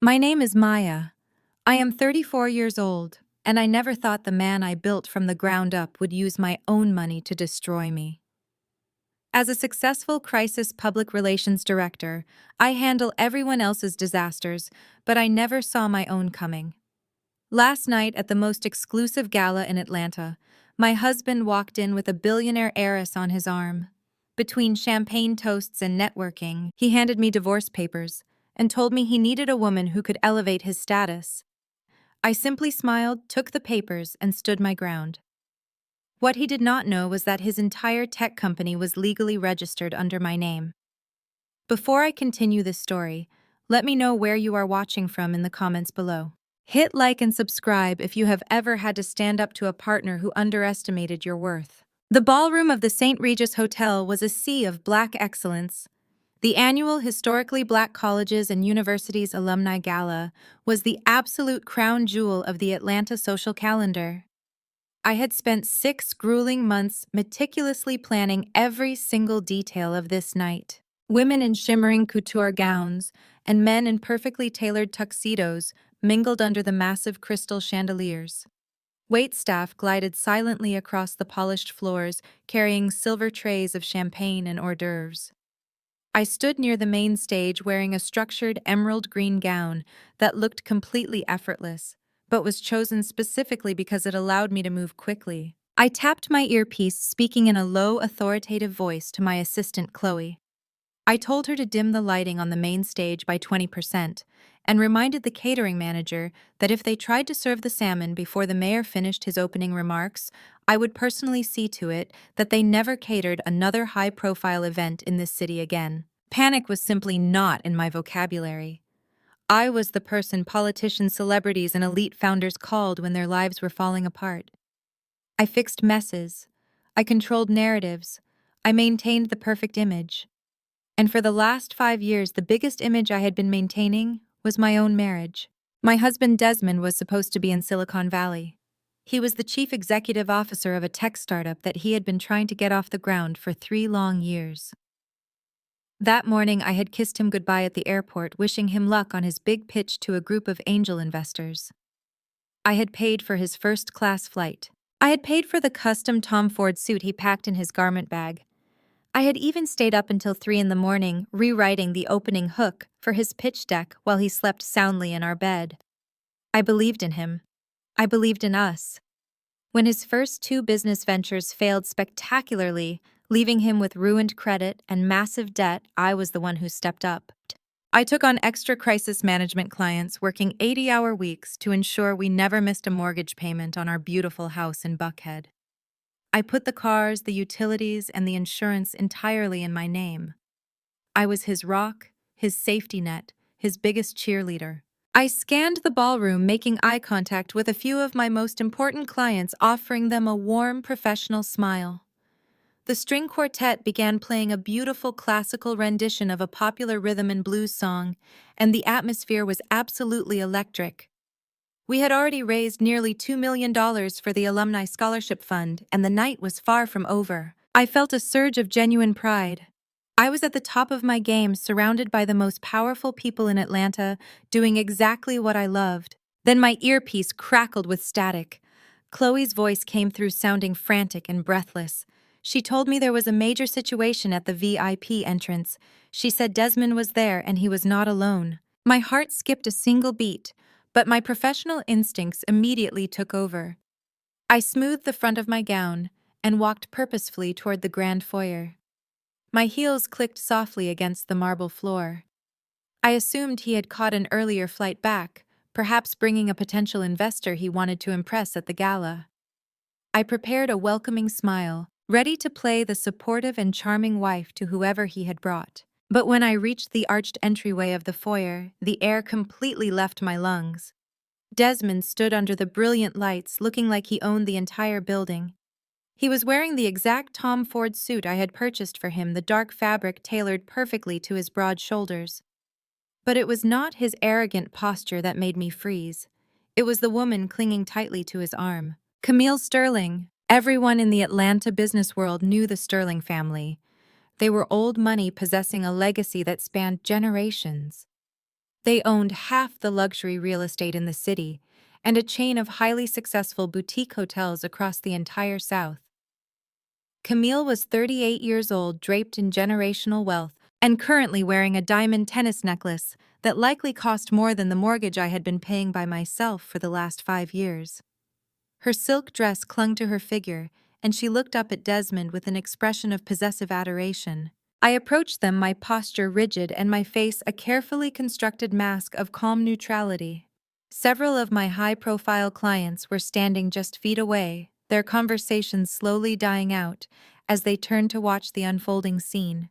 My name is Maya. I am 34 years old, and I never thought the man I built from the ground up would use my own money to destroy me. As a successful crisis public relations director, I handle everyone else's disasters, but I never saw my own coming. Last night at the most exclusive gala in Atlanta, my husband walked in with a billionaire heiress on his arm. Between champagne toasts and networking, he handed me divorce papers and told me he needed a woman who could elevate his status. I simply smiled, took the papers, and stood my ground. What he did not know was that his entire tech company was legally registered under my name. Before I continue this story, let me know where you are watching from in the comments below. Hit like and subscribe if you have ever had to stand up to a partner who underestimated your worth. The ballroom of the St. Regis Hotel was a sea of Black excellence. The annual Historically Black Colleges and Universities Alumni Gala was the absolute crown jewel of the Atlanta social calendar. I had spent 6 grueling months meticulously planning every single detail of this night. Women in shimmering couture gowns and men in perfectly tailored tuxedos mingled under the massive crystal chandeliers. Waitstaff glided silently across the polished floors, carrying silver trays of champagne and hors d'oeuvres. I stood near the main stage wearing a structured emerald green gown that looked completely effortless, but was chosen specifically because it allowed me to move quickly. I tapped my earpiece, speaking in a low, authoritative voice to my assistant Chloe. I told her to dim the lighting on the main stage by 20% and reminded the catering manager that if they tried to serve the salmon before the mayor finished his opening remarks, I would personally see to it that they never catered another high-profile event in this city again. Panic was simply not in my vocabulary. I was the person politicians, celebrities, and elite founders called when their lives were falling apart. I fixed messes. I controlled narratives. I maintained the perfect image. And for the last 5 years, the biggest image I had been maintaining was my own marriage. My husband Desmond was supposed to be in Silicon Valley. He was the chief executive officer of a tech startup that he had been trying to get off the ground for 3 long years. That morning, I had kissed him goodbye at the airport, wishing him luck on his big pitch to a group of angel investors. I had paid for his first-class flight. I had paid for the custom Tom Ford suit he packed in his garment bag. I had even stayed up until 3 in the morning, rewriting the opening hook for his pitch deck while he slept soundly in our bed. I believed in him. I believed in us. When his first 2 business ventures failed spectacularly, leaving him with ruined credit and massive debt, I was the one who stepped up. I took on extra crisis management clients, working 80-hour weeks to ensure we never missed a mortgage payment on our beautiful house in Buckhead. I put the cars, the utilities, and the insurance entirely in my name. I was his rock, his safety net, his biggest cheerleader. I scanned the ballroom, making eye contact with a few of my most important clients, offering them a warm, professional smile. The string quartet began playing a beautiful classical rendition of a popular rhythm and blues song, and the atmosphere was absolutely electric. We had already raised nearly $2 million for the Alumni Scholarship Fund, and the night was far from over. I felt a surge of genuine pride. I was at the top of my game, surrounded by the most powerful people in Atlanta, doing exactly what I loved. Then my earpiece crackled with static. Chloe's voice came through sounding frantic and breathless. She told me there was a major situation at the VIP entrance. She said Desmond was there and he was not alone. My heart skipped a single beat, but my professional instincts immediately took over. I smoothed the front of my gown and walked purposefully toward the grand foyer. My heels clicked softly against the marble floor. I assumed he had caught an earlier flight back, perhaps bringing a potential investor he wanted to impress at the gala. I prepared a welcoming smile, ready to play the supportive and charming wife to whoever he had brought. But when I reached the arched entryway of the foyer, the air completely left my lungs. Desmond stood under the brilliant lights, looking like he owned the entire building. He was wearing the exact Tom Ford suit I had purchased for him, the dark fabric tailored perfectly to his broad shoulders. But it was not his arrogant posture that made me freeze. It was the woman clinging tightly to his arm. Camille Sterling. Everyone in the Atlanta business world knew the Sterling family. They were old money possessing a legacy that spanned generations. They owned half the luxury real estate in the city and a chain of highly successful boutique hotels across the entire South. Camille was 38 years old, draped in generational wealth, and currently wearing a diamond tennis necklace that likely cost more than the mortgage I had been paying by myself for the last 5 years. Her silk dress clung to her figure, and she looked up at Desmond with an expression of possessive adoration. I approached them, my posture rigid and my face a carefully constructed mask of calm neutrality. Several of my high-profile clients were standing just feet away, their conversations slowly dying out as they turned to watch the unfolding scene.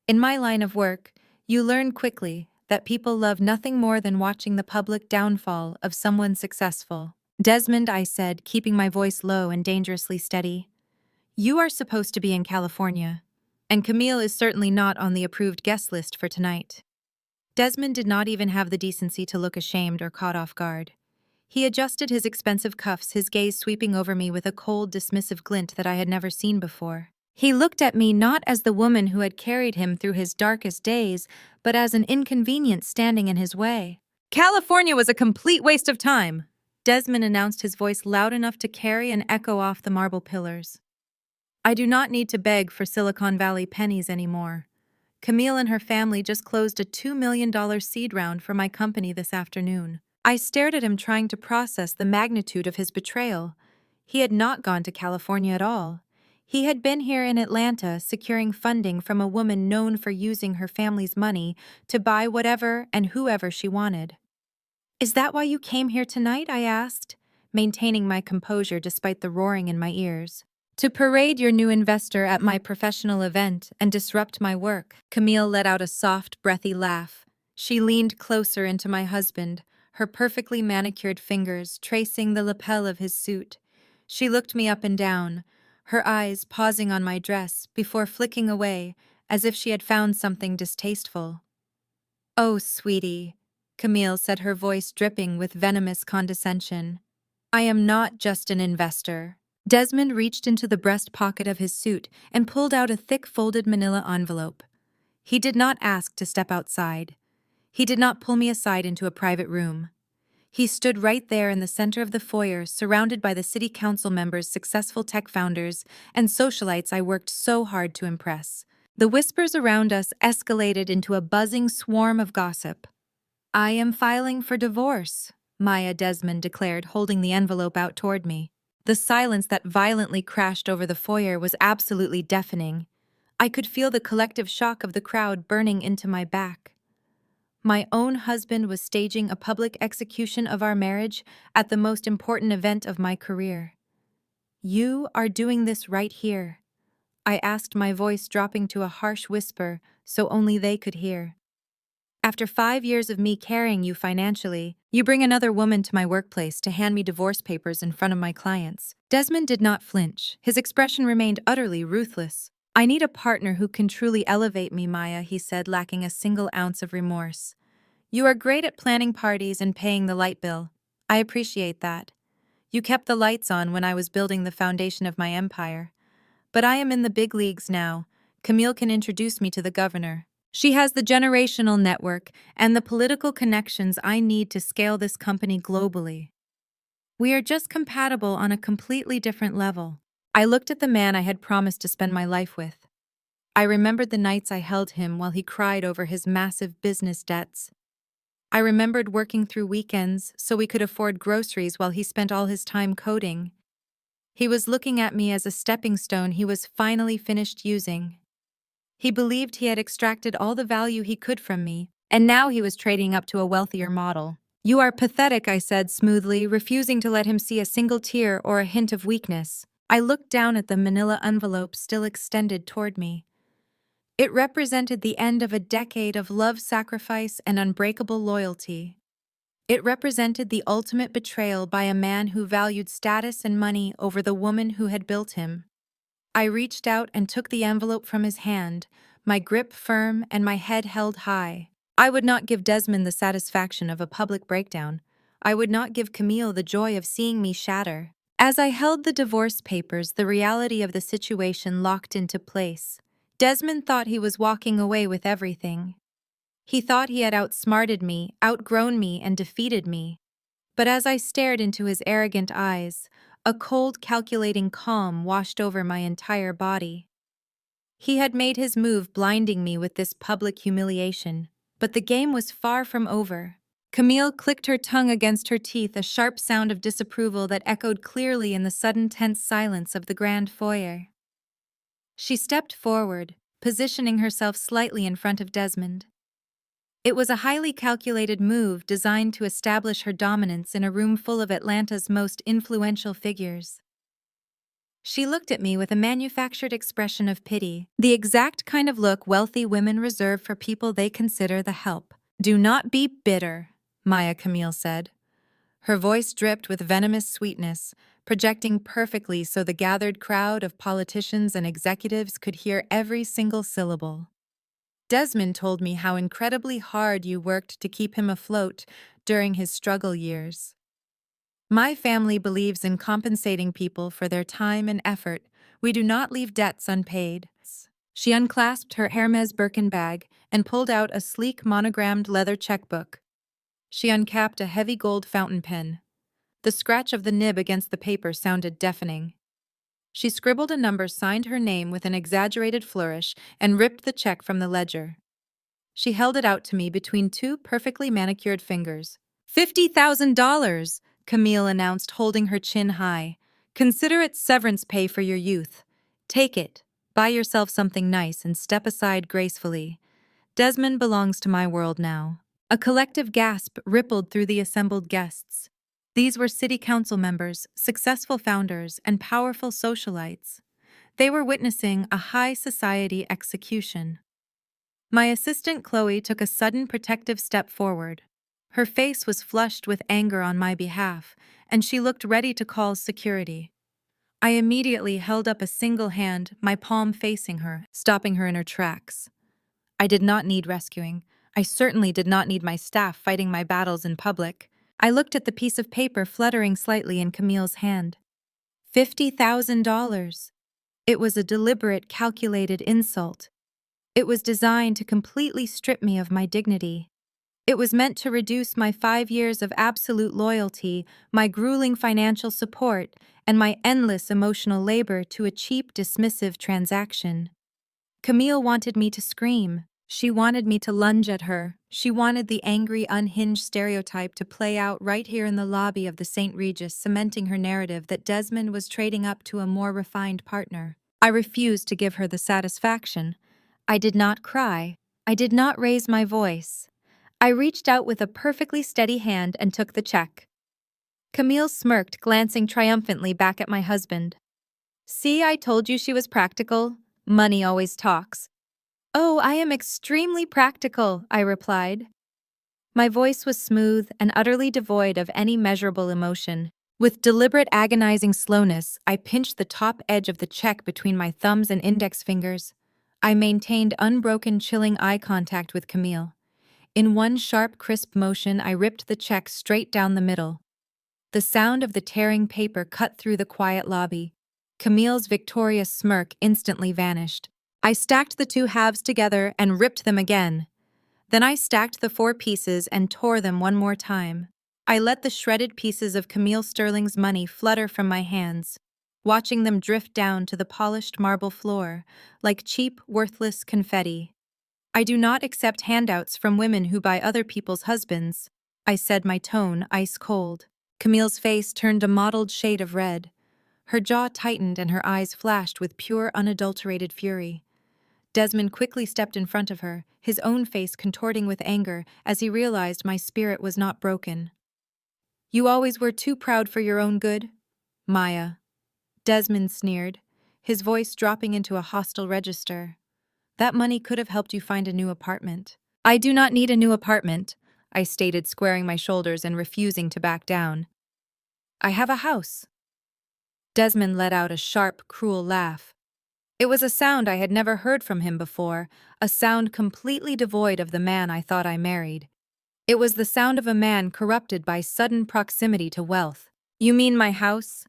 In my line of work, you learn quickly that people love nothing more than watching the public downfall of someone successful. Desmond, I said, keeping my voice low and dangerously steady, you are supposed to be in California, and Camille is certainly not on the approved guest list for tonight. Desmond did not even have the decency to look ashamed or caught off guard. He adjusted his expensive cuffs, his gaze sweeping over me with a cold, dismissive glint that I had never seen before. He looked at me not as the woman who had carried him through his darkest days, but as an inconvenience standing in his way. California was a complete waste of time, Desmond announced, his voice loud enough to carry and echo off the marble pillars. I do not need to beg for Silicon Valley pennies anymore. Camille and her family just closed a $2 million seed round for my company this afternoon. I stared at him, trying to process the magnitude of his betrayal. He had not gone to California at all. He had been here in Atlanta, securing funding from a woman known for using her family's money to buy whatever and whoever she wanted. Is that why you came here tonight? I asked, maintaining my composure despite the roaring in my ears. To parade your new investor at my professional event and disrupt my work. Camille let out a soft, breathy laugh. She leaned closer into my husband, her perfectly manicured fingers tracing the lapel of his suit. She looked me up and down, her eyes pausing on my dress before flicking away as if she had found something distasteful. Oh, sweetie, Camille said, her voice dripping with venomous condescension. I am not just an investor. Desmond reached into the breast pocket of his suit and pulled out a thick folded manila envelope. He did not ask to step outside. He did not pull me aside into a private room. He stood right there in the center of the foyer, surrounded by the city council members, successful tech founders, and socialites I worked so hard to impress. The whispers around us escalated into a buzzing swarm of gossip. I am filing for divorce, Maya, Desmond declared, holding the envelope out toward me. The silence that violently crashed over the foyer was absolutely deafening. I could feel the collective shock of the crowd burning into my back. My own husband was staging a public execution of our marriage at the most important event of my career. You are doing this right here, I asked, my voice dropping to a harsh whisper so only they could hear. After 5 years of me carrying you financially, you bring another woman to my workplace to hand me divorce papers in front of my clients. Desmond did not flinch. His expression remained utterly ruthless. I need a partner who can truly elevate me, Maya, he said, lacking a single ounce of remorse. You are great at planning parties and paying the light bill. I appreciate that. You kept the lights on when I was building the foundation of my empire. But I am in the big leagues now. Camille can introduce me to the governor. She has the generational network and the political connections I need to scale this company globally. We are just compatible on a completely different level. I looked at the man I had promised to spend my life with. I remembered the nights I held him while he cried over his massive business debts. I remembered working through weekends so we could afford groceries while he spent all his time coding. He was looking at me as a stepping stone he was finally finished using. He believed he had extracted all the value he could from me, and now he was trading up to a wealthier model. You are pathetic, I said smoothly, refusing to let him see a single tear or a hint of weakness. I looked down at the manila envelope still extended toward me. It represented the end of a decade of love, sacrifice, and unbreakable loyalty. It represented the ultimate betrayal by a man who valued status and money over the woman who had built him. I reached out and took the envelope from his hand, my grip firm and my head held high. I would not give Desmond the satisfaction of a public breakdown. I would not give Camille the joy of seeing me shatter. As I held the divorce papers, the reality of the situation locked into place. Desmond thought he was walking away with everything. He thought he had outsmarted me, outgrown me, and defeated me. But as I stared into his arrogant eyes, a cold, calculating calm washed over my entire body. He had made his move, blinding me with this public humiliation. But the game was far from over. Camille clicked her tongue against her teeth, a sharp sound of disapproval that echoed clearly in the sudden tense silence of the grand foyer. She stepped forward, positioning herself slightly in front of Desmond. It was a highly calculated move designed to establish her dominance in a room full of Atlanta's most influential figures. She looked at me with a manufactured expression of pity, the exact kind of look wealthy women reserve for people they consider the help. "Do not be bitter," Maya Camille said. Her voice dripped with venomous sweetness, projecting perfectly so the gathered crowd of politicians and executives could hear every single syllable. "Desmond told me how incredibly hard you worked to keep him afloat during his struggle years. My family believes in compensating people for their time and effort. We do not leave debts unpaid." She unclasped her Hermes Birkin bag and pulled out a sleek monogrammed leather checkbook. She uncapped a heavy gold fountain pen. The scratch of the nib against the paper sounded deafening. She scribbled a number, signed her name with an exaggerated flourish, and ripped the check from the ledger. She held it out to me between two perfectly manicured fingers. $50,000, Camille announced, holding her chin high. "Consider it severance pay for your youth. Take it, buy yourself something nice, and step aside gracefully. Desmond belongs to my world now." A collective gasp rippled through the assembled guests. These were city council members, successful founders, and powerful socialites. They were witnessing a high society execution. My assistant Chloe took a sudden protective step forward. Her face was flushed with anger on my behalf, and she looked ready to call security. I immediately held up a single hand, my palm facing her, stopping her in her tracks. I did not need rescuing. I certainly did not need my staff fighting my battles in public. I looked at the piece of paper fluttering slightly in Camille's hand. $50,000. It was a deliberate, calculated insult. It was designed to completely strip me of my dignity. It was meant to reduce my 5 years of absolute loyalty, my grueling financial support, and my endless emotional labor to a cheap, dismissive transaction. Camille wanted me to scream. She wanted me to lunge at her. She wanted the angry, unhinged stereotype to play out right here in the lobby of the St. Regis, cementing her narrative that Desmond was trading up to a more refined partner. I refused to give her the satisfaction. I did not cry. I did not raise my voice. I reached out with a perfectly steady hand and took the check. Camille smirked, glancing triumphantly back at my husband. "See, I told you she was practical. Money always talks." "Oh, I am extremely practical," I replied. My voice was smooth and utterly devoid of any measurable emotion. With deliberate, agonizing slowness, I pinched the top edge of the check between my thumbs and index fingers. I maintained unbroken, chilling eye contact with Camille. In one sharp, crisp motion, I ripped the check straight down the middle. The sound of the tearing paper cut through the quiet lobby. Camille's victorious smirk instantly vanished. I stacked the two halves together and ripped them again. Then I stacked the 4 pieces and tore them one more time. I let the shredded pieces of Camille Sterling's money flutter from my hands, watching them drift down to the polished marble floor like cheap, worthless confetti. "I do not accept handouts from women who buy other people's husbands," I said, my tone ice cold. Camille's face turned a mottled shade of red. Her jaw tightened and her eyes flashed with pure, unadulterated fury. Desmond quickly stepped in front of her, his own face contorting with anger as he realized my spirit was not broken. "You always were too proud for your own good, Maya," Desmond sneered, his voice dropping into a hostile register. "That money could have helped you find a new apartment." "I do not need a new apartment," I stated, squaring my shoulders and refusing to back down. "I have a house." Desmond let out a sharp, cruel laugh. It was a sound I had never heard from him before, a sound completely devoid of the man I thought I married. It was the sound of a man corrupted by sudden proximity to wealth. "You mean my house?"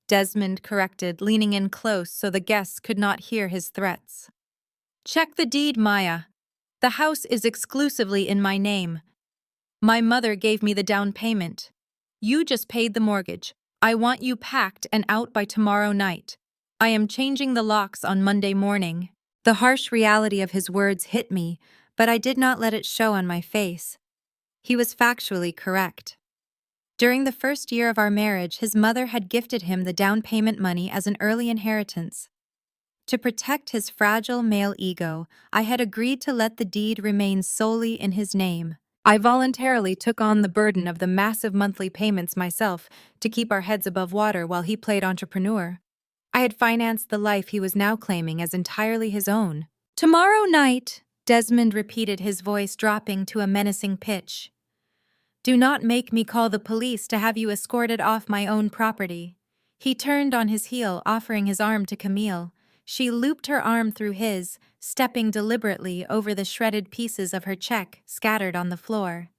Desmond corrected, leaning in close so the guests could not hear his threats. "Check the deed, Maya." The house is exclusively in my name. My mother gave me the down payment. You just paid the mortgage. I want you packed and out by tomorrow night. I am changing the locks on Monday morning. The harsh reality of his words hit me, but I did not let it show on my face. He was factually correct. During the first year of our marriage, his mother had gifted him the down payment money as an early inheritance. To protect his fragile male ego, I had agreed to let the deed remain solely in his name. I voluntarily took on the burden of the massive monthly payments myself to keep our heads above water while he played entrepreneur. I had financed the life he was now claiming as entirely his own. "Tomorrow night," Desmond repeated, his voice dropping to a menacing pitch. "Do not make me call the police to have you escorted off my own property." He turned on his heel, offering his arm to Camille. She looped her arm through his, stepping deliberately over the shredded pieces of her check scattered on the floor.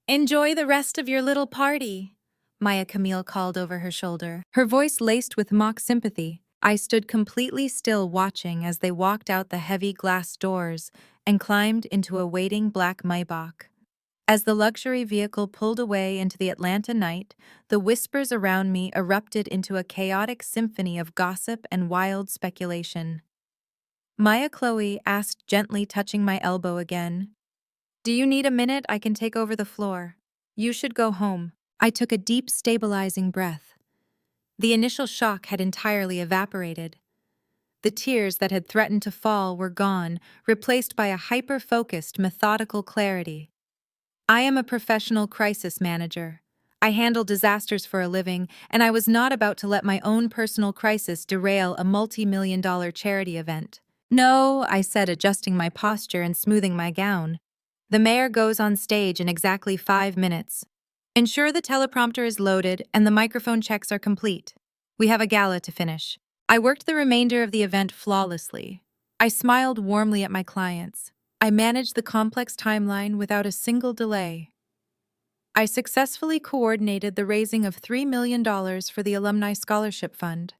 "Enjoy the rest of your little party," Maya Camille called over her shoulder, her voice laced with mock sympathy. I stood completely still, watching as they walked out the heavy glass doors and climbed into a waiting black Maybach. As the luxury vehicle pulled away into the Atlanta night, the whispers around me erupted into a chaotic symphony of gossip and wild speculation. Maya Chloe asked, gently touching my elbow again. "Do you need a minute? I can take over the floor. You should go home." I took a deep, stabilizing breath. The initial shock had entirely evaporated. The tears that had threatened to fall were gone, replaced by a hyper-focused, methodical clarity. I am a professional crisis manager. I handle disasters for a living, and I was not about to let my own personal crisis derail a multi-million-dollar charity event. "No," I said, adjusting my posture and smoothing my gown. "The mayor goes on stage in exactly 5 minutes. Ensure the teleprompter is loaded and the microphone checks are complete. We have a gala to finish." I worked the remainder of the event flawlessly. I smiled warmly at my clients. I managed the complex timeline without a single delay. I successfully coordinated the raising of $3 million for the Alumni Scholarship Fund.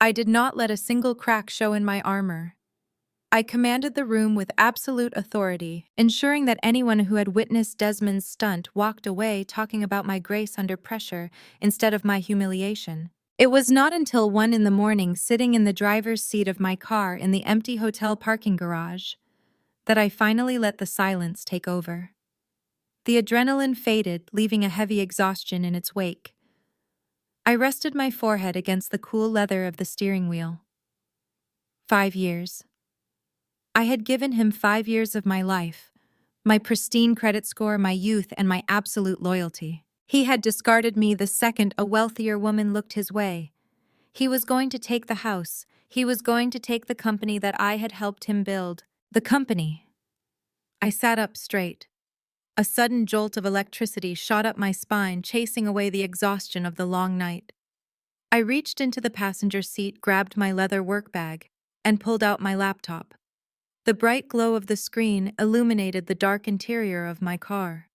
I did not let a single crack show in my armor. I commanded the room with absolute authority, ensuring that anyone who had witnessed Desmond's stunt walked away talking about my grace under pressure instead of my humiliation. It was not until 1 in the morning, sitting in the driver's seat of my car in the empty hotel parking garage, that I finally let the silence take over. The adrenaline faded, leaving a heavy exhaustion in its wake. I rested my forehead against the cool leather of the steering wheel. 5 years. I had given him 5 years of my life, my pristine credit score, my youth, and my absolute loyalty. He had discarded me the second a wealthier woman looked his way. He was going to take the house. He was going to take the company that I had helped him build. The company. I sat up straight. A sudden jolt of electricity shot up my spine, chasing away the exhaustion of the long night. I reached into the passenger seat, grabbed my leather work bag, and pulled out my laptop. The bright glow of the screen illuminated the dark interior of my car.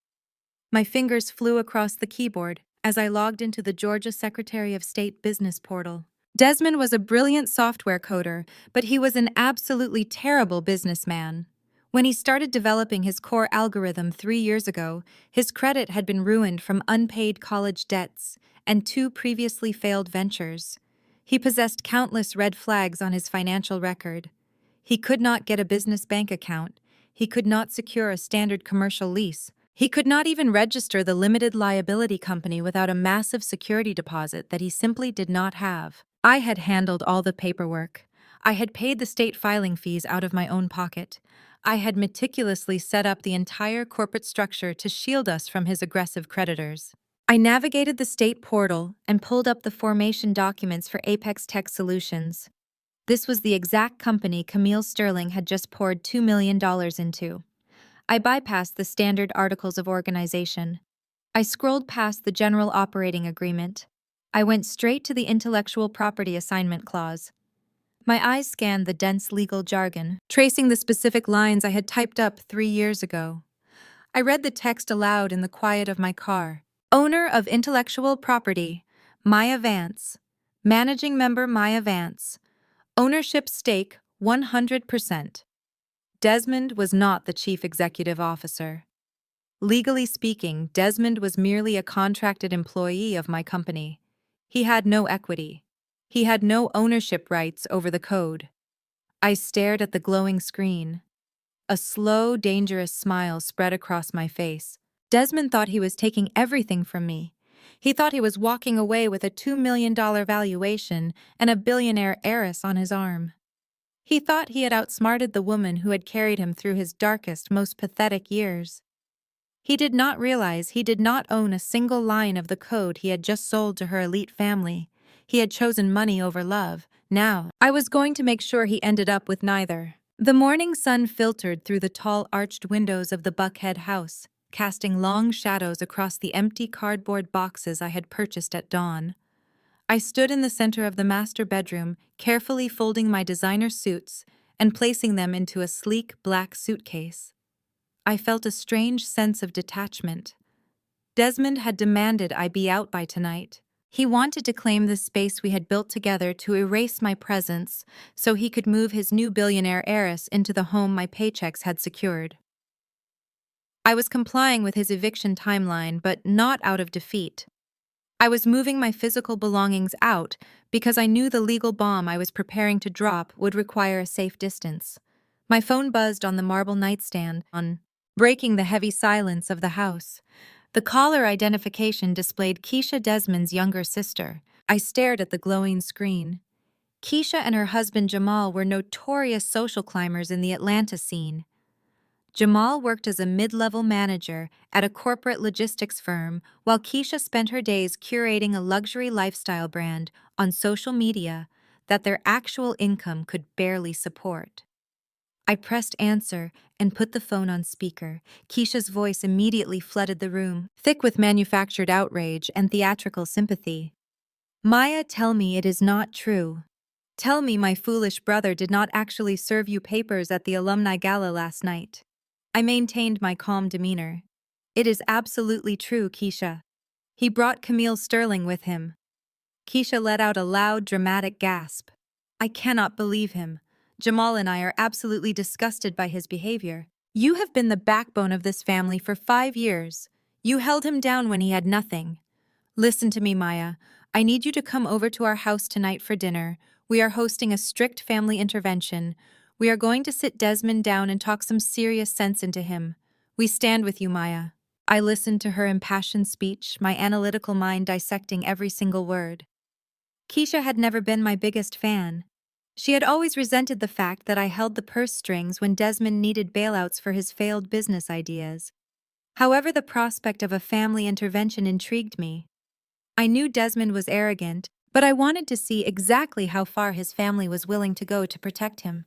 My fingers flew across the keyboard as I logged into the Georgia Secretary of State business portal. Desmond was a brilliant software coder, but he was an absolutely terrible businessman. When he started developing his core algorithm 3 years ago, his credit had been ruined from unpaid college debts and 2 previously failed ventures. He possessed countless red flags on his financial record. He could not get a business bank account. He could not secure a standard commercial lease. He could not even register the limited liability company without a massive security deposit that he simply did not have. I had handled all the paperwork. I had paid the state filing fees out of my own pocket. I had meticulously set up the entire corporate structure to shield us from his aggressive creditors. I navigated the state portal and pulled up the formation documents for Apex Tech Solutions. This was the exact company Camille Sterling had just poured $2 million into. I bypassed the standard articles of organization. I scrolled past the general operating agreement. I went straight to the intellectual property assignment clause. My eyes scanned the dense legal jargon, tracing the specific lines I had typed up 3 years ago. I read the text aloud in the quiet of my car. Owner of intellectual property, Maya Vance. Managing member, Maya Vance. Ownership stake, 100%. Desmond was not the chief executive officer. Legally speaking, Desmond was merely a contracted employee of my company. He had no equity. He had no ownership rights over the code. I stared at the glowing screen. A slow, dangerous smile spread across my face. Desmond thought he was taking everything from me. He thought he was walking away with a $2 million valuation and a billionaire heiress on his arm. He thought he had outsmarted the woman who had carried him through his darkest, most pathetic years. He did not realize he did not own a single line of the code he had just sold to her elite family. He had chosen money over love. Now, I was going to make sure he ended up with neither. The morning sun filtered through the tall arched windows of the Buckhead house, casting long shadows across the empty cardboard boxes I had purchased at dawn. I stood in the center of the master bedroom, carefully folding my designer suits and placing them into a sleek black suitcase. I felt a strange sense of detachment. Desmond had demanded I be out by tonight. He wanted to claim the space we had built together to erase my presence so he could move his new billionaire heiress into the home my paychecks had secured. I was complying with his eviction timeline, but not out of defeat. I was moving my physical belongings out because I knew the legal bomb I was preparing to drop would require a safe distance. My phone buzzed on the marble nightstand, breaking the heavy silence of the house. The caller identification displayed Keisha Desmond's younger sister. I stared at the glowing screen. Keisha and her husband Jamal were notorious social climbers in the Atlanta scene. Jamal worked as a mid-level manager at a corporate logistics firm, while Keisha spent her days curating a luxury lifestyle brand on social media that their actual income could barely support. I pressed answer and put the phone on speaker. Keisha's voice immediately flooded the room, thick with manufactured outrage and theatrical sympathy. Maya, tell me it is not true. Tell me my foolish brother did not actually serve you papers at the alumni gala last night. I maintained my calm demeanor. It is absolutely true, Keisha. He brought Camille Sterling with him. Keisha let out a loud, dramatic gasp. I cannot believe him. Jamal and I are absolutely disgusted by his behavior. You have been the backbone of this family for 5 years. You held him down when he had nothing. Listen to me, Maya. I need you to come over to our house tonight for dinner. We are hosting a strict family intervention. We are going to sit Desmond down and talk some serious sense into him. We stand with you, Maya. I listened to her impassioned speech, my analytical mind dissecting every single word. Keisha had never been my biggest fan. She had always resented the fact that I held the purse strings when Desmond needed bailouts for his failed business ideas. However, the prospect of a family intervention intrigued me. I knew Desmond was arrogant, but I wanted to see exactly how far his family was willing to go to protect him.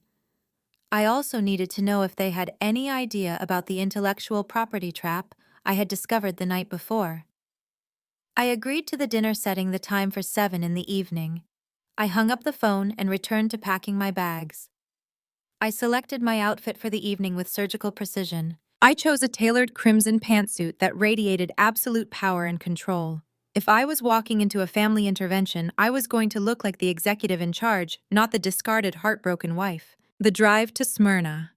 I also needed to know if they had any idea about the intellectual property trap I had discovered the night before. I agreed to the dinner setting the time for 7 in the evening. I hung up the phone and returned to packing my bags. I selected my outfit for the evening with surgical precision. I chose a tailored crimson pantsuit that radiated absolute power and control. If I was walking into a family intervention, I was going to look like the executive in charge, not the discarded, heartbroken wife. The drive to Smyrna,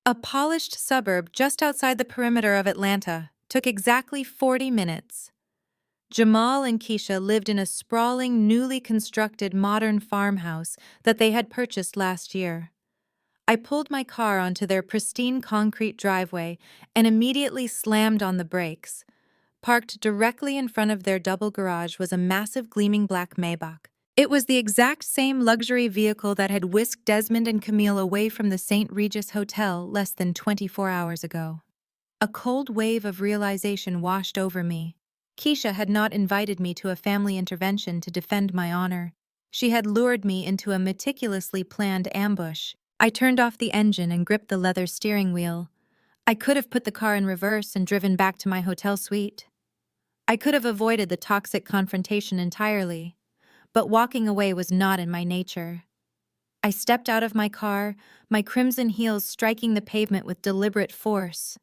a polished suburb just outside the perimeter of Atlanta, took exactly 40 minutes. Jamal and Keisha lived in a sprawling, newly constructed modern farmhouse that they had purchased last year. I pulled my car onto their pristine concrete driveway and immediately slammed on the brakes. Parked directly in front of their double garage was a massive gleaming black Maybach. It was the exact same luxury vehicle that had whisked Desmond and Camille away from the St. Regis Hotel less than 24 hours ago. A cold wave of realization washed over me. Keisha had not invited me to a family intervention to defend my honor. She had lured me into a meticulously planned ambush. I turned off the engine and gripped the leather steering wheel. I could have put the car in reverse and driven back to my hotel suite. I could have avoided the toxic confrontation entirely, but walking away was not in my nature. I stepped out of my car, my crimson heels striking the pavement with deliberate force.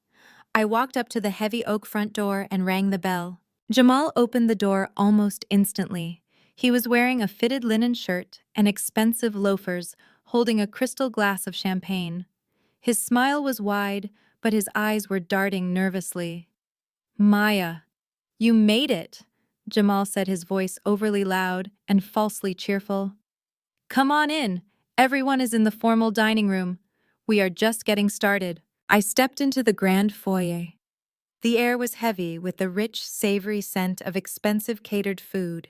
I walked up to the heavy oak front door and rang the bell. Jamal opened the door almost instantly. He was wearing a fitted linen shirt and expensive loafers, holding a crystal glass of champagne. His smile was wide, but his eyes were darting nervously. Maya, you made it, Jamal said, his voice overly loud and falsely cheerful. Come on in. Everyone is in the formal dining room. We are just getting started. I stepped into the grand foyer. The air was heavy with the rich, savory scent of expensive catered food.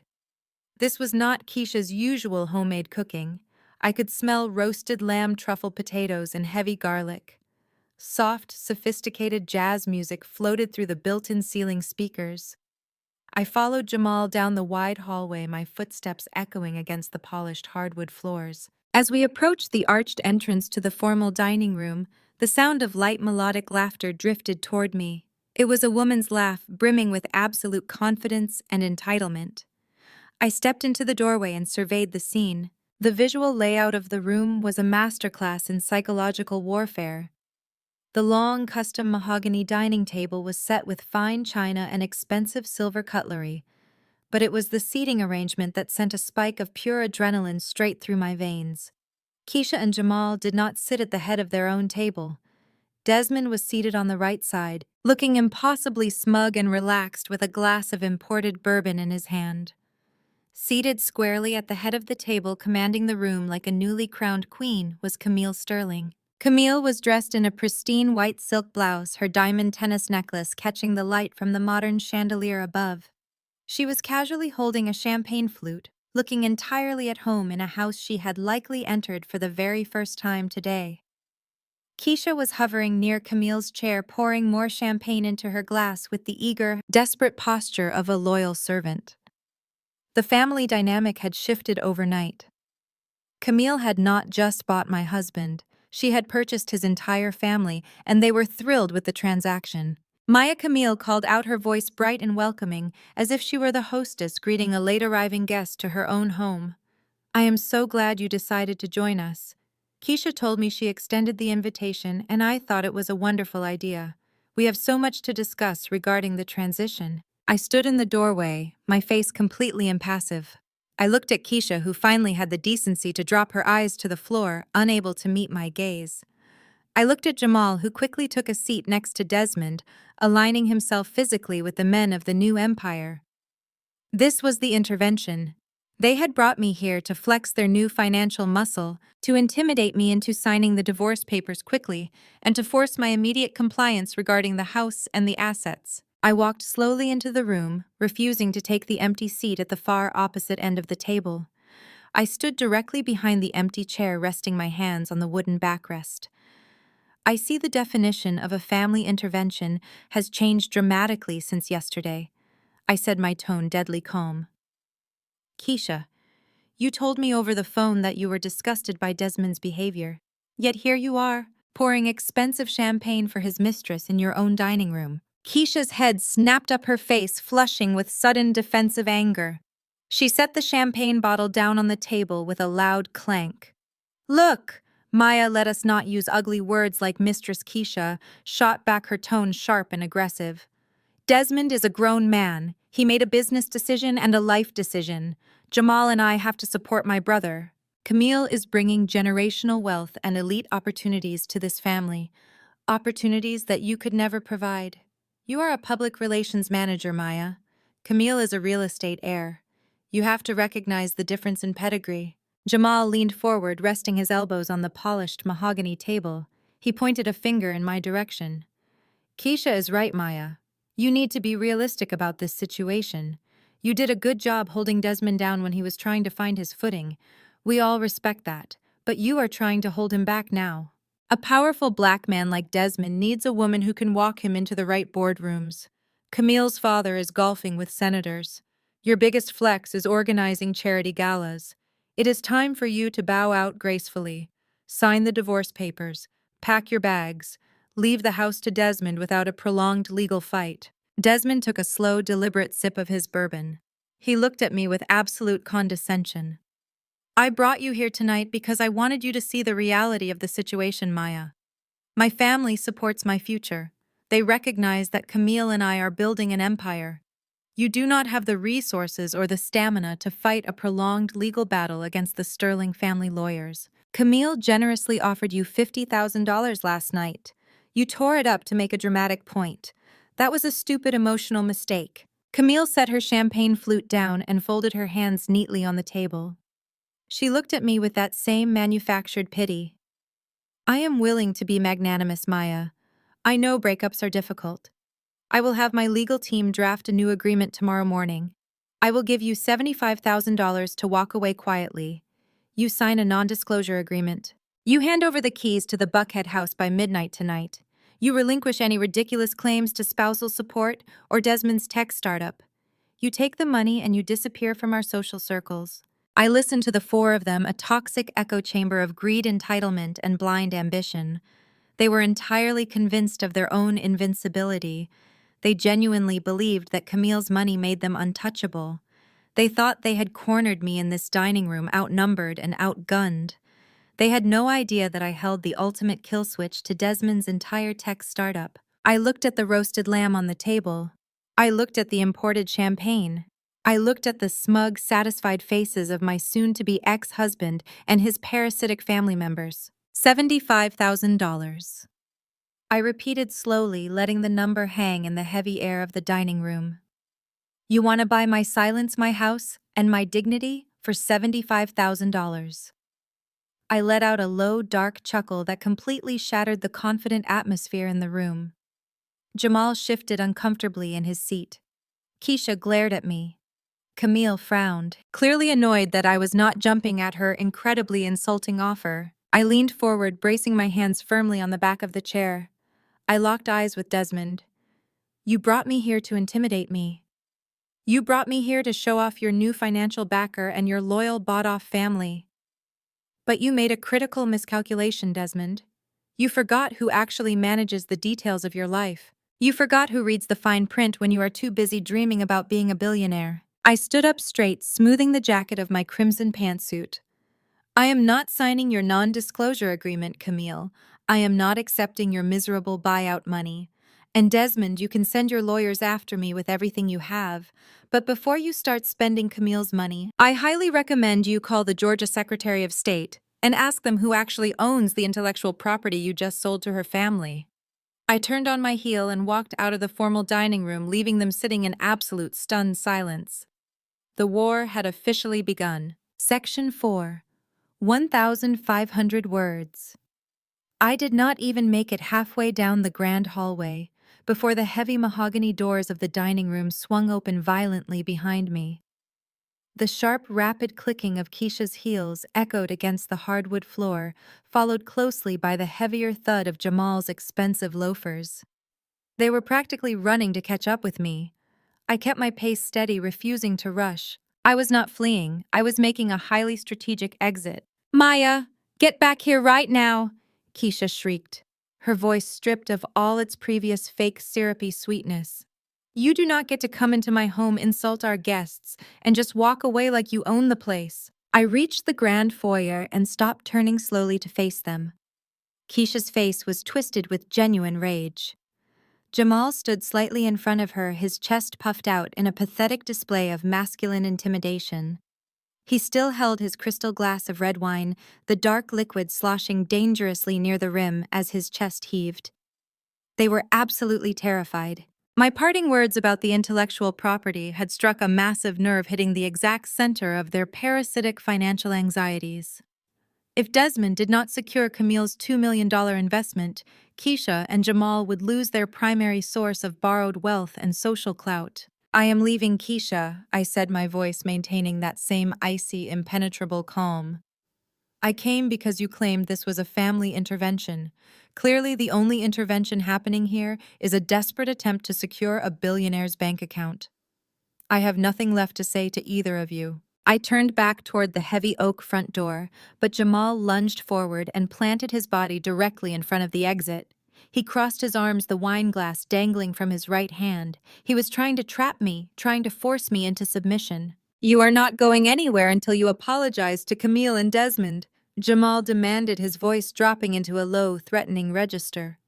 This was not Keisha's usual homemade cooking. I could smell roasted lamb truffle potatoes and heavy garlic. Soft, sophisticated jazz music floated through the built-in ceiling speakers. I followed Jamal down the wide hallway, my footsteps echoing against the polished hardwood floors. As we approached the arched entrance to the formal dining room, the sound of light melodic laughter drifted toward me. It was a woman's laugh, brimming with absolute confidence and entitlement. I stepped into the doorway and surveyed the scene. The visual layout of the room was a masterclass in psychological warfare. The long, custom mahogany dining table was set with fine china and expensive silver cutlery, but it was the seating arrangement that sent a spike of pure adrenaline straight through my veins. Keisha and Jamal did not sit at the head of their own table. Desmond was seated on the right side, looking impossibly smug and relaxed with a glass of imported bourbon in his hand. Seated squarely at the head of the table, commanding the room like a newly crowned queen, was Camille Sterling. Camille was dressed in a pristine white silk blouse, her diamond tennis necklace catching the light from the modern chandelier above. She was casually holding a champagne flute, looking entirely at home in a house she had likely entered for the very first time today. Keisha was hovering near Camille's chair, pouring more champagne into her glass with the eager, desperate posture of a loyal servant. The family dynamic had shifted overnight. Camille had not just bought my husband, she had purchased his entire family, and they were thrilled with the transaction. Maya Camille called out, her voice bright and welcoming, as if she were the hostess greeting a late-arriving guest to her own home. I am so glad you decided to join us. Keisha told me she extended the invitation, and I thought it was a wonderful idea. We have so much to discuss regarding the transition. I stood in the doorway, my face completely impassive. I looked at Keisha, who finally had the decency to drop her eyes to the floor, unable to meet my gaze. I looked at Jamal, who quickly took a seat next to Desmond, aligning himself physically with the men of the new empire. This was the intervention. They had brought me here to flex their new financial muscle, to intimidate me into signing the divorce papers quickly, and to force my immediate compliance regarding the house and the assets. I walked slowly into the room, refusing to take the empty seat at the far opposite end of the table. I stood directly behind the empty chair, resting my hands on the wooden backrest. I see the definition of a family intervention has changed dramatically since yesterday. I said, my tone deadly calm. Keisha, you told me over the phone that you were disgusted by Desmond's behavior. Yet here you are, pouring expensive champagne for his mistress in your own dining room. Keisha's head snapped up, her face flushing with sudden defensive anger. She set the champagne bottle down on the table with a loud clank. Look, Maya, let us not use ugly words like Mistress Keisha, shot back, her tone sharp and aggressive. Desmond is a grown man. He made a business decision and a life decision. Jamal and I have to support my brother. Camille is bringing generational wealth and elite opportunities to this family. Opportunities that you could never provide. You are a public relations manager, Maya. Camille is a real estate heir. You have to recognize the difference in pedigree. Jamal leaned forward, resting his elbows on the polished mahogany table. He pointed a finger in my direction. Keisha is right, Maya. You need to be realistic about this situation. You did a good job holding Desmond down when he was trying to find his footing. We all respect that, but you are trying to hold him back now. A powerful black man like Desmond needs a woman who can walk him into the right boardrooms. Camille's father is golfing with senators. Your biggest flex is organizing charity galas. It is time for you to bow out gracefully. Sign the divorce papers. Pack your bags. Leave the house to Desmond without a prolonged legal fight. Desmond took a slow, deliberate sip of his bourbon. He looked at me with absolute condescension. I brought you here tonight because I wanted you to see the reality of the situation, Maya. My family supports my future. They recognize that Camille and I are building an empire. You do not have the resources or the stamina to fight a prolonged legal battle against the Sterling family lawyers. Camille generously offered you $50,000 last night. You tore it up to make a dramatic point. That was a stupid emotional mistake. Camille set her champagne flute down and folded her hands neatly on the table. She looked at me with that same manufactured pity. I am willing to be magnanimous, Maya. I know breakups are difficult. I will have my legal team draft a new agreement tomorrow morning. I will give you $75,000 to walk away quietly. You sign a non-disclosure agreement. You hand over the keys to the Buckhead house by midnight tonight. You relinquish any ridiculous claims to spousal support or Desmond's tech startup. You take the money and you disappear from our social circles. I listened to the four of them, a toxic echo chamber of greed, entitlement, and blind ambition. They were entirely convinced of their own invincibility. They genuinely believed that Camille's money made them untouchable. They thought they had cornered me in this dining room, outnumbered and outgunned. They had no idea that I held the ultimate kill switch to Desmond's entire tech startup. I looked at the roasted lamb on the table. I looked at the imported champagne. I looked at the smug, satisfied faces of my soon-to-be ex-husband and his parasitic family members. $75,000. I repeated slowly, letting the number hang in the heavy air of the dining room. You want to buy my silence, my house, and my dignity for $75,000. I let out a low, dark chuckle that completely shattered the confident atmosphere in the room. Jamal shifted uncomfortably in his seat. Keisha glared at me. Camille frowned, clearly annoyed that I was not jumping at her incredibly insulting offer. I leaned forward, bracing my hands firmly on the back of the chair. I locked eyes with Desmond. You brought me here to intimidate me. You brought me here to show off your new financial backer and your loyal, bought-off family. But you made a critical miscalculation, Desmond. You forgot who actually manages the details of your life. You forgot who reads the fine print when you are too busy dreaming about being a billionaire. I stood up straight, smoothing the jacket of my crimson pantsuit. I am not signing your non-disclosure agreement, Camille. I am not accepting your miserable buyout money. And Desmond, you can send your lawyers after me with everything you have. But before you start spending Camille's money, I highly recommend you call the Georgia Secretary of State and ask them who actually owns the intellectual property you just sold to her family. I turned on my heel and walked out of the formal dining room, leaving them sitting in absolute stunned silence. The war had officially begun. Section 4. 1,500 words. I did not even make it halfway down the grand hallway before the heavy mahogany doors of the dining room swung open violently behind me. The sharp, rapid clicking of Keisha's heels echoed against the hardwood floor, followed closely by the heavier thud of Jamal's expensive loafers. They were practically running to catch up with me. I kept my pace steady, refusing to rush. I was not fleeing, I was making a highly strategic exit. Maya, get back here right now, Keisha shrieked, her voice stripped of all its previous fake syrupy sweetness. You do not get to come into my home, insult our guests, and just walk away like you own the place. I reached the grand foyer and stopped, turning slowly to face them. Keisha's face was twisted with genuine rage. Jamal stood slightly in front of her, his chest puffed out in a pathetic display of masculine intimidation. He still held his crystal glass of red wine, the dark liquid sloshing dangerously near the rim as his chest heaved. They were absolutely terrified. My parting words about the intellectual property had struck a massive nerve, hitting the exact center of their parasitic financial anxieties. If Desmond did not secure Camille's $2 million investment, Keisha and Jamal would lose their primary source of borrowed wealth and social clout. I am leaving, Keisha, I said, my voice maintaining that same icy, impenetrable calm. I came because you claimed this was a family intervention. Clearly, the only intervention happening here is a desperate attempt to secure a billionaire's bank account. I have nothing left to say to either of you. I turned back toward the heavy oak front door, but Jamal lunged forward and planted his body directly in front of the exit. He crossed his arms, the wine glass dangling from his right hand. He was trying to trap me, trying to force me into submission. You are not going anywhere until you apologize to Camille and Desmond, Jamal demanded, his voice dropping into a low, threatening register.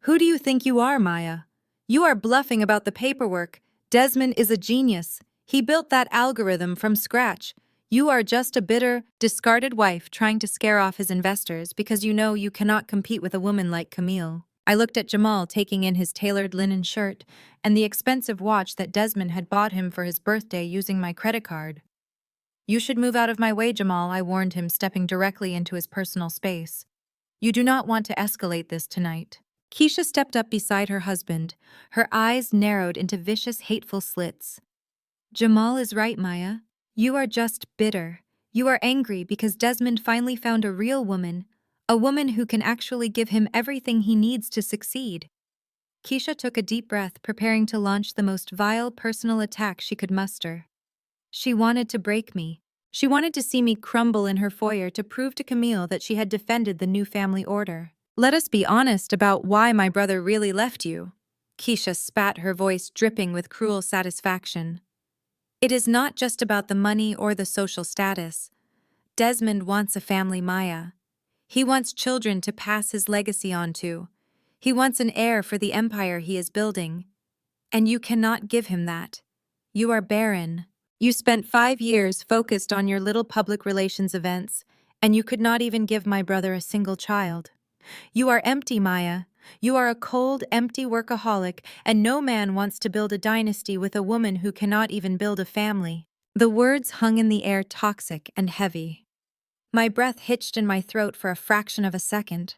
Who do you think you are, Maya? You are bluffing about the paperwork. Desmond is a genius. He built that algorithm from scratch. You are just a bitter, discarded wife trying to scare off his investors because you know you cannot compete with a woman like Camille. I looked at Jamal taking in his tailored linen shirt and the expensive watch that Desmond had bought him for his birthday using my credit card. You should move out of my way, Jamal, I warned him, stepping directly into his personal space. You do not want to escalate this tonight. Keisha stepped up beside her husband, her eyes narrowed into vicious, hateful slits. Jamal is right, Maya. You are just bitter. You are angry because Desmond finally found a real woman, a woman who can actually give him everything he needs to succeed. Keisha took a deep breath, preparing to launch the most vile personal attack she could muster. She wanted to break me. She wanted to see me crumble in her foyer to prove to Camille that she had defended the new family order. Let us be honest about why my brother really left you. Keisha spat, her voice dripping with cruel satisfaction. It is not just about the money or the social status. Desmond wants a family, Maya. He wants children to pass his legacy on to. He wants an heir for the empire he is building. And you cannot give him that. You are barren. You spent 5 years focused on your little public relations events, and you could not even give my brother a single child. You are empty, Maya. You are a cold, empty workaholic, and no man wants to build a dynasty with a woman who cannot even build a family. The words hung in the air, toxic and heavy. My breath hitched in my throat for a fraction of a second.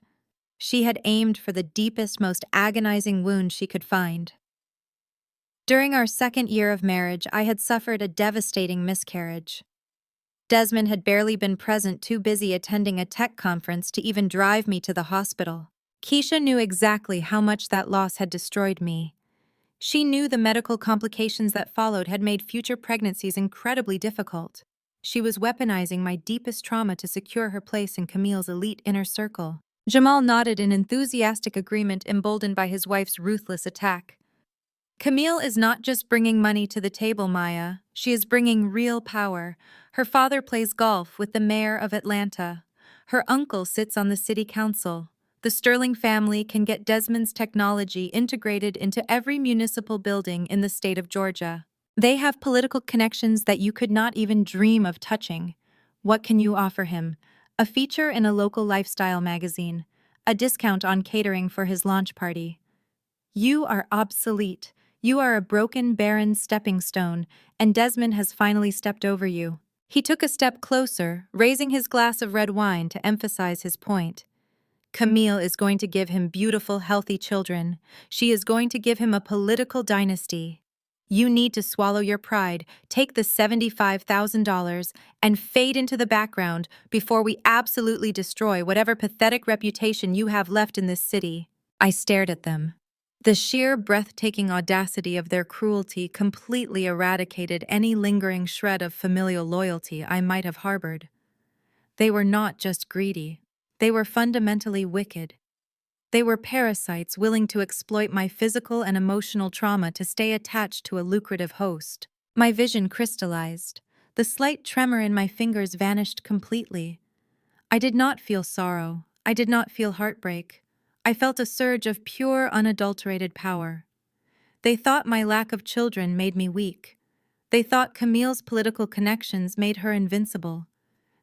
She had aimed for the deepest, most agonizing wound she could find. During our 2nd year of marriage, I had suffered a devastating miscarriage. Desmond had barely been present, too busy attending a tech conference to even drive me to the hospital. Keisha knew exactly how much that loss had destroyed me. She knew the medical complications that followed had made future pregnancies incredibly difficult. She was weaponizing my deepest trauma to secure her place in Camille's elite inner circle. Jamal nodded in enthusiastic agreement, emboldened by his wife's ruthless attack. Camille is not just bringing money to the table, Maya. She is bringing real power. Her father plays golf with the mayor of Atlanta. Her uncle sits on the city council. The Sterling family can get Desmond's technology integrated into every municipal building in the state of Georgia. They have political connections that you could not even dream of touching. What can you offer him? A feature in a local lifestyle magazine. A discount on catering for his launch party. You are obsolete. You are a broken, barren stepping stone, and Desmond has finally stepped over you. He took a step closer, raising his glass of red wine to emphasize his point. Camille is going to give him beautiful, healthy children. She is going to give him a political dynasty. You need to swallow your pride, take the $75,000, and fade into the background before we absolutely destroy whatever pathetic reputation you have left in this city. I stared at them. The sheer, breathtaking audacity of their cruelty completely eradicated any lingering shred of familial loyalty I might have harbored. They were not just greedy. They were fundamentally wicked. They were parasites willing to exploit my physical and emotional trauma to stay attached to a lucrative host. My vision crystallized. The slight tremor in my fingers vanished completely. I did not feel sorrow. I did not feel heartbreak. I felt a surge of pure, unadulterated power. They thought my lack of children made me weak. They thought Camille's political connections made her invincible.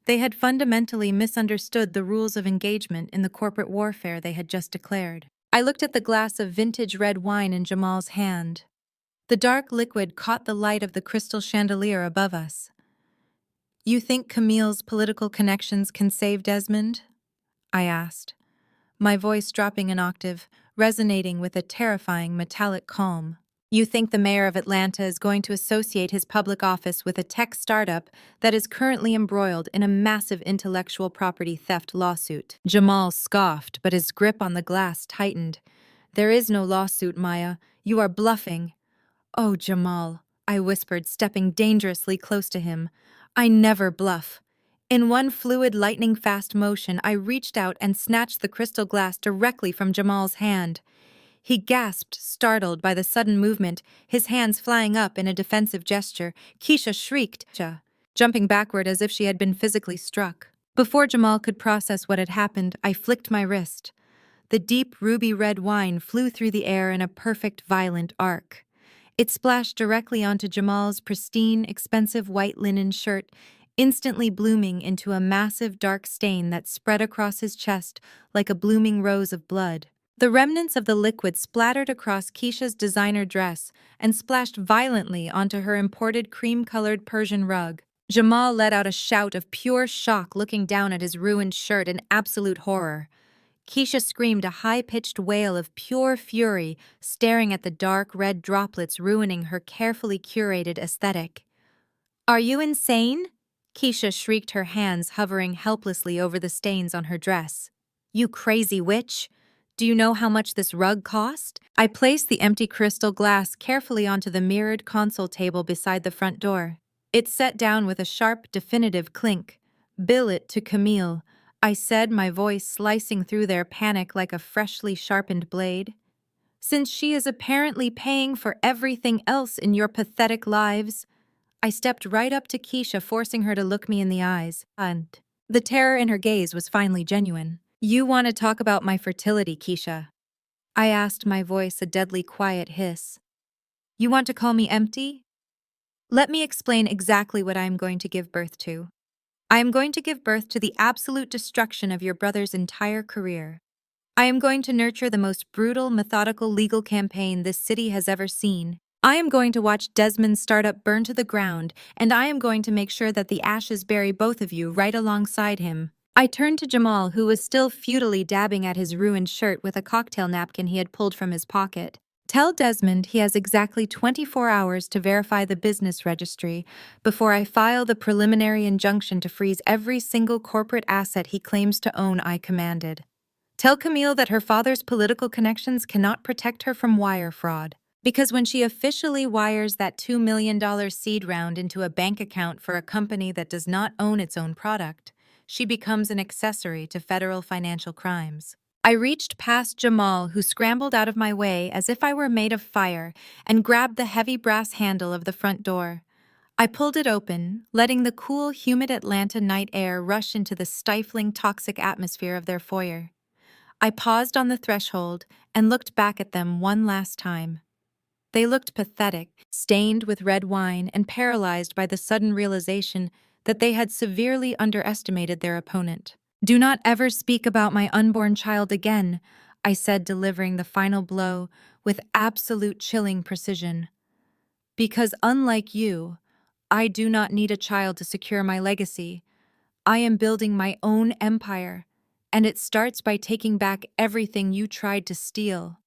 They had fundamentally misunderstood the rules of engagement in the corporate warfare they had just declared. I looked at the glass of vintage red wine in Jamal's hand. The dark liquid caught the light of the crystal chandelier above us. You think Camille's political connections can save Desmond? I asked, my voice dropping an octave, resonating with a terrifying metallic calm. You think the mayor of Atlanta is going to associate his public office with a tech startup that is currently embroiled in a massive intellectual property theft lawsuit? Jamal scoffed, but his grip on the glass tightened. There is no lawsuit, Maya. You are bluffing. Oh, Jamal, I whispered, stepping dangerously close to him. I never bluff. In one fluid, lightning-fast motion, I reached out and snatched the crystal glass directly from Jamal's hand. He gasped, startled by the sudden movement, his hands flying up in a defensive gesture. Keisha shrieked, jumping backward as if she had been physically struck. Before Jamal could process what had happened, I flicked my wrist. The deep ruby red wine flew through the air in a perfect, violent arc. It splashed directly onto Jamal's pristine, expensive white linen shirt, instantly blooming into a massive dark stain that spread across his chest like a blooming rose of blood. The remnants of the liquid splattered across Keisha's designer dress and splashed violently onto her imported cream-colored Persian rug. Jamal let out a shout of pure shock, looking down at his ruined shirt in absolute horror. Keisha screamed a high-pitched wail of pure fury, staring at the dark red droplets ruining her carefully curated aesthetic. "Are you insane?" Keisha shrieked, her hands hovering helplessly over the stains on her dress. "You crazy witch! Do you know how much this rug cost?" I placed the empty crystal glass carefully onto the mirrored console table beside the front door. It set down with a sharp, definitive clink. "Bill it to Camille," I said, my voice slicing through their panic like a freshly sharpened blade. "Since she is apparently paying for everything else in your pathetic lives." I stepped right up to Keisha, forcing her to look me in the eyes, and the terror in her gaze was finally genuine. "You want to talk about my fertility, Keisha?" I asked, my voice a deadly quiet hiss. "You want to call me empty? Let me explain exactly what I am going to give birth to. I am going to give birth to the absolute destruction of your brother's entire career. I am going to nurture the most brutal, methodical legal campaign this city has ever seen. I am going to watch Desmond's startup burn to the ground, and I am going to make sure that the ashes bury both of you right alongside him." I turned to Jamal, who was still futilely dabbing at his ruined shirt with a cocktail napkin he had pulled from his pocket. "Tell Desmond he has exactly 24 hours to verify the business registry before I file the preliminary injunction to freeze every single corporate asset he claims to own," I commanded. "Tell Camille that her father's political connections cannot protect her from wire fraud. Because when she officially wires that $2 million seed round into a bank account for a company that does not own its own product, she becomes an accessory to federal financial crimes." I reached past Jamal, who scrambled out of my way as if I were made of fire, and grabbed the heavy brass handle of the front door. I pulled it open, letting the cool, humid Atlanta night air rush into the stifling, toxic atmosphere of their foyer. I paused on the threshold and looked back at them one last time. They looked pathetic, stained with red wine and paralyzed by the sudden realization that they had severely underestimated their opponent. "Do not ever speak about my unborn child again," I said, delivering the final blow with absolute chilling precision. "Because unlike you, I do not need a child to secure my legacy. I am building my own empire, and it starts by taking back everything you tried to steal."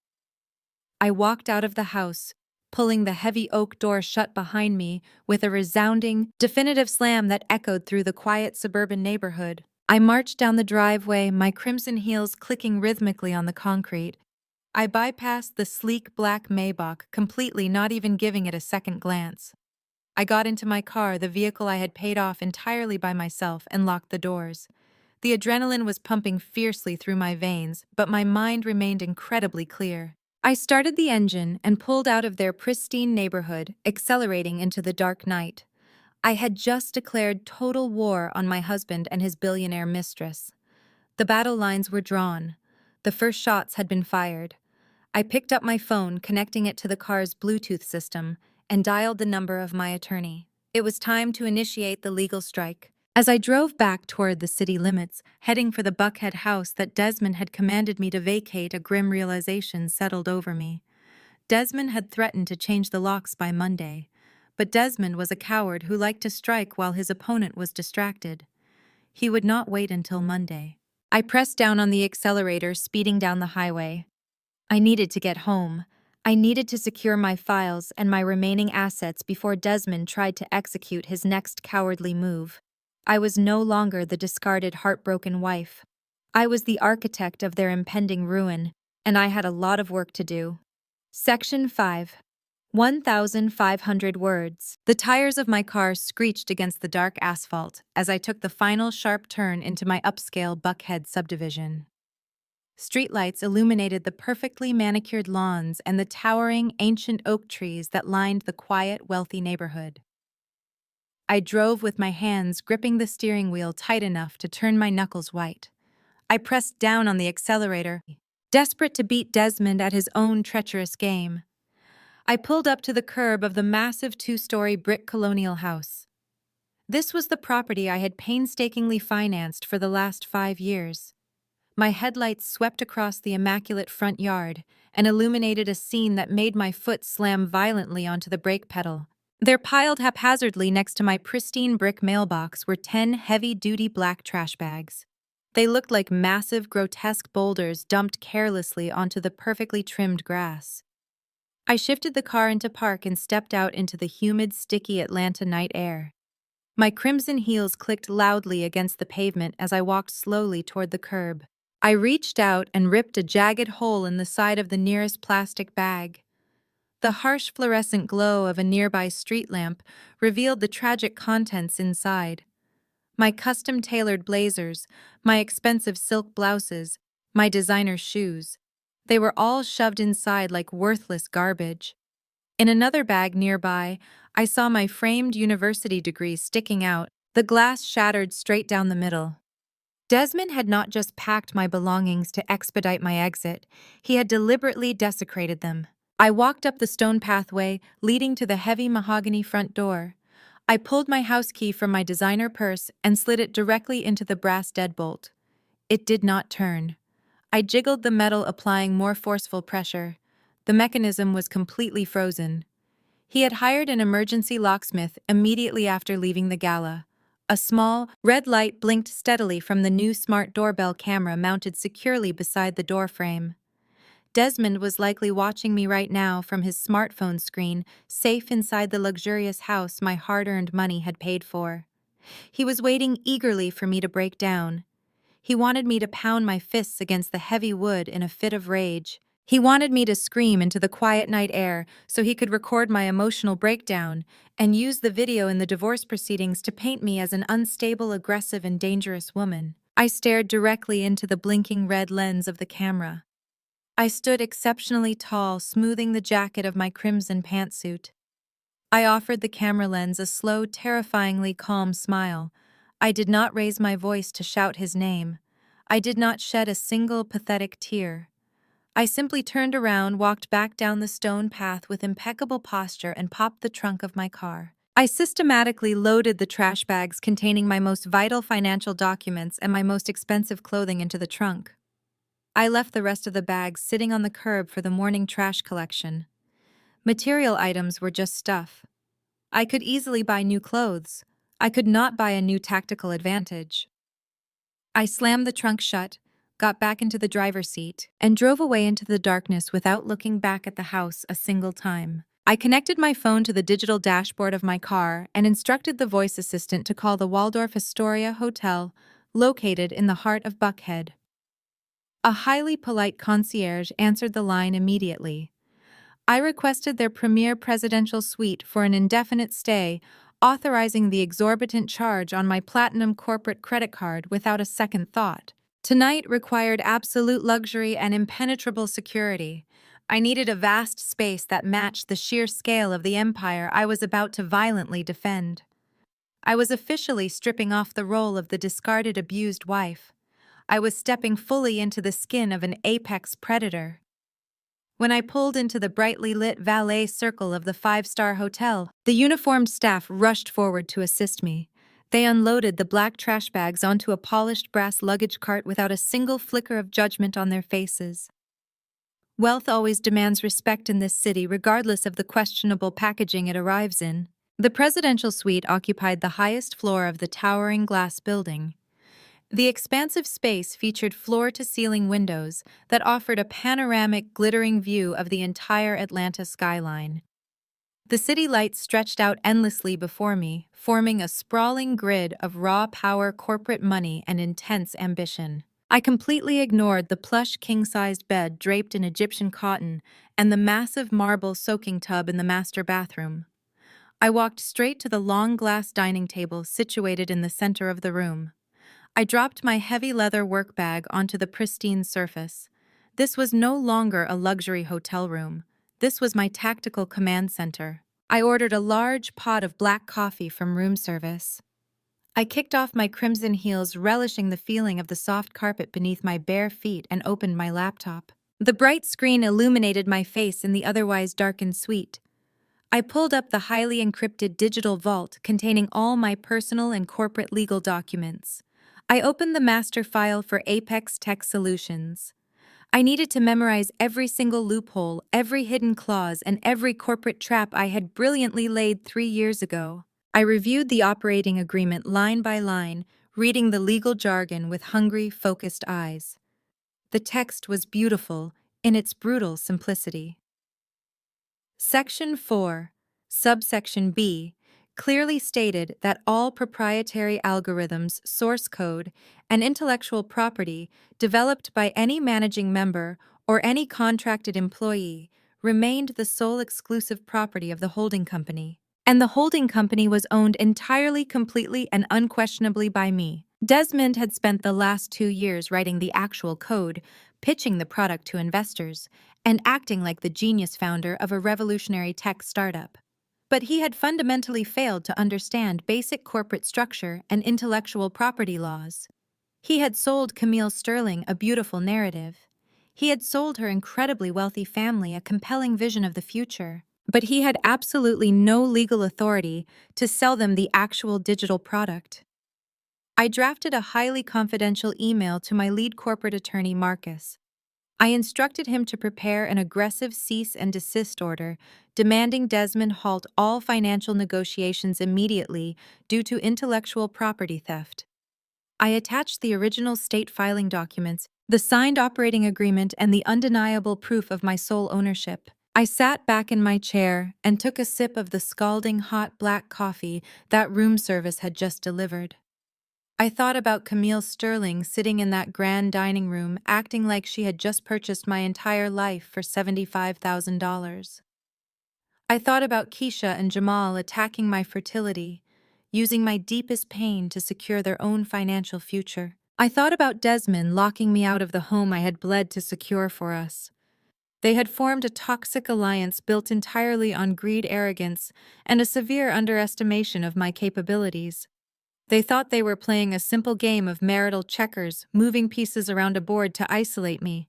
I walked out of the house, pulling the heavy oak door shut behind me with a resounding, definitive slam that echoed through the quiet suburban neighborhood. I marched down the driveway, my crimson heels clicking rhythmically on the concrete. I bypassed the sleek black Maybach, completely, not even giving it a second glance. I got into my car, the vehicle I had paid off entirely by myself, and locked the doors. The adrenaline was pumping fiercely through my veins, but my mind remained incredibly clear. I started the engine and pulled out of their pristine neighborhood, accelerating into the dark night. I had just declared total war on my husband and his billionaire mistress. The battle lines were drawn. The first shots had been fired. I picked up my phone, connecting it to the car's Bluetooth system, and dialed the number of my attorney. It was time to initiate the legal strike. As I drove back toward the city limits, heading for the Buckhead house that Desmond had commanded me to vacate, a grim realization settled over me. Desmond had threatened to change the locks by Monday, but Desmond was a coward who liked to strike while his opponent was distracted. He would not wait until Monday. I pressed down on the accelerator, speeding down the highway. I needed to get home. I needed to secure my files and my remaining assets before Desmond tried to execute his next cowardly move. I was no longer the discarded, heartbroken wife. I was the architect of their impending ruin, and I had a lot of work to do. Section 5. 1,500 words. The tires of my car screeched against the dark asphalt as I took the final sharp turn into my upscale Buckhead subdivision. Streetlights illuminated the perfectly manicured lawns and the towering, ancient oak trees that lined the quiet, wealthy neighborhood. I drove with my hands gripping the steering wheel tight enough to turn my knuckles white. I pressed down on the accelerator, desperate to beat Desmond at his own treacherous game. I pulled up to the curb of the massive 2-story brick colonial house. This was the property I had painstakingly financed for the last 5 years. My headlights swept across the immaculate front yard and illuminated a scene that made my foot slam violently onto the brake pedal. There, piled haphazardly next to my pristine brick mailbox, were 10 heavy-duty black trash bags. They looked like massive, grotesque boulders dumped carelessly onto the perfectly trimmed grass. I shifted the car into park and stepped out into the humid, sticky Atlanta night air. My crimson heels clicked loudly against the pavement as I walked slowly toward the curb. I reached out and ripped a jagged hole in the side of the nearest plastic bag. The harsh fluorescent glow of a nearby street lamp revealed the tragic contents inside. My custom-tailored blazers, my expensive silk blouses, my designer shoes. They were all shoved inside like worthless garbage. In another bag nearby, I saw my framed university degree sticking out, the glass shattered straight down the middle. Desmond had not just packed my belongings to expedite my exit, he had deliberately desecrated them. I walked up the stone pathway leading to the heavy mahogany front door. I pulled my house key from my designer purse and slid it directly into the brass deadbolt. It did not turn. I jiggled the metal, applying more forceful pressure. The mechanism was completely frozen. He had hired an emergency locksmith immediately after leaving the gala. A small, red light blinked steadily from the new smart doorbell camera mounted securely beside the door frame. Desmond was likely watching me right now from his smartphone screen, safe inside the luxurious house my hard-earned money had paid for. He was waiting eagerly for me to break down. He wanted me to pound my fists against the heavy wood in a fit of rage. He wanted me to scream into the quiet night air so he could record my emotional breakdown and use the video in the divorce proceedings to paint me as an unstable, aggressive, and dangerous woman. I stared directly into the blinking red lens of the camera. I stood exceptionally tall, smoothing the jacket of my crimson pantsuit. I offered the camera lens a slow, terrifyingly calm smile. I did not raise my voice to shout his name. I did not shed a single pathetic tear. I simply turned around, walked back down the stone path with impeccable posture, and popped the trunk of my car. I systematically loaded the trash bags containing my most vital financial documents and my most expensive clothing into the trunk. I left the rest of the bags sitting on the curb for the morning trash collection. Material items were just stuff. I could easily buy new clothes. I could not buy a new tactical advantage. I slammed the trunk shut, got back into the driver's seat, and drove away into the darkness without looking back at the house a single time. I connected my phone to the digital dashboard of my car and instructed the voice assistant to call the Waldorf Astoria Hotel, located in the heart of Buckhead. A highly polite concierge answered the line immediately. I requested their premier presidential suite for an indefinite stay, authorizing the exorbitant charge on my platinum corporate credit card without a second thought. Tonight required absolute luxury and impenetrable security. I needed a vast space that matched the sheer scale of the empire I was about to violently defend. I was officially stripping off the role of the discarded, abused wife. I was stepping fully into the skin of an apex predator. When I pulled into the brightly lit valet circle of the five-star hotel, the uniformed staff rushed forward to assist me. They unloaded the black trash bags onto a polished brass luggage cart without a single flicker of judgment on their faces. Wealth always demands respect in this city, regardless of the questionable packaging it arrives in. The presidential suite occupied the highest floor of the towering glass building. The expansive space featured floor-to-ceiling windows that offered a panoramic, glittering view of the entire Atlanta skyline. The city lights stretched out endlessly before me, forming a sprawling grid of raw power, corporate money, and intense ambition. I completely ignored the plush king-sized bed draped in Egyptian cotton and the massive marble soaking tub in the master bathroom. I walked straight to the long glass dining table situated in the center of the room. I dropped my heavy leather work bag onto the pristine surface. This was no longer a luxury hotel room. This was my tactical command center. I ordered a large pot of black coffee from room service. I kicked off my crimson heels, relishing the feeling of the soft carpet beneath my bare feet, and opened my laptop. The bright screen illuminated my face in the otherwise darkened suite. I pulled up the highly encrypted digital vault containing all my personal and corporate legal documents. I opened the master file for Apex Tech Solutions. I needed to memorize every single loophole, every hidden clause, and every corporate trap I had brilliantly laid 3 years ago. I reviewed the operating agreement line by line, reading the legal jargon with hungry, focused eyes. The text was beautiful in its brutal simplicity. Section 4, subsection B, clearly stated that all proprietary algorithms, source code, and intellectual property developed by any managing member or any contracted employee remained the sole exclusive property of the holding company. And the holding company was owned entirely, completely, and unquestionably by me. Desmond had spent the last 2 years writing the actual code, pitching the product to investors, and acting like the genius founder of a revolutionary tech startup. But he had fundamentally failed to understand basic corporate structure and intellectual property laws. He had sold Camille Sterling a beautiful narrative. He had sold her incredibly wealthy family a compelling vision of the future. But he had absolutely no legal authority to sell them the actual digital product. I drafted a highly confidential email to my lead corporate attorney, Marcus. I instructed him to prepare an aggressive cease and desist order, demanding Desmond halt all financial negotiations immediately due to intellectual property theft. I attached the original state filing documents, the signed operating agreement, and the undeniable proof of my sole ownership. I sat back in my chair and took a sip of the scalding hot black coffee that room service had just delivered. I thought about Camille Sterling sitting in that grand dining room, acting like she had just purchased my entire life for $75,000. I thought about Keisha and Jamal attacking my fertility, using my deepest pain to secure their own financial future. I thought about Desmond locking me out of the home I had bled to secure for us. They had formed a toxic alliance built entirely on greed, arrogance, and a severe underestimation of my capabilities. They thought they were playing a simple game of marital checkers, moving pieces around a board to isolate me.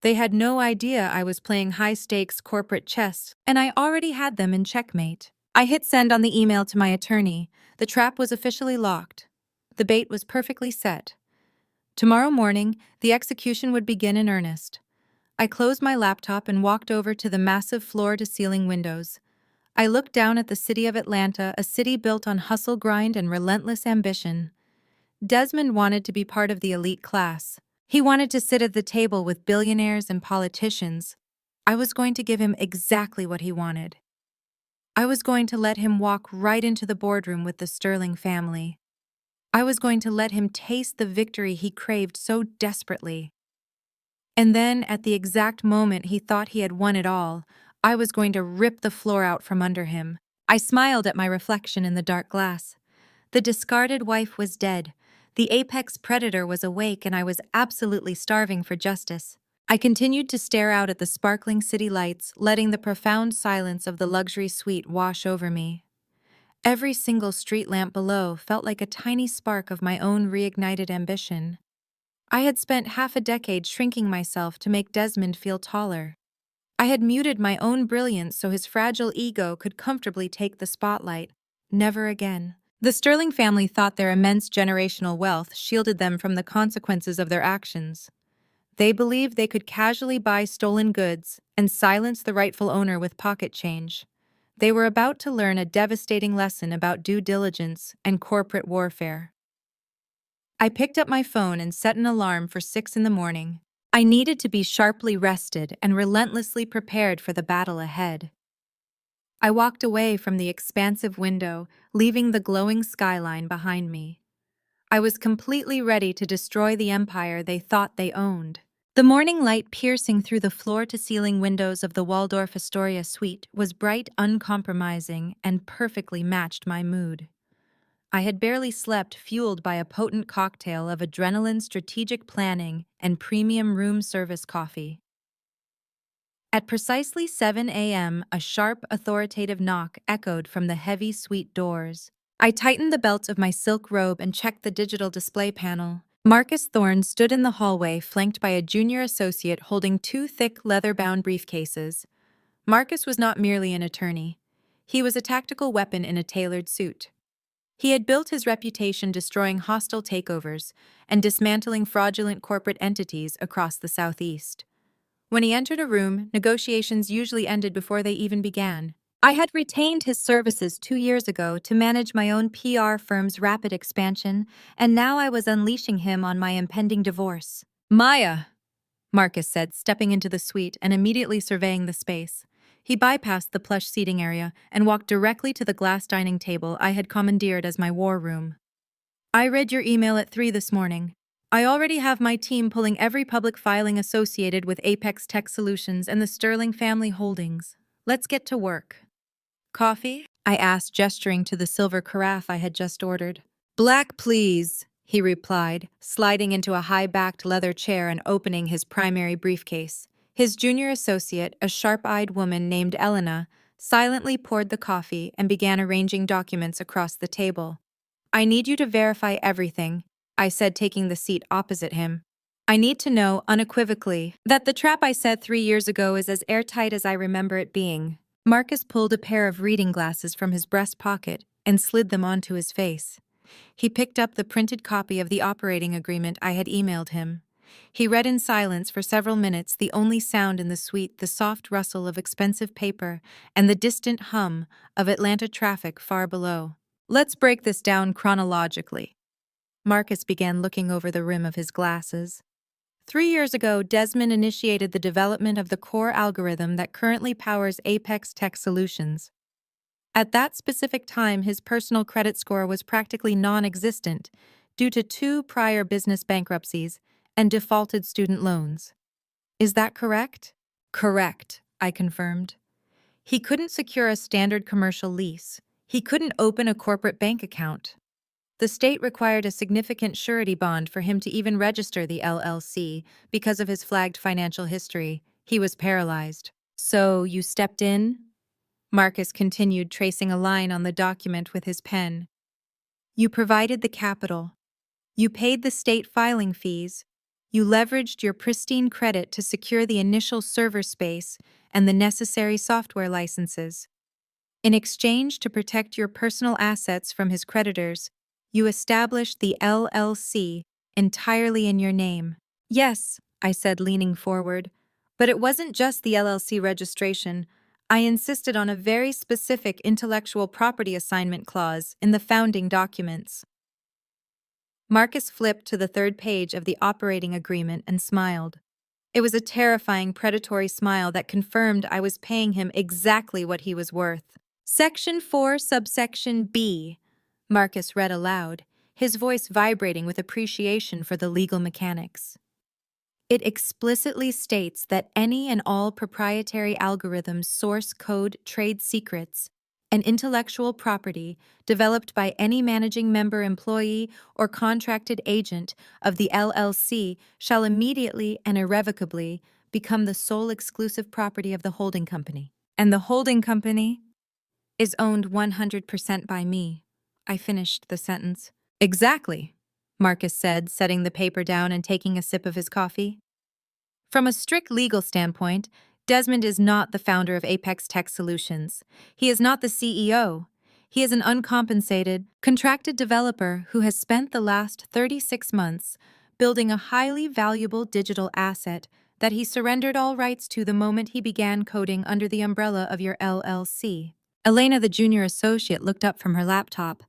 They had no idea I was playing high-stakes corporate chess, and I already had them in checkmate. I hit send on the email to my attorney. The trap was officially locked. The bait was perfectly set. Tomorrow morning, the execution would begin in earnest. I closed my laptop and walked over to the massive floor-to-ceiling windows. I looked down at the city of Atlanta, a city built on hustle, grind, and relentless ambition. Desmond wanted to be part of the elite class. He wanted to sit at the table with billionaires and politicians. I was going to give him exactly what he wanted. I was going to let him walk right into the boardroom with the Sterling family. I was going to let him taste the victory he craved so desperately. And then, at the exact moment he thought he had won it all, I was going to rip the floor out from under him. I smiled at my reflection in the dark glass. The discarded wife was dead. The apex predator was awake, and I was absolutely starving for justice. I continued to stare out at the sparkling city lights, letting the profound silence of the luxury suite wash over me. Every single street lamp below felt like a tiny spark of my own reignited ambition. I had spent half a decade shrinking myself to make Desmond feel taller. I had muted my own brilliance so his fragile ego could comfortably take the spotlight. Never again. The Sterling family thought their immense generational wealth shielded them from the consequences of their actions. They believed they could casually buy stolen goods and silence the rightful owner with pocket change. They were about to learn a devastating lesson about due diligence and corporate warfare. I picked up my phone and set an alarm for 6 in the morning. I needed to be sharply rested and relentlessly prepared for the battle ahead. I walked away from the expansive window, leaving the glowing skyline behind me. I was completely ready to destroy the empire they thought they owned. The morning light piercing through the floor-to-ceiling windows of the Waldorf Astoria suite was bright, uncompromising, and perfectly matched my mood. I had barely slept, fueled by a potent cocktail of adrenaline, strategic planning, and premium room service coffee. At precisely 7 a.m., a sharp, authoritative knock echoed from the heavy suite doors. I tightened the belt of my silk robe and checked the digital display panel. Marcus Thorne stood in the hallway, flanked by a junior associate holding 2 thick, leather-bound briefcases. Marcus was not merely an attorney. He was a tactical weapon in a tailored suit. He had built his reputation destroying hostile takeovers and dismantling fraudulent corporate entities across the Southeast. When he entered a room, negotiations usually ended before they even began. I had retained his services 2 years ago to manage my own PR firm's rapid expansion, and now I was unleashing him on my impending divorce. Maya, Marcus said, stepping into the suite and immediately surveying the space. He bypassed the plush seating area and walked directly to the glass dining table I had commandeered as my war room. I read your email at 3 this morning. I already have my team pulling every public filing associated with Apex Tech Solutions and the Sterling family holdings. Let's get to work. Coffee? I asked, gesturing to the silver carafe I had just ordered. Black, please, he replied, sliding into a high-backed leather chair and opening his primary briefcase. His junior associate, a sharp-eyed woman named Elena, silently poured the coffee and began arranging documents across the table. I need you to verify everything, I said, taking the seat opposite him. I need to know unequivocally that the trap I set 3 years ago is as airtight as I remember it being. Marcus pulled a pair of reading glasses from his breast pocket and slid them onto his face. He picked up the printed copy of the operating agreement I had emailed him. He read in silence for several minutes, the only sound in the suite the soft rustle of expensive paper and the distant hum of Atlanta traffic far below. Let's break this down chronologically. Marcus began looking over the rim of his glasses. 3 years ago, Desmond initiated the development of the core algorithm that currently powers Apex Tech Solutions. At that specific time, his personal credit score was practically non-existent due to 2 prior business bankruptcies and defaulted student loans. Is that correct? Correct, I confirmed. He couldn't secure a standard commercial lease. He couldn't open a corporate bank account. The state required a significant surety bond for him to even register the LLC because of his flagged financial history. He was paralyzed. So you stepped in? Marcus continued, tracing a line on the document with his pen. You provided the capital. You paid the state filing fees. You leveraged your pristine credit to secure the initial server space and the necessary software licenses. In exchange to protect your personal assets from his creditors, you established the LLC entirely in your name. Yes, I said, leaning forward. But it wasn't just the LLC registration. I insisted on a very specific intellectual property assignment clause in the founding documents. Marcus flipped to the 3rd page of the operating agreement and smiled. It was a terrifying, predatory smile that confirmed I was paying him exactly what he was worth. Section 4, subsection B, Marcus read aloud, his voice vibrating with appreciation for the legal mechanics. It explicitly states that any and all proprietary algorithms, source code, trade secrets, and intellectual property developed by any managing member, employee, or contracted agent of the LLC shall immediately and irrevocably become the sole exclusive property of the holding company. And the holding company is owned 100% by me. I finished the sentence. Exactly, Marcus said, setting the paper down and taking a sip of his coffee. From a strict legal standpoint, Desmond is not the founder of Apex Tech Solutions. He is not the CEO. He is an uncompensated, contracted developer who has spent the last 36 months building a highly valuable digital asset that he surrendered all rights to the moment he began coding under the umbrella of your LLC. Elena, the junior associate, looked up from her laptop.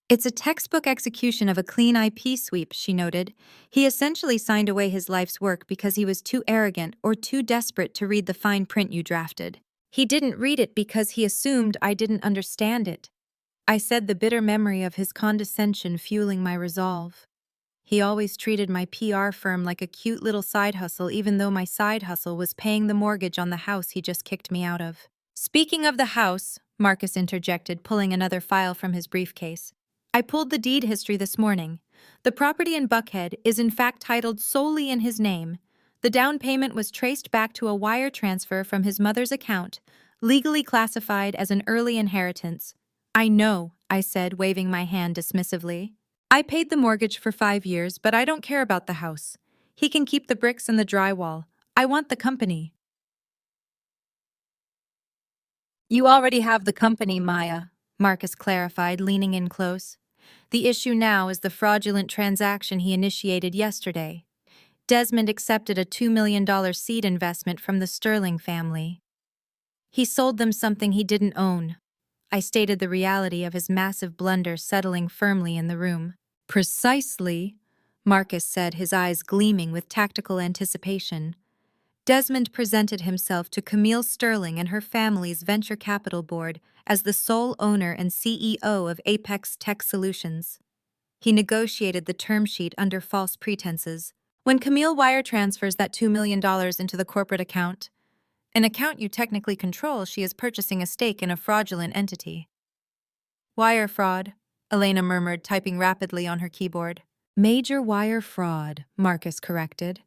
It's a textbook execution of a clean IP sweep, she noted. He essentially signed away his life's work because he was too arrogant or too desperate to read the fine print you drafted. He didn't read it because he assumed I didn't understand it. I said, the bitter memory of his condescension fueling my resolve. He always treated my PR firm like a cute little side hustle, even though my side hustle was paying the mortgage on the house he just kicked me out of. Speaking of the house, Marcus interjected, pulling another file from his briefcase. I pulled the deed history this morning. The property in Buckhead is in fact titled solely in his name. The down payment was traced back to a wire transfer from his mother's account, legally classified as an early inheritance. I know, I said, waving my hand dismissively. I paid the mortgage for 5 years, but I don't care about the house. He can keep the bricks and the drywall. I want the company. You already have the company, Maya, Marcus clarified, leaning in close. The issue now is the fraudulent transaction he initiated yesterday. Desmond accepted a $2 million seed investment from the Sterling family. He sold them something he didn't own. I stated the reality of his massive blunder settling firmly in the room. Precisely, Marcus said, his eyes gleaming with tactical anticipation. Desmond presented himself to Camille Sterling and her family's venture capital board as the sole owner and CEO of Apex Tech Solutions. He negotiated the term sheet under false pretenses. When Camille wire transfers that $2 million into the corporate account, an account you technically control, she is purchasing a stake in a fraudulent entity. Wire fraud, Elena murmured, typing rapidly on her keyboard. Major wire fraud, Marcus corrected.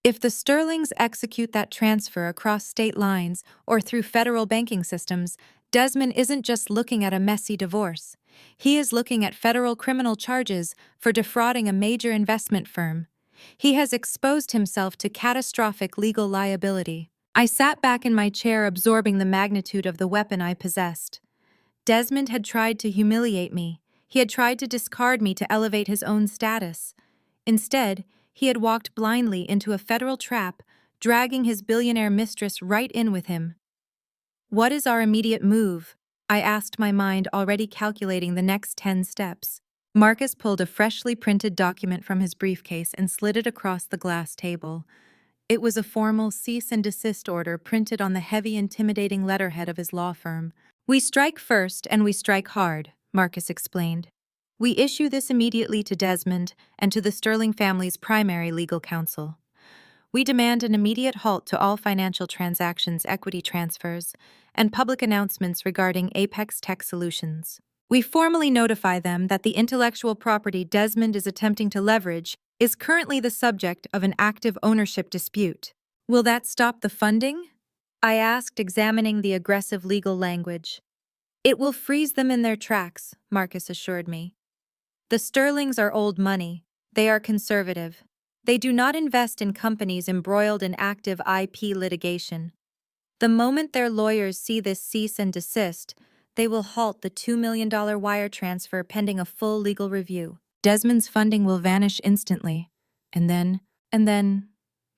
If the Sterlings execute that transfer across state lines or through federal banking systems, Desmond isn't just looking at a messy divorce. He is looking at federal criminal charges for defrauding a major investment firm. He has exposed himself to catastrophic legal liability. I sat back in my chair, absorbing the magnitude of the weapon I possessed. Desmond had tried to humiliate me. He had tried to discard me to elevate his own status. Instead, he had walked blindly into a federal trap, dragging his billionaire mistress right in with him. What is our immediate move? I asked, my mind already calculating the next 10 steps. Marcus pulled a freshly printed document from his briefcase and slid it across the glass table. It was a formal cease and desist order printed on the heavy, intimidating letterhead of his law firm. We strike first and we strike hard, Marcus explained. We issue this immediately to Desmond and to the Sterling family's primary legal counsel. We demand an immediate halt to all financial transactions, equity transfers, and public announcements regarding Apex Tech Solutions. We formally notify them that the intellectual property Desmond is attempting to leverage is currently the subject of an active ownership dispute. Will that stop the funding? I asked, examining the aggressive legal language. It will freeze them in their tracks, Marcus assured me. The Sterlings are old money. They are conservative. They do not invest in companies embroiled in active IP litigation. The moment their lawyers see this cease and desist, they will halt the $2 million wire transfer pending a full legal review. Desmond's funding will vanish instantly. And then,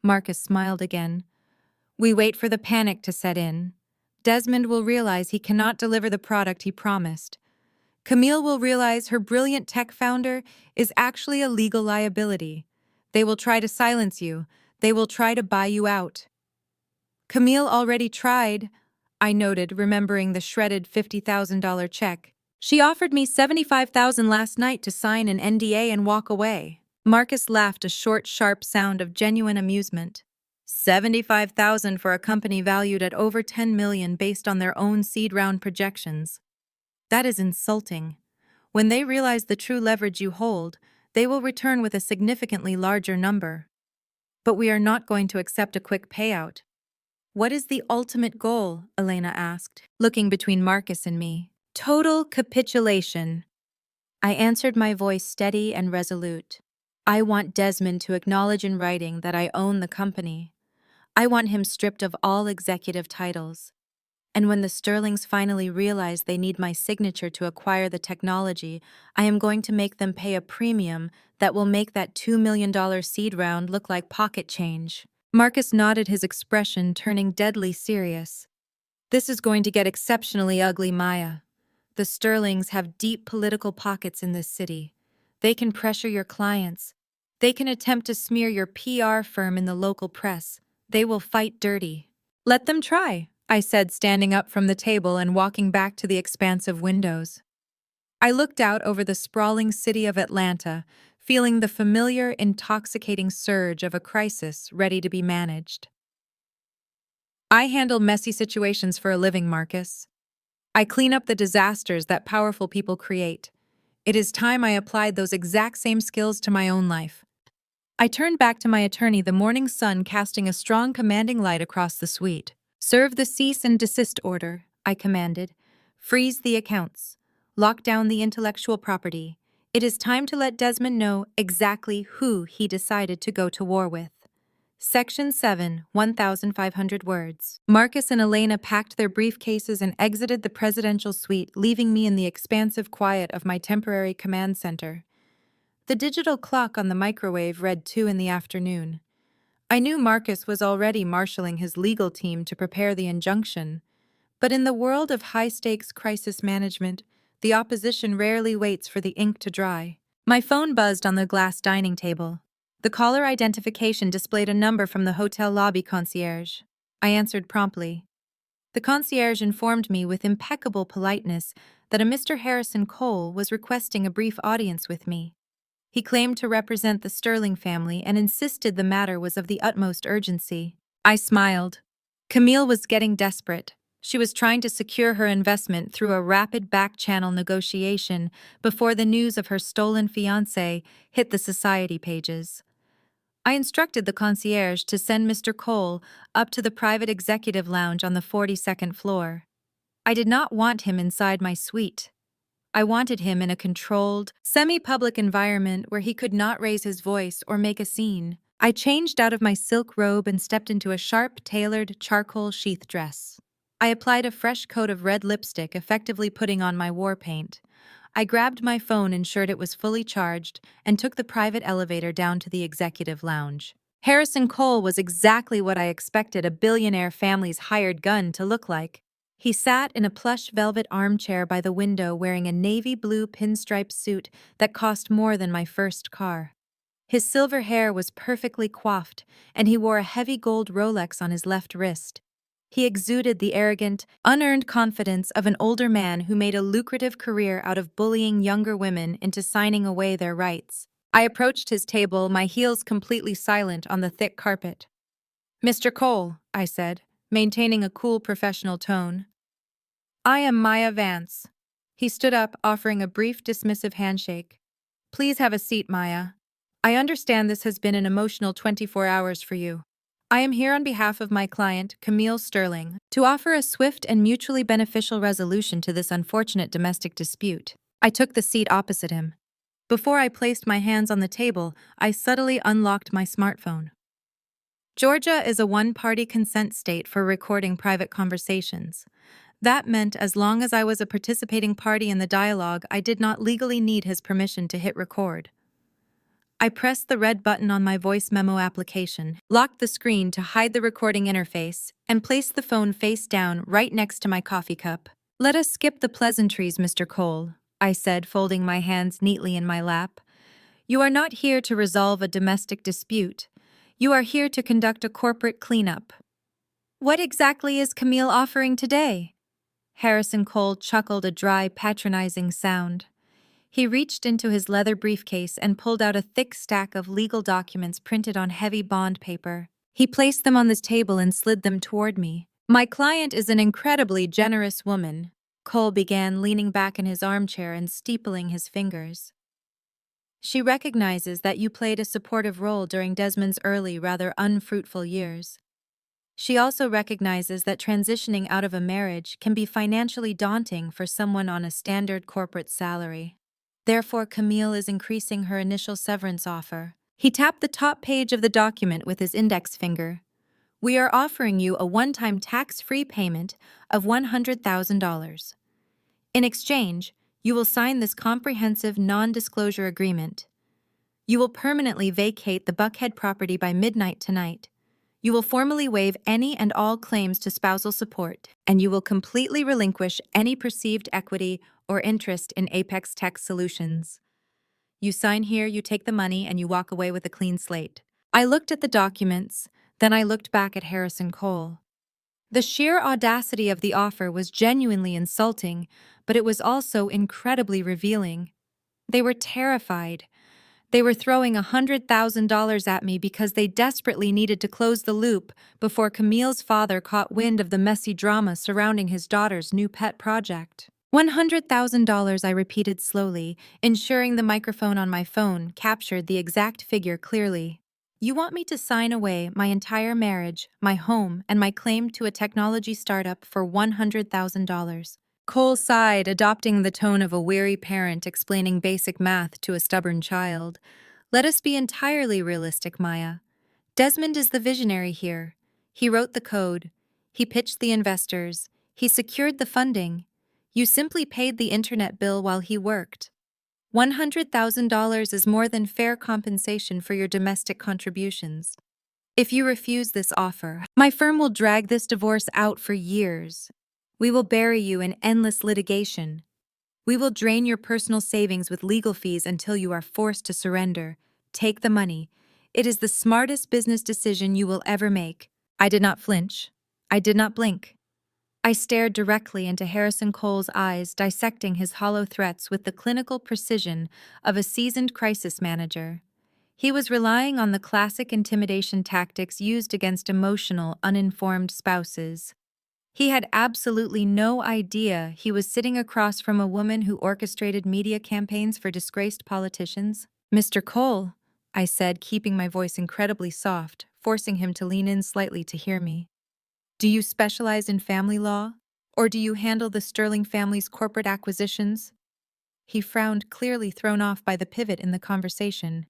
Marcus smiled again. We wait for the panic to set in. Desmond will realize he cannot deliver the product he promised. Camille will realize her brilliant tech founder is actually a legal liability. They will try to silence you. They will try to buy you out. Camille already tried, I noted, remembering the shredded $50,000 check. She offered me $75,000 last night to sign an NDA and walk away. Marcus laughed, a short, sharp sound of genuine amusement. $75,000 for a company valued at over $10 million based on their own seed round projections. That is insulting. When they realize the true leverage you hold, they will return with a significantly larger number. But we are not going to accept a quick payout. What is the ultimate goal? Elena asked, looking between Marcus and me. Total capitulation. I answered, my voice steady and resolute. I want Desmond to acknowledge in writing that I own the company. I want him stripped of all executive titles. And when the Sterlings finally realize they need my signature to acquire the technology, I am going to make them pay a premium that will make that $2 million seed round look like pocket change. Marcus nodded, his expression turning deadly serious. This is going to get exceptionally ugly, Maya. The Sterlings have deep political pockets in this city. They can pressure your clients. They can attempt to smear your PR firm in the local press. They will fight dirty. Let them try, I said, standing up from the table and walking back to the expansive windows. I looked out over the sprawling city of Atlanta, feeling the familiar, intoxicating surge of a crisis ready to be managed. I handle messy situations for a living, Marcus. I clean up the disasters that powerful people create. It is time I applied those exact same skills to my own life. I turned back to my attorney, the morning sun casting a strong, commanding light across the suite. Serve the cease and desist order, I commanded. Freeze the accounts. Lock down the intellectual property. It is time to let Desmond know exactly who he decided to go to war with. Section 7, 1,500 words. Marcus and Elena packed their briefcases and exited the presidential suite, leaving me in the expansive quiet of my temporary command center. The digital clock on the microwave read 2 in the afternoon. I knew Marcus was already marshaling his legal team to prepare the injunction, but in the world of high-stakes crisis management, the opposition rarely waits for the ink to dry. My phone buzzed on the glass dining table. The caller identification displayed a number from the hotel lobby concierge. I answered promptly. The concierge informed me with impeccable politeness that a Mr. Harrison Cole was requesting a brief audience with me. He claimed to represent the Sterling family and insisted the matter was of the utmost urgency. I smiled. Camille was getting desperate. She was trying to secure her investment through a rapid back-channel negotiation before the news of her stolen fiancé hit the society pages. I instructed the concierge to send Mr. Cole up to the private executive lounge on the 42nd floor. I did not want him inside my suite. I wanted him in a controlled, semi-public environment where he could not raise his voice or make a scene. I changed out of my silk robe and stepped into a sharp-tailored charcoal sheath dress. I applied a fresh coat of red lipstick, effectively putting on my war paint. I grabbed my phone, ensured it was fully charged, and took the private elevator down to the executive lounge. Harrison Cole was exactly what I expected a billionaire family's hired gun to look like. He sat in a plush velvet armchair by the window wearing a navy blue pinstripe suit that cost more than my first car. His silver hair was perfectly coiffed, and he wore a heavy gold Rolex on his left wrist. He exuded the arrogant, unearned confidence of an older man who made a lucrative career out of bullying younger women into signing away their rights. I approached his table, my heels completely silent on the thick carpet. "Mr. Cole," I said, maintaining a cool professional tone. "I am Maya Vance." He stood up, offering a brief, dismissive handshake. "Please have a seat, Maya. I understand this has been an emotional 24 hours for you. I am here on behalf of my client, Camille Sterling, to offer a swift and mutually beneficial resolution to this unfortunate domestic dispute." I took the seat opposite him. Before I placed my hands on the table, I subtly unlocked my smartphone. Georgia is a one-party consent state for recording private conversations. That meant as long as I was a participating party in the dialogue, I did not legally need his permission to hit record. I pressed the red button on my voice memo application, locked the screen to hide the recording interface, and placed the phone face down right next to my coffee cup. "Let us skip the pleasantries, Mr. Cole," I said, folding my hands neatly in my lap. "You are not here to resolve a domestic dispute. You are here to conduct a corporate cleanup." "What exactly is Camille offering today?" Harrison Cole chuckled, a dry, patronizing sound. He reached into his leather briefcase and pulled out a thick stack of legal documents printed on heavy bond paper. He placed them on the table and slid them toward me. "My client is an incredibly generous woman," Cole began, leaning back in his armchair and steepling his fingers. "She recognizes that you played a supportive role during Desmond's early, rather unfruitful years. She also recognizes that transitioning out of a marriage can be financially daunting for someone on a standard corporate salary. Therefore, Camille is increasing her initial severance offer." He tapped the top page of the document with his index finger. "We are offering you a one-time tax-free payment of $100,000. In exchange, you will sign this comprehensive non-disclosure agreement. You will permanently vacate the Buckhead property by midnight tonight. You will formally waive any and all claims to spousal support, and you will completely relinquish any perceived equity or interest in Apex Tech Solutions. You sign here, you take the money, and you walk away with a clean slate." I looked at the documents, then I looked back at Harrison Cole. The sheer audacity of the offer was genuinely insulting, but it was also incredibly revealing. They were terrified. They were throwing $100,000 at me because they desperately needed to close the loop before Camille's father caught wind of the messy drama surrounding his daughter's new pet project. $100,000, I repeated slowly, ensuring the microphone on my phone captured the exact figure clearly. "You want me to sign away my entire marriage, my home, and my claim to a technology startup for $100,000. Cole sighed, adopting the tone of a weary parent explaining basic math to a stubborn child. "Let us be entirely realistic, Maya. Desmond is the visionary here. He wrote the code. He pitched the investors. He secured the funding. You simply paid the internet bill while he worked. $100,000 is more than fair compensation for your domestic contributions. If you refuse this offer, my firm will drag this divorce out for years. We will bury you in endless litigation. We will drain your personal savings with legal fees until you are forced to surrender. Take the money. It is the smartest business decision you will ever make. I did not flinch. I did not blink. I stared directly into Harrison Cole's eyes, dissecting his hollow threats with the clinical precision of a seasoned crisis manager. He was relying on the classic intimidation tactics used against emotional, uninformed spouses. He had absolutely no idea he was sitting across from a woman who orchestrated media campaigns for disgraced politicians. "Mr. Cole," I said, keeping my voice incredibly soft, forcing him to lean in slightly to hear me. "Do you specialize in family law? Or do you handle the Sterling family's corporate acquisitions?" He frowned, clearly thrown off by the pivot in the conversation.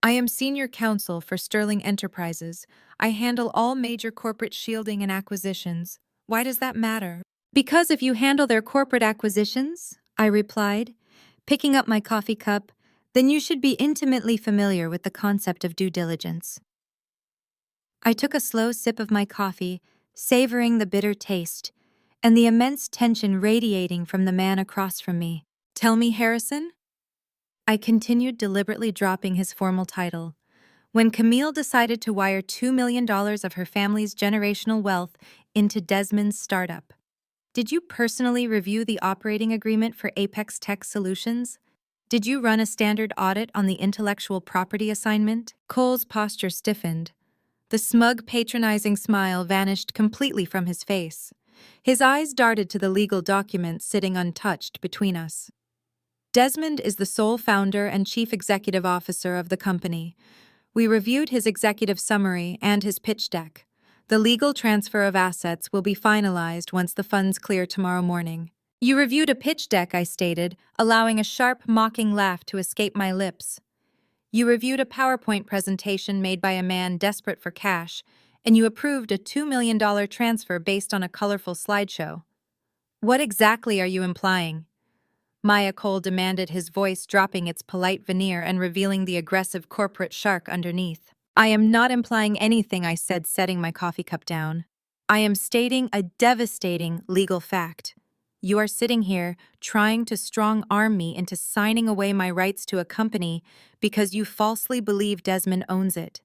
"I am senior counsel for Sterling Enterprises. I handle all major corporate shielding and acquisitions. Why does that matter?" "Because if you handle their corporate acquisitions," I replied, picking up my coffee cup, "then you should be intimately familiar with the concept of due diligence." I took a slow sip of my coffee, savoring the bitter taste, and the immense tension radiating from the man across from me. "Tell me, Harrison?" I continued, deliberately dropping his formal title. "When Camille decided to wire $2 million of her family's generational wealth into Desmond's startup, did you personally review the operating agreement for Apex Tech Solutions? Did you run a standard audit on the intellectual property assignment?" Cole's posture stiffened. The smug, patronizing smile vanished completely from his face. His eyes darted to the legal documents sitting untouched between us. "Desmond is the sole founder and chief executive officer of the company. We reviewed his executive summary and his pitch deck. The legal transfer of assets will be finalized once the funds clear tomorrow morning." "You reviewed a pitch deck," I stated, allowing a sharp, mocking laugh to escape my lips. "You reviewed a PowerPoint presentation made by a man desperate for cash, and you approved a $2 million transfer based on a colorful slideshow. What exactly are you implying?" Maya Cole demanded, his voice dropping its polite veneer and revealing the aggressive corporate shark underneath. "I am not implying anything," I said, setting my coffee cup down. "I am stating a devastating legal fact. You are sitting here trying to strong-arm me into signing away my rights to a company because you falsely believe Desmond owns it.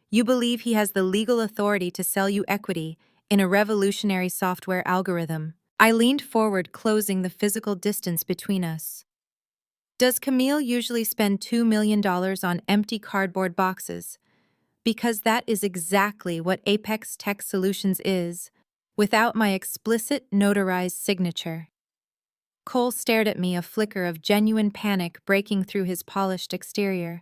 You believe he has the legal authority to sell you equity in a revolutionary software algorithm." I leaned forward, closing the physical distance between us. "Does Camille usually spend $2 million on empty cardboard boxes? Because that is exactly what Apex Tech Solutions is, without my explicit notarized signature." Cole stared at me, a flicker of genuine panic breaking through his polished exterior.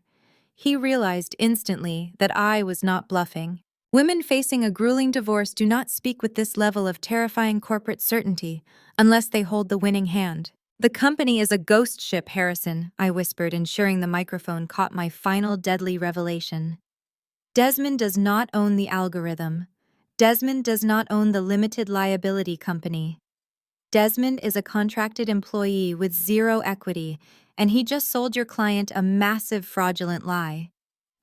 He realized instantly that I was not bluffing. Women facing a grueling divorce do not speak with this level of terrifying corporate certainty unless they hold the winning hand. "The company is a ghost ship, Harrison," I whispered, ensuring the microphone caught my final deadly revelation. "Desmond does not own the algorithm. Desmond does not own the limited liability company. Desmond is a contracted employee with zero equity, and he just sold your client a massive fraudulent lie.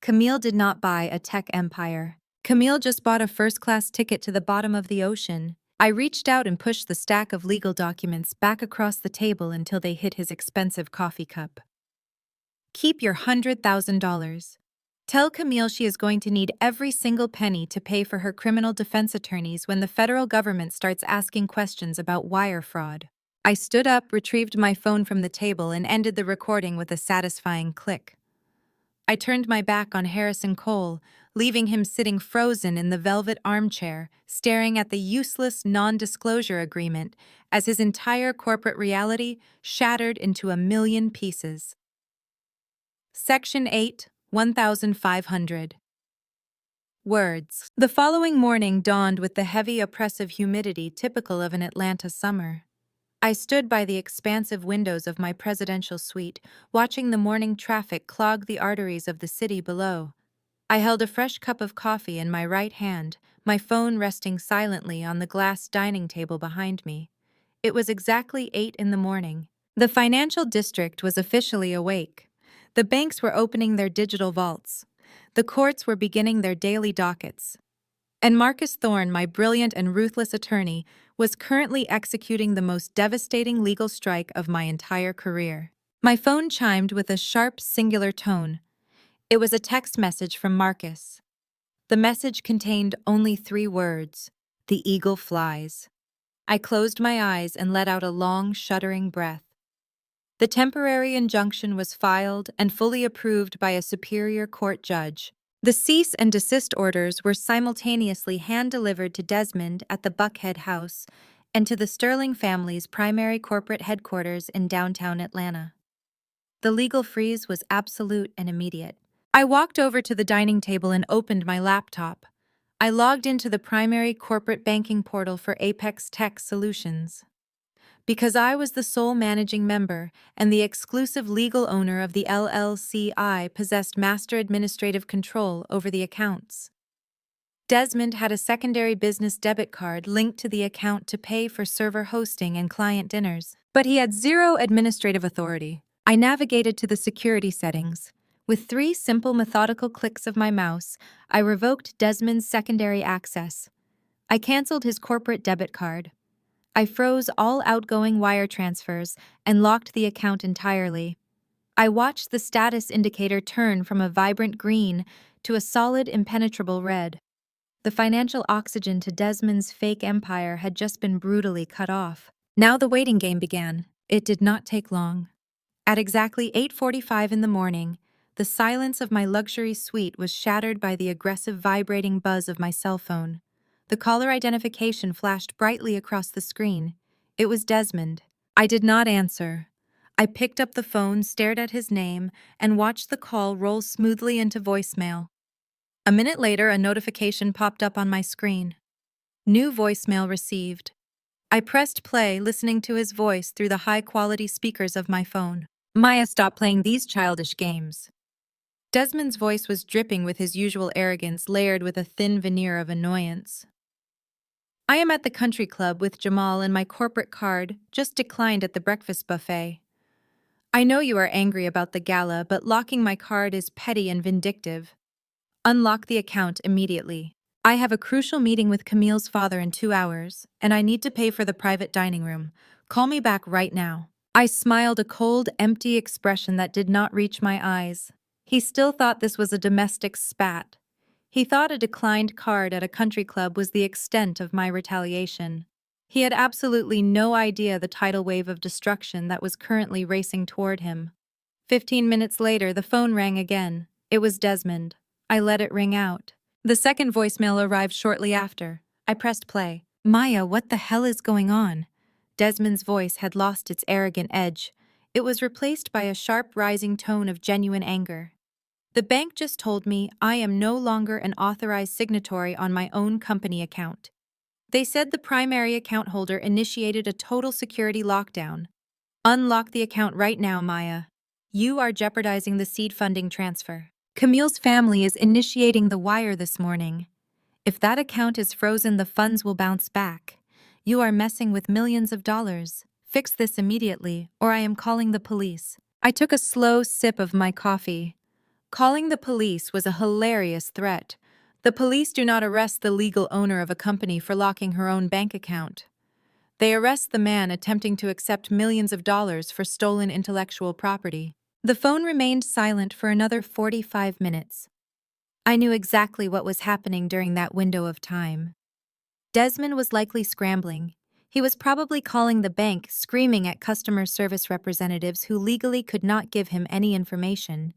Camille did not buy a tech empire. Camille just bought a first-class ticket to the bottom of the ocean." I reached out and pushed the stack of legal documents back across the table until they hit his expensive coffee cup. "Keep your $100,000. Tell Camille she is going to need every single penny to pay for her criminal defense attorneys when the federal government starts asking questions about wire fraud." I stood up, retrieved my phone from the table, and ended the recording with a satisfying click. I turned my back on Harrison Cole, leaving him sitting frozen in the velvet armchair, staring at the useless non-disclosure agreement as his entire corporate reality shattered into a million pieces. Section 8, 1500. Words. The following morning dawned with the heavy, oppressive humidity typical of an Atlanta summer. I stood by the expansive windows of my presidential suite, watching the morning traffic clog the arteries of the city below. I held a fresh cup of coffee in my right hand, my phone resting silently on the glass dining table behind me. It was exactly 8 in the morning. The financial district was officially awake. The banks were opening their digital vaults. The courts were beginning their daily dockets. And Marcus Thorne, my brilliant and ruthless attorney, was currently executing the most devastating legal strike of my entire career. My phone chimed with a sharp, singular tone. It was a text message from Marcus. The message contained only 3 words: "The eagle flies." I closed my eyes and let out a long, shuddering breath. The temporary injunction was filed and fully approved by a superior court judge. The cease and desist orders were simultaneously hand-delivered to Desmond at the Buckhead House and to the Sterling family's primary corporate headquarters in downtown Atlanta. The legal freeze was absolute and immediate. I walked over to the dining table and opened my laptop. I logged into the primary corporate banking portal for Apex Tech Solutions. Because I was the sole managing member and the exclusive legal owner of the LLC, I possessed master administrative control over the accounts. Desmond had a secondary business debit card linked to the account to pay for server hosting and client dinners, but he had zero administrative authority. I navigated to the security settings. With 3 simple methodical clicks of my mouse, I revoked Desmond's secondary access. I canceled his corporate debit card. I froze all outgoing wire transfers and locked the account entirely. I watched the status indicator turn from a vibrant green to a solid, impenetrable red. The financial oxygen to Desmond's fake empire had just been brutally cut off. Now the waiting game began. It did not take long. At exactly 8:45 in the morning, the silence of my luxury suite was shattered by the aggressive vibrating buzz of my cell phone. The caller identification flashed brightly across the screen. It was Desmond. I did not answer. I picked up the phone, stared at his name, and watched the call roll smoothly into voicemail. A minute later, a notification popped up on my screen. New voicemail received. I pressed play, listening to his voice through the high-quality speakers of my phone. "Maya, stop playing these childish games." Desmond's voice was dripping with his usual arrogance, layered with a thin veneer of annoyance. "I am at the country club with Jamal, and my corporate card just declined at the breakfast buffet. I know you are angry about the gala, but locking my card is petty and vindictive. Unlock the account immediately. I have a crucial meeting with Camille's father in 2 hours, and I need to pay for the private dining room. Call me back right now." I smiled, a cold, empty expression that did not reach my eyes. He still thought this was a domestic spat. He thought a declined card at a country club was the extent of my retaliation. He had absolutely no idea the tidal wave of destruction that was currently racing toward him. 15 minutes later, the phone rang again. It was Desmond. I let it ring out. The second voicemail arrived shortly after. I pressed play. "Maya, what the hell is going on?" Desmond's voice had lost its arrogant edge. It was replaced by a sharp, rising tone of genuine anger. "The bank just told me I am no longer an authorized signatory on my own company account. They said the primary account holder initiated a total security lockdown. Unlock the account right now, Maya. You are jeopardizing the seed funding transfer. Camille's family is initiating the wire this morning. If that account is frozen, the funds will bounce back. You are messing with millions of dollars. Fix this immediately, or I am calling the police." I took a slow sip of my coffee. Calling the police was a hilarious threat. The police do not arrest the legal owner of a company for locking her own bank account. They arrest the man attempting to accept millions of dollars for stolen intellectual property. The phone remained silent for another 45 minutes. I knew exactly what was happening during that window of time. Desmond was likely scrambling. He was probably calling the bank, screaming at customer service representatives who legally could not give him any information.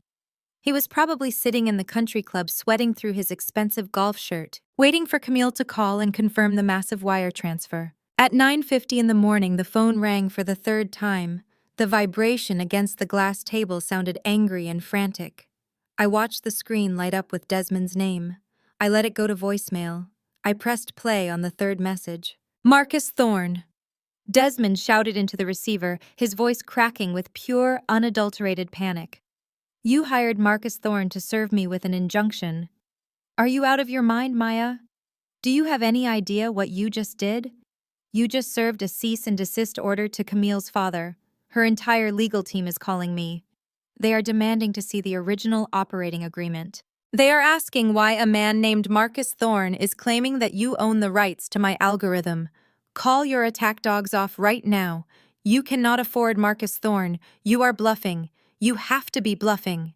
He was probably sitting in the country club, sweating through his expensive golf shirt, waiting for Camille to call and confirm the massive wire transfer. At 9:50 in the morning, the phone rang for the 3rd time. The vibration against the glass table sounded angry and frantic. I watched the screen light up with Desmond's name. I let it go to voicemail. I pressed play on the 3rd message. "Marcus Thorne." Desmond shouted into the receiver, his voice cracking with pure, unadulterated panic. "You hired Marcus Thorne to serve me with an injunction. Are you out of your mind, Maya? Do you have any idea what you just did? You just served a cease and desist order to Camille's father. Her entire legal team is calling me. They are demanding to see the original operating agreement. They are asking why a man named Marcus Thorne is claiming that you own the rights to my algorithm. Call your attack dogs off right now. You cannot afford Marcus Thorne. You are bluffing. You have to be bluffing.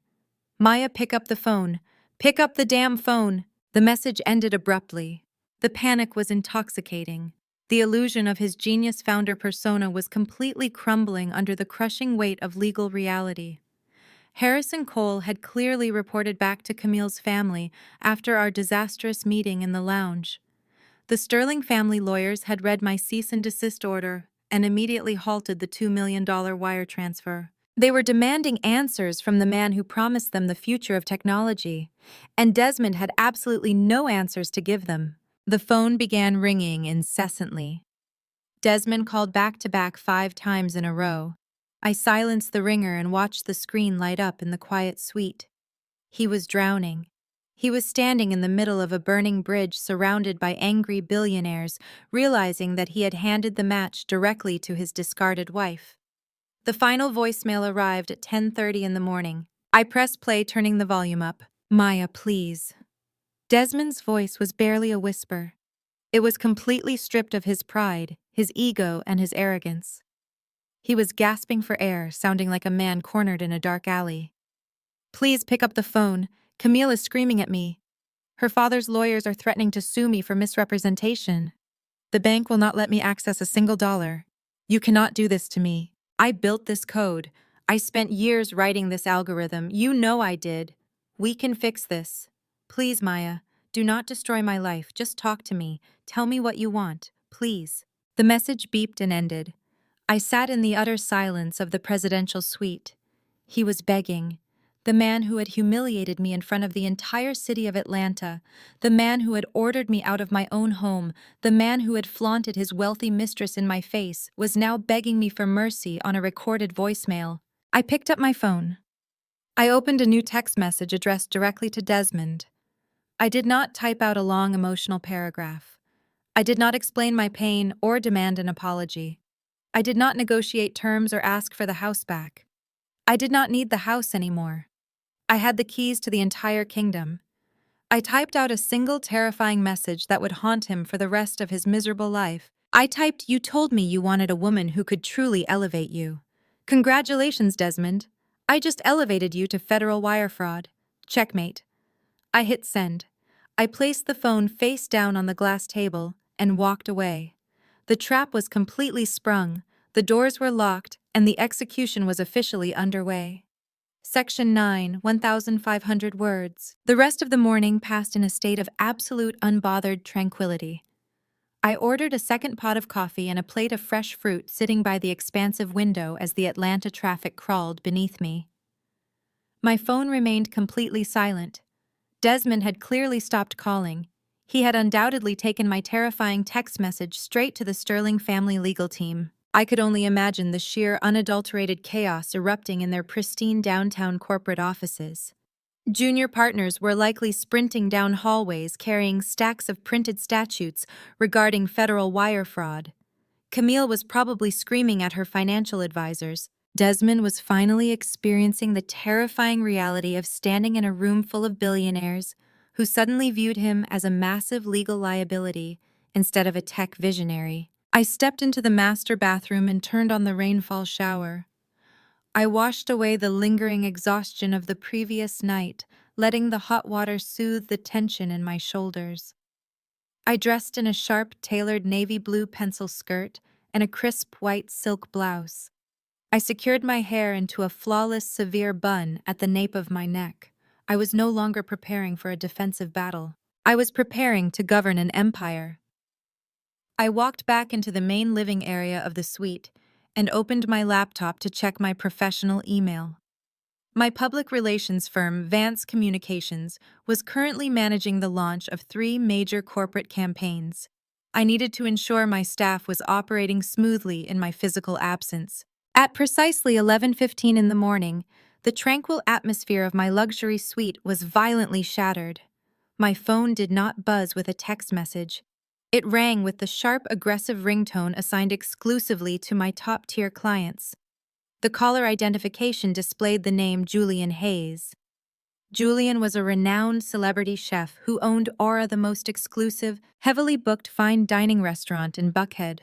Maya, pick up the phone. Pick up the damn phone. The message ended abruptly. The panic was intoxicating. The illusion of his genius founder persona was completely crumbling under the crushing weight of legal reality. Harrison Cole had clearly reported back to Camille's family after our disastrous meeting in the lounge. The Sterling family lawyers had read my cease and desist order and immediately halted the $2 million wire transfer. They were demanding answers from the man who promised them the future of technology, and Desmond had absolutely no answers to give them. The phone began ringing incessantly. Desmond called back-to-back 5 times in a row. I silenced the ringer and watched the screen light up in the quiet suite. He was drowning. He was standing in the middle of a burning bridge surrounded by angry billionaires, realizing that he had handed the match directly to his discarded wife. The final voicemail arrived at 10:30 in the morning. I pressed play, turning the volume up. Maya, please. Desmond's voice was barely a whisper. It was completely stripped of his pride, his ego, and his arrogance. He was gasping for air, sounding like a man cornered in a dark alley. Please pick up the phone. Camille is screaming at me. Her father's lawyers are threatening to sue me for misrepresentation. The bank will not let me access a single dollar. You cannot do this to me. I built this code. I spent years writing this algorithm. You know I did. We can fix this. Please, Maya, do not destroy my life. Just talk to me. Tell me what you want, please. The message beeped and ended. I sat in the utter silence of the presidential suite. He was begging. The man who had humiliated me in front of the entire city of Atlanta, the man who had ordered me out of my own home, the man who had flaunted his wealthy mistress in my face, was now begging me for mercy on a recorded voicemail. I picked up my phone. I opened a new text message addressed directly to Desmond. I did not type out a long emotional paragraph. I did not explain my pain or demand an apology. I did not negotiate terms or ask for the house back. I did not need the house anymore. I had the keys to the entire kingdom. I typed out a single terrifying message that would haunt him for the rest of his miserable life. I typed, "You told me you wanted a woman who could truly elevate you. Congratulations, Desmond. I just elevated you to federal wire fraud. Checkmate." I hit send. I placed the phone face down on the glass table and walked away. The trap was completely sprung, the doors were locked, and the execution was officially underway. Section 9, 1,500 words. The rest of the morning passed in a state of absolute unbothered tranquility. I ordered a second pot of coffee and a plate of fresh fruit sitting by the expansive window as the Atlanta traffic crawled beneath me. My phone remained completely silent. Desmond had clearly stopped calling. He had undoubtedly taken my terrifying text message straight to the Sterling family legal team. I could only imagine the sheer, unadulterated chaos erupting in their pristine downtown corporate offices. Junior partners were likely sprinting down hallways carrying stacks of printed statutes regarding federal wire fraud. Camille was probably screaming at her financial advisors. Desmond was finally experiencing the terrifying reality of standing in a room full of billionaires who suddenly viewed him as a massive legal liability instead of a tech visionary. I stepped into the master bathroom and turned on the rainfall shower. I washed away the lingering exhaustion of the previous night, letting the hot water soothe the tension in my shoulders. I dressed in a sharp, tailored navy blue pencil skirt and a crisp white silk blouse. I secured my hair into a flawless, severe bun at the nape of my neck. I was no longer preparing for a defensive battle. I was preparing to govern an empire. I walked back into the main living area of the suite and opened my laptop to check my professional email. My public relations firm, Vance Communications, was currently managing the launch of 3 major corporate campaigns. I needed to ensure my staff was operating smoothly in my physical absence. At precisely 11:15 in the morning, the tranquil atmosphere of my luxury suite was violently shattered. My phone did not buzz with a text message. It rang with the sharp, aggressive ringtone assigned exclusively to my top-tier clients. The caller identification displayed the name Julian Hayes. Julian was a renowned celebrity chef who owned Aura, the most exclusive, heavily booked fine dining restaurant in Buckhead.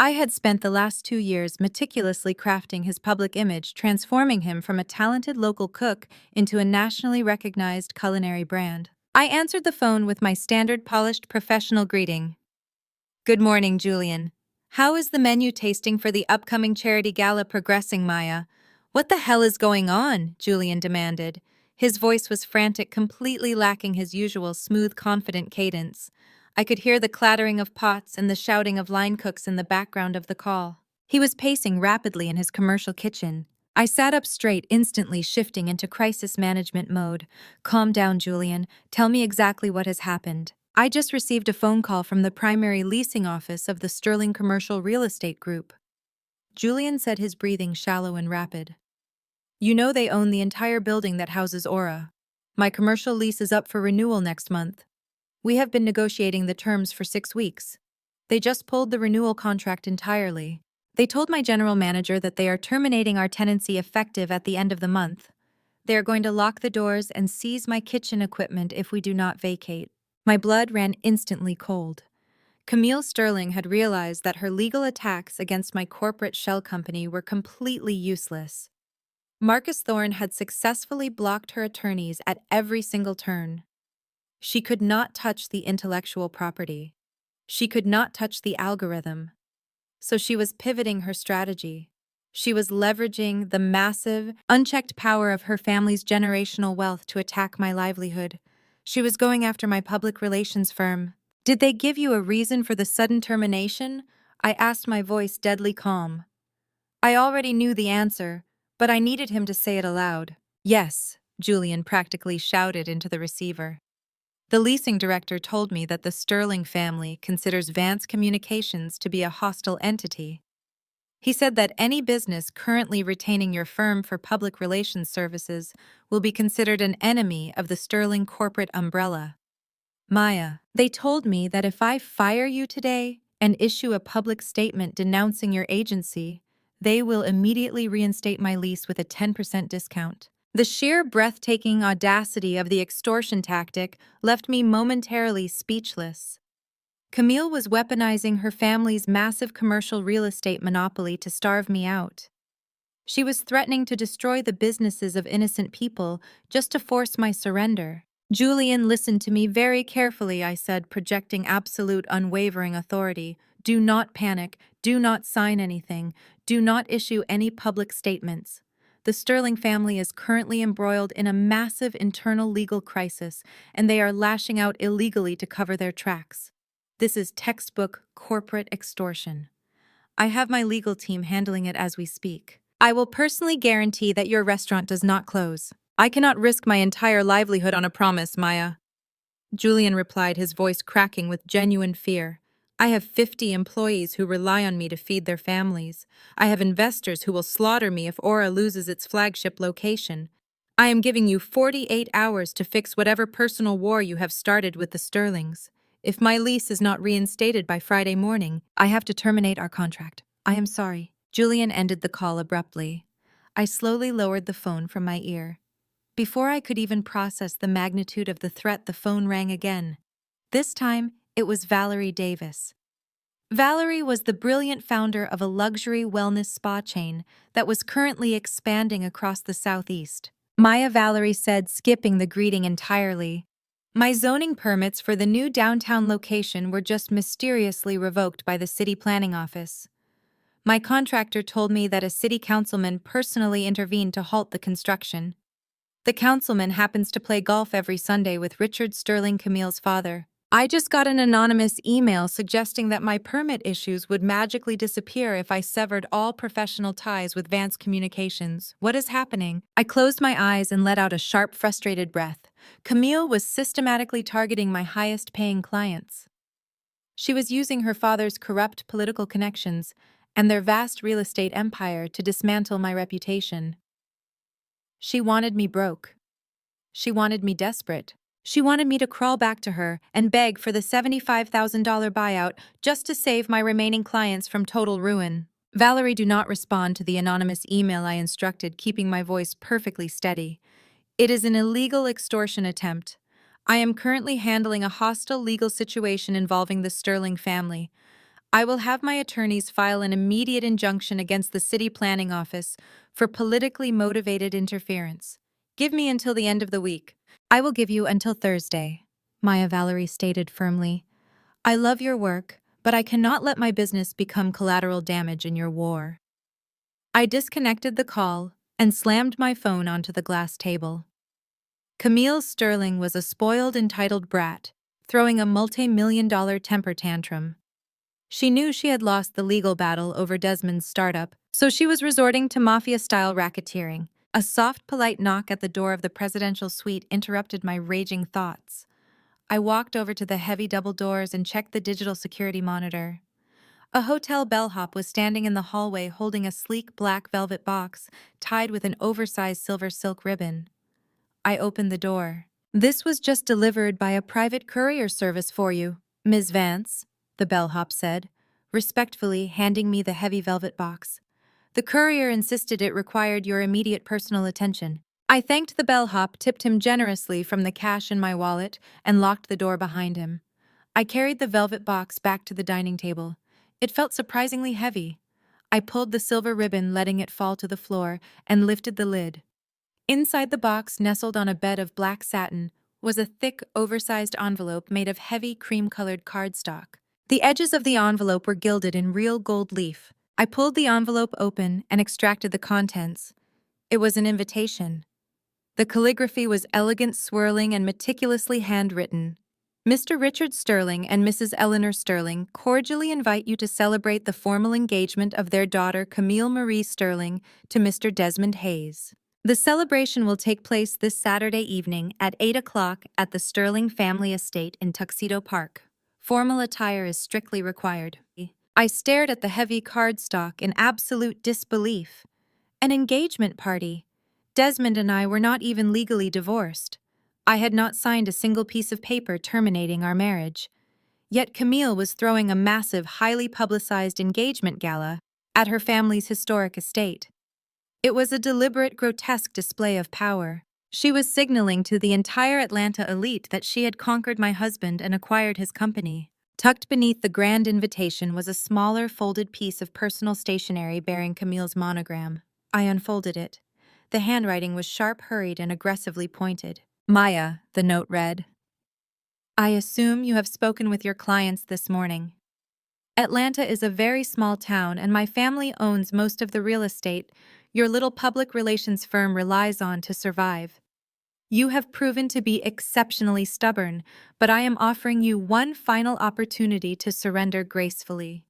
I had spent the last 2 years meticulously crafting his public image, transforming him from a talented local cook into a nationally recognized culinary brand. I answered the phone with my standard polished professional greeting. "Good morning, Julian. How is the menu tasting for the upcoming charity gala progressing, Maya?" "What the hell is going on?" Julian demanded. His voice was frantic, completely lacking his usual smooth, confident cadence. I could hear the clattering of pots and the shouting of line cooks in the background of the call. He was pacing rapidly in his commercial kitchen. I sat up straight, instantly shifting into crisis management mode. "Calm down, Julian. Tell me exactly what has happened." "I just received a phone call from the primary leasing office of the Sterling Commercial Real Estate Group." Julian said, his breathing shallow and rapid. "You know they own the entire building that houses Aura. My commercial lease is up for renewal next month. We have been negotiating the terms for 6 weeks. They just pulled the renewal contract entirely. They told my general manager that they are terminating our tenancy effective at the end of the month. They are going to lock the doors and seize my kitchen equipment if we do not vacate." My blood ran instantly cold. Camille Sterling had realized that her legal attacks against my corporate shell company were completely useless. Marcus Thorne had successfully blocked her attorneys at every single turn. She could not touch the intellectual property. She could not touch the algorithm. So she was pivoting her strategy. She was leveraging the massive, unchecked power of her family's generational wealth to attack my livelihood. She was going after my public relations firm. "Did they give you a reason for the sudden termination?" I asked, my voice deadly calm. I already knew the answer, but I needed him to say it aloud. "Yes," Julian practically shouted into the receiver. "The leasing director told me that the Sterling family considers Vance Communications to be a hostile entity. He said that any business currently retaining your firm for public relations services will be considered an enemy of the Sterling corporate umbrella." "Maya, they told me that if I fire you today and issue a public statement denouncing your agency, they will immediately reinstate my lease with a 10% discount." The sheer breathtaking audacity of the extortion tactic left me momentarily speechless. Camille was weaponizing her family's massive commercial real estate monopoly to starve me out. She was threatening to destroy the businesses of innocent people just to force my surrender. "Julian, listen to me very carefully," I said, projecting absolute, unwavering authority. "Do not panic. Do not sign anything. Do not issue any public statements. The Sterling family is currently embroiled in a massive internal legal crisis, and they are lashing out illegally to cover their tracks. This is textbook corporate extortion. I have my legal team handling it as we speak. I will personally guarantee that your restaurant does not close. I cannot risk my entire livelihood on a promise, Maya." Julian replied, his voice cracking with genuine fear. "I have 50 employees who rely on me to feed their families. I have investors who will slaughter me if Aura loses its flagship location. I am giving you 48 hours to fix whatever personal war you have started with the Sterlings. If my lease is not reinstated by Friday morning, I have to terminate our contract. I am sorry." Julian ended the call abruptly. I slowly lowered the phone from my ear. Before I could even process the magnitude of the threat, the phone rang again. This time, it was Valerie Davis. Valerie was the brilliant founder of a luxury wellness spa chain that was currently expanding across the Southeast. "Maya," Valerie said, skipping the greeting entirely. "My zoning permits for the new downtown location were just mysteriously revoked by the city planning office. My contractor told me that a city councilman personally intervened to halt the construction. The councilman happens to play golf every Sunday with Richard Sterling, Camille's father. I just got an anonymous email suggesting that my permit issues would magically disappear if I severed all professional ties with Vance Communications. What is happening?" I closed my eyes and let out a sharp, frustrated breath. Camille was systematically targeting my highest-paying clients. She was using her father's corrupt political connections and their vast real estate empire to dismantle my reputation. She wanted me broke. She wanted me desperate. She wanted me to crawl back to her and beg for the $75,000 buyout just to save my remaining clients from total ruin. Valerie, do not respond to the anonymous email, I instructed, keeping my voice perfectly steady. It is an illegal extortion attempt. I am currently handling a hostile legal situation involving the Sterling family. I will have my attorneys file an immediate injunction against the city planning office for politically motivated interference. Give me until the end of the week. I will give you until Thursday, Maya Valerie stated firmly. I love your work, but I cannot let my business become collateral damage in your war. I disconnected the call and slammed my phone onto the glass table. Camille Sterling was a spoiled, entitled brat, throwing a multi-million-dollar temper tantrum. She knew she had lost the legal battle over Desmond's startup, so she was resorting to mafia-style racketeering. A soft, polite knock at the door of the presidential suite interrupted my raging thoughts. I walked over to the heavy double doors and checked the digital security monitor. A hotel bellhop was standing in the hallway holding a sleek black velvet box tied with an oversized silver silk ribbon. I opened the door. This was just delivered by a private courier service for you, Ms. Vance, the bellhop said, respectfully handing me the heavy velvet box. The courier insisted it required your immediate personal attention. I thanked the bellhop, tipped him generously from the cash in my wallet, and locked the door behind him. I carried the velvet box back to the dining table. It felt surprisingly heavy. I pulled the silver ribbon, letting it fall to the floor, and lifted the lid. Inside the box, nestled on a bed of black satin, was a thick, oversized envelope made of heavy, cream-colored cardstock. The edges of the envelope were gilded in real gold leaf. I pulled the envelope open and extracted the contents. It was an invitation. The calligraphy was elegant, swirling, and meticulously handwritten. Mr. Richard Sterling and Mrs. Eleanor Sterling cordially invite you to celebrate the formal engagement of their daughter Camille Marie Sterling to Mr. Desmond Hayes. The celebration will take place this Saturday evening at 8 o'clock at the Sterling family estate in Tuxedo Park. Formal attire is strictly required. I stared at the heavy cardstock in absolute disbelief. An engagement party. Desmond and I were not even legally divorced. I had not signed a single piece of paper terminating our marriage. Yet Camille was throwing a massive, highly publicized engagement gala at her family's historic estate. It was a deliberate, grotesque display of power. She was signaling to the entire Atlanta elite that she had conquered my husband and acquired his company. Tucked beneath the grand invitation was a smaller, folded piece of personal stationery bearing Camille's monogram. I unfolded it. The handwriting was sharp, hurried, and aggressively pointed. Maya, the note read. I assume you have spoken with your clients this morning. Atlanta is a very small town, and my family owns most of the real estate your little public relations firm relies on to survive. You have proven to be exceptionally stubborn, but I am offering you one final opportunity to surrender gracefully.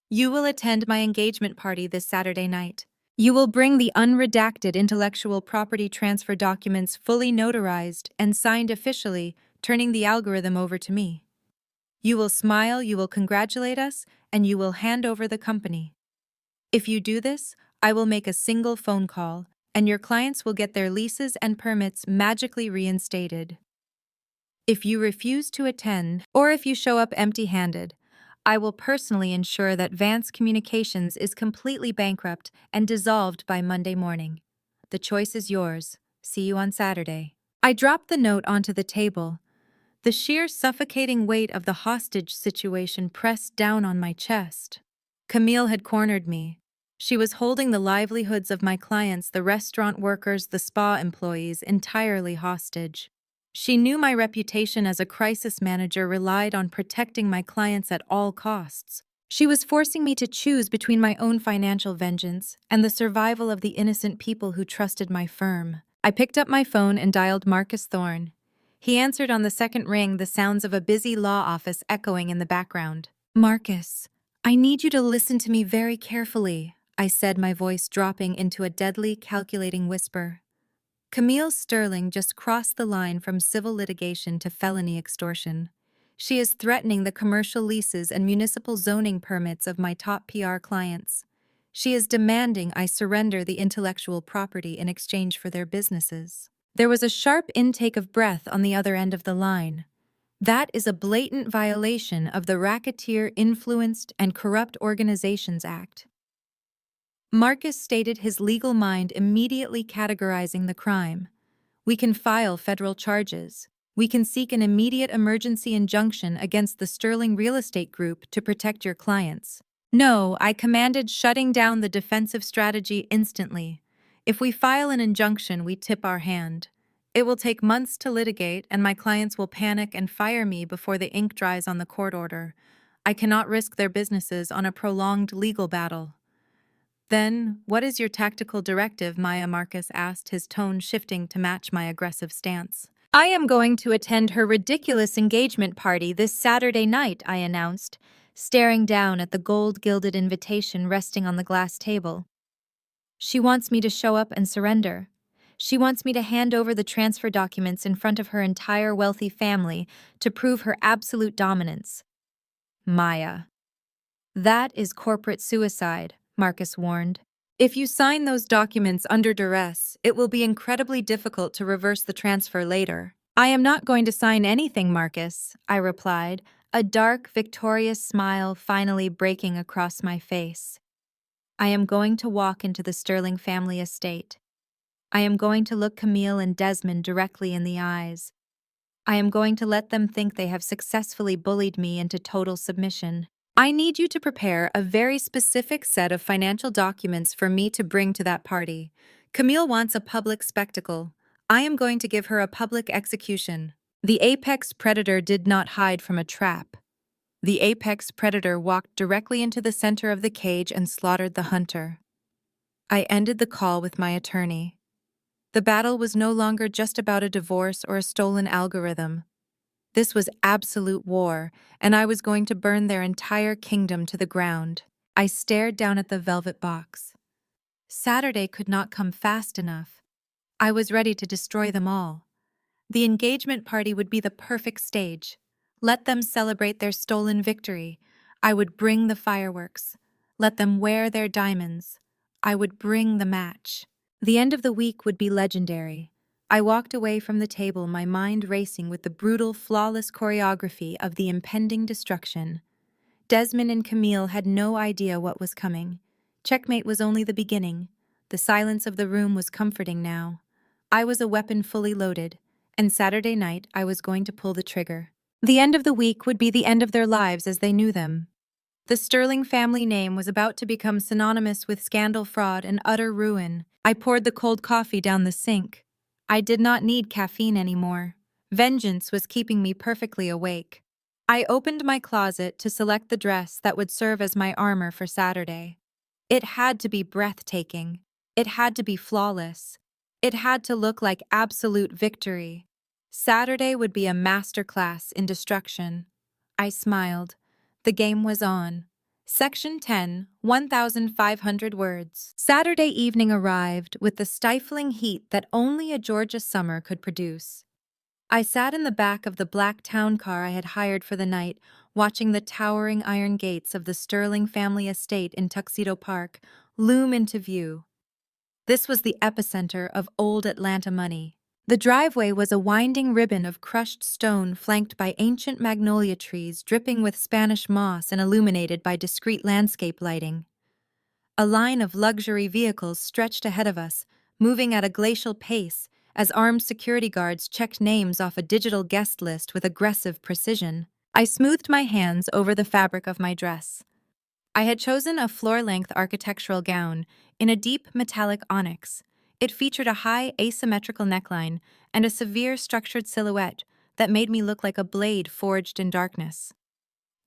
You will attend my engagement party this Saturday night. You will bring the unredacted intellectual property transfer documents fully notarized and signed officially, turning the algorithm over to me. You will smile, you will congratulate us, and you will hand over the company. If you do this, I will make a single phone call, and your clients will get their leases and permits magically reinstated. If you refuse to attend, or if you show up empty-handed, I will personally ensure that Vance Communications is completely bankrupt and dissolved by Monday morning. The choice is yours. See you on Saturday. I dropped the note onto the table. The sheer suffocating weight of the hostage situation pressed down on my chest. Camille had cornered me. She was holding the livelihoods of my clients, the restaurant workers, the spa employees, entirely hostage. She knew my reputation as a crisis manager relied on protecting my clients at all costs. She was forcing me to choose between my own financial vengeance and the survival of the innocent people who trusted my firm. I picked up my phone and dialed Marcus Thorne. He answered on the second ring, the sounds of a busy law office echoing in the background. Marcus, I need you to listen to me very carefully, I said, my voice dropping into a deadly, calculating whisper. Camille Sterling just crossed the line from civil litigation to felony extortion. She is threatening the commercial leases and municipal zoning permits of my top PR clients. She is demanding I surrender the intellectual property in exchange for their businesses. There was a sharp intake of breath on the other end of the line. That is a blatant violation of the Racketeer Influenced and Corrupt Organizations Act. Marcus stated his legal mind immediately categorizing the crime. We can file federal charges. We can seek an immediate emergency injunction against the Sterling Real Estate Group to protect your clients. No, I commanded, shutting down the defensive strategy instantly. If we file an injunction, we tip our hand. It will take months to litigate, and my clients will panic and fire me before the ink dries on the court order. I cannot risk their businesses on a prolonged legal battle. Then, what is your tactical directive? Marcus asked, his tone shifting to match my aggressive stance. I am going to attend her ridiculous engagement party this Saturday night, I announced, staring down at the gold-gilded invitation resting on the glass table. She wants me to show up and surrender. She wants me to hand over the transfer documents in front of her entire wealthy family to prove her absolute dominance. Maya. That is corporate suicide, Marcus warned. If you sign those documents under duress, it will be incredibly difficult to reverse the transfer later. I am not going to sign anything, Marcus, I replied, a dark, victorious smile finally breaking across my face. I am going to walk into the Sterling family estate. I am going to look Camille and Desmond directly in the eyes. I am going to let them think they have successfully bullied me into total submission. I need you to prepare a very specific set of financial documents for me to bring to that party. Camille wants a public spectacle. I am going to give her a public execution. The apex predator did not hide from a trap. The apex predator walked directly into the center of the cage and slaughtered the hunter. I ended the call with my attorney. The battle was no longer just about a divorce or a stolen algorithm. This was absolute war, and I was going to burn their entire kingdom to the ground. I stared down at the velvet box. Saturday could not come fast enough. I was ready to destroy them all. The engagement party would be the perfect stage. Let them celebrate their stolen victory. I would bring the fireworks. Let them wear their diamonds. I would bring the match. The end of the week would be legendary. I walked away from the table, my mind racing with the brutal, flawless choreography of the impending destruction. Desmond and Camille had no idea what was coming. Checkmate was only the beginning. The silence of the room was comforting now. I was a weapon fully loaded, and Saturday night I was going to pull the trigger. The end of the week would be the end of their lives as they knew them. The Sterling family name was about to become synonymous with scandal, fraud, and utter ruin. I poured the cold coffee down the sink. I did not need caffeine anymore. Vengeance was keeping me perfectly awake. I opened my closet to select the dress that would serve as my armor for Saturday. It had to be breathtaking. It had to be flawless. It had to look like absolute victory. Saturday would be a masterclass in destruction. I smiled. The game was on. Section 10, 1,500 words. Saturday evening arrived with the stifling heat that only a Georgia summer could produce. I sat in the back of the black town car I had hired for the night, watching the towering iron gates of the Sterling family estate in Tuxedo Park loom into view. This was the epicenter of old Atlanta money. The driveway was a winding ribbon of crushed stone flanked by ancient magnolia trees dripping with Spanish moss and illuminated by discreet landscape lighting. A line of luxury vehicles stretched ahead of us, moving at a glacial pace as armed security guards checked names off a digital guest list with aggressive precision. I smoothed my hands over the fabric of my dress. I had chosen a floor-length architectural gown in a deep metallic onyx. It featured a high asymmetrical neckline and a severe structured silhouette that made me look like a blade forged in darkness.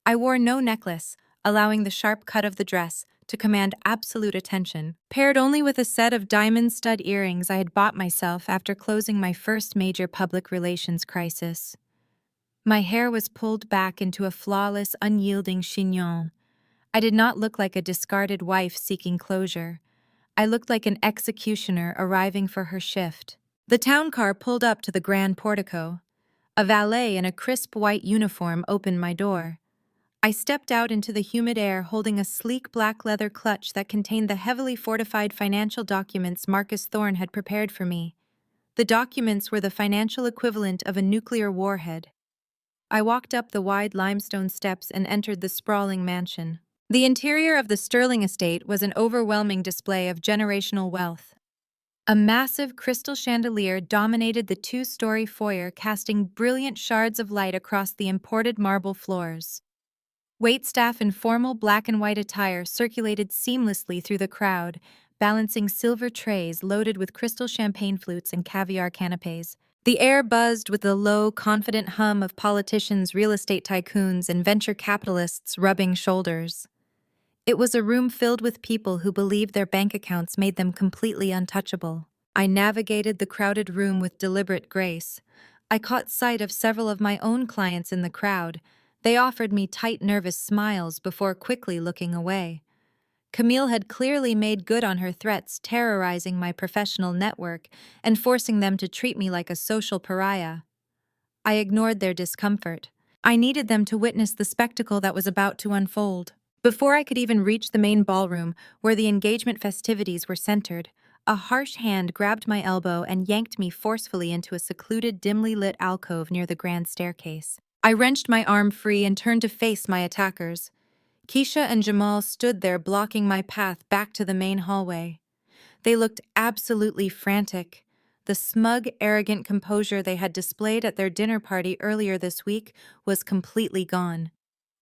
I wore no necklace, allowing the sharp cut of the dress to command absolute attention, paired only with a set of diamond stud earrings I had bought myself after closing my first major public relations crisis. My hair was pulled back into a flawless, unyielding chignon. I did not look like a discarded wife seeking closure. I looked like an executioner arriving for her shift. The town car pulled up to the grand portico. A valet in a crisp white uniform opened my door. I stepped out into the humid air holding a sleek black leather clutch that contained the heavily fortified financial documents Marcus Thorne had prepared for me. The documents were the financial equivalent of a nuclear warhead. I walked up the wide limestone steps and entered the sprawling mansion. The interior of the Sterling estate was an overwhelming display of generational wealth. A massive crystal chandelier dominated the two-story foyer, casting brilliant shards of light across the imported marble floors. Waitstaff in formal black and white attire circulated seamlessly through the crowd, balancing silver trays loaded with crystal champagne flutes and caviar canapes. The air buzzed with the low, confident hum of politicians, real estate tycoons, and venture capitalists rubbing shoulders. It was a room filled with people who believed their bank accounts made them completely untouchable. I navigated the crowded room with deliberate grace. I caught sight of several of my own clients in the crowd. They offered me tight, nervous smiles before quickly looking away. Camille had clearly made good on her threats, terrorizing my professional network and forcing them to treat me like a social pariah. I ignored their discomfort. I needed them to witness the spectacle that was about to unfold. Before I could even reach the main ballroom, where the engagement festivities were centered, a harsh hand grabbed my elbow and yanked me forcefully into a secluded, dimly lit alcove near the grand staircase. I wrenched my arm free and turned to face my attackers. Keisha and Jamal stood there, blocking my path back to the main hallway. They looked absolutely frantic. The smug, arrogant composure they had displayed at their dinner party earlier this week was completely gone.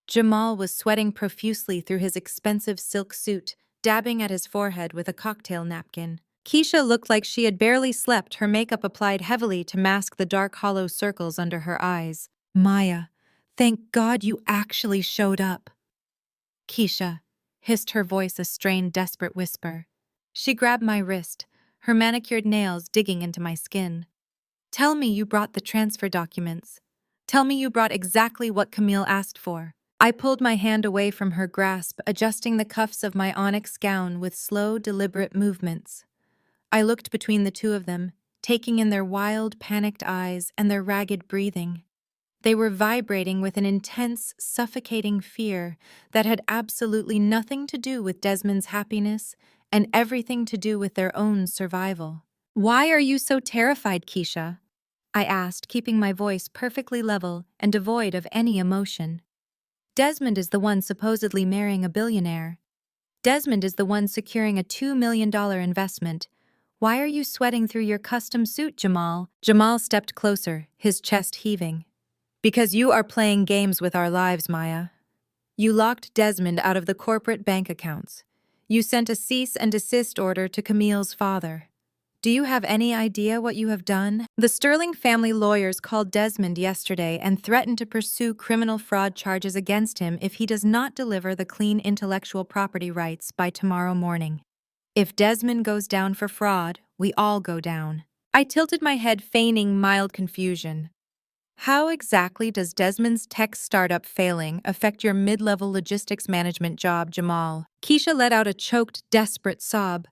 Jamal was sweating profusely through his expensive silk suit, dabbing at his forehead with a cocktail napkin. Keisha looked like she had barely slept, her makeup applied heavily to mask the dark, hollow circles under her eyes. "Maya, thank God you actually showed up." "Keisha," hissed her voice a strained, desperate whisper. She grabbed my wrist, her manicured nails digging into my skin. "Tell me you brought the transfer documents. Tell me you brought exactly what Camille asked for." I pulled my hand away from her grasp, adjusting the cuffs of my onyx gown with slow, deliberate movements. I looked between the two of them, taking in their wild, panicked eyes and their ragged breathing. They were vibrating with an intense, suffocating fear that had absolutely nothing to do with Desmond's happiness and everything to do with their own survival. "Why are you so terrified, Keisha?" I asked, keeping my voice perfectly level and devoid of any emotion. "Desmond is the one supposedly marrying a billionaire. Desmond is the one securing a $2 million investment. Why are you sweating through your custom suit, Jamal?" Jamal stepped closer, his chest heaving. "Because you are playing games with our lives, Maya. You locked Desmond out of the corporate bank accounts. You sent a cease and desist order to Camille's father. Do you have any idea what you have done?" The Sterling family lawyers called Desmond yesterday and threatened to pursue criminal fraud charges against him if he does not deliver the clean intellectual property rights by tomorrow morning. If Desmond goes down for fraud, we all go down. I tilted my head, feigning mild confusion. "How exactly does Desmond's tech startup failing affect your mid-level logistics management job, Jamal?" Keisha let out a choked, desperate sob.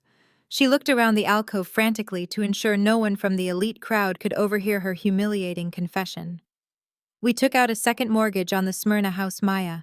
She looked around the alcove frantically to ensure no one from the elite crowd could overhear her humiliating confession. "We took out a second mortgage on the Smyrna house, Maya.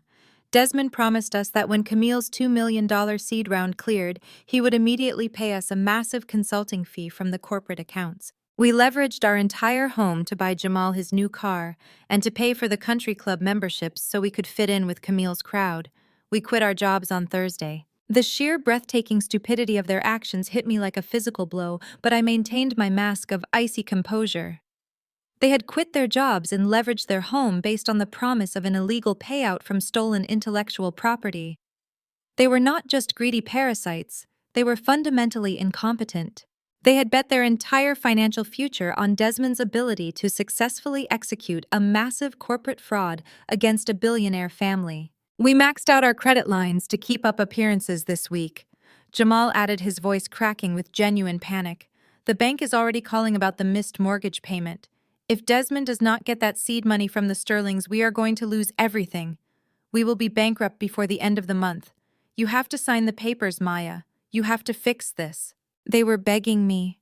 Desmond promised us that when Camille's $2 million seed round cleared, he would immediately pay us a massive consulting fee from the corporate accounts. We leveraged our entire home to buy Jamal his new car and to pay for the country club memberships so we could fit in with Camille's crowd. We quit our jobs on Thursday." The sheer, breathtaking stupidity of their actions hit me like a physical blow, but I maintained my mask of icy composure. They had quit their jobs and leveraged their home based on the promise of an illegal payout from stolen intellectual property. They were not just greedy parasites, they were fundamentally incompetent. They had bet their entire financial future on Desmond's ability to successfully execute a massive corporate fraud against a billionaire family. "We maxed out our credit lines to keep up appearances this week," Jamal added, his voice cracking with genuine panic. "The bank is already calling about the missed mortgage payment. If Desmond does not get that seed money from the Sterlings, we are going to lose everything. We will be bankrupt before the end of the month. You have to sign the papers, Maya. You have to fix this." They were begging me.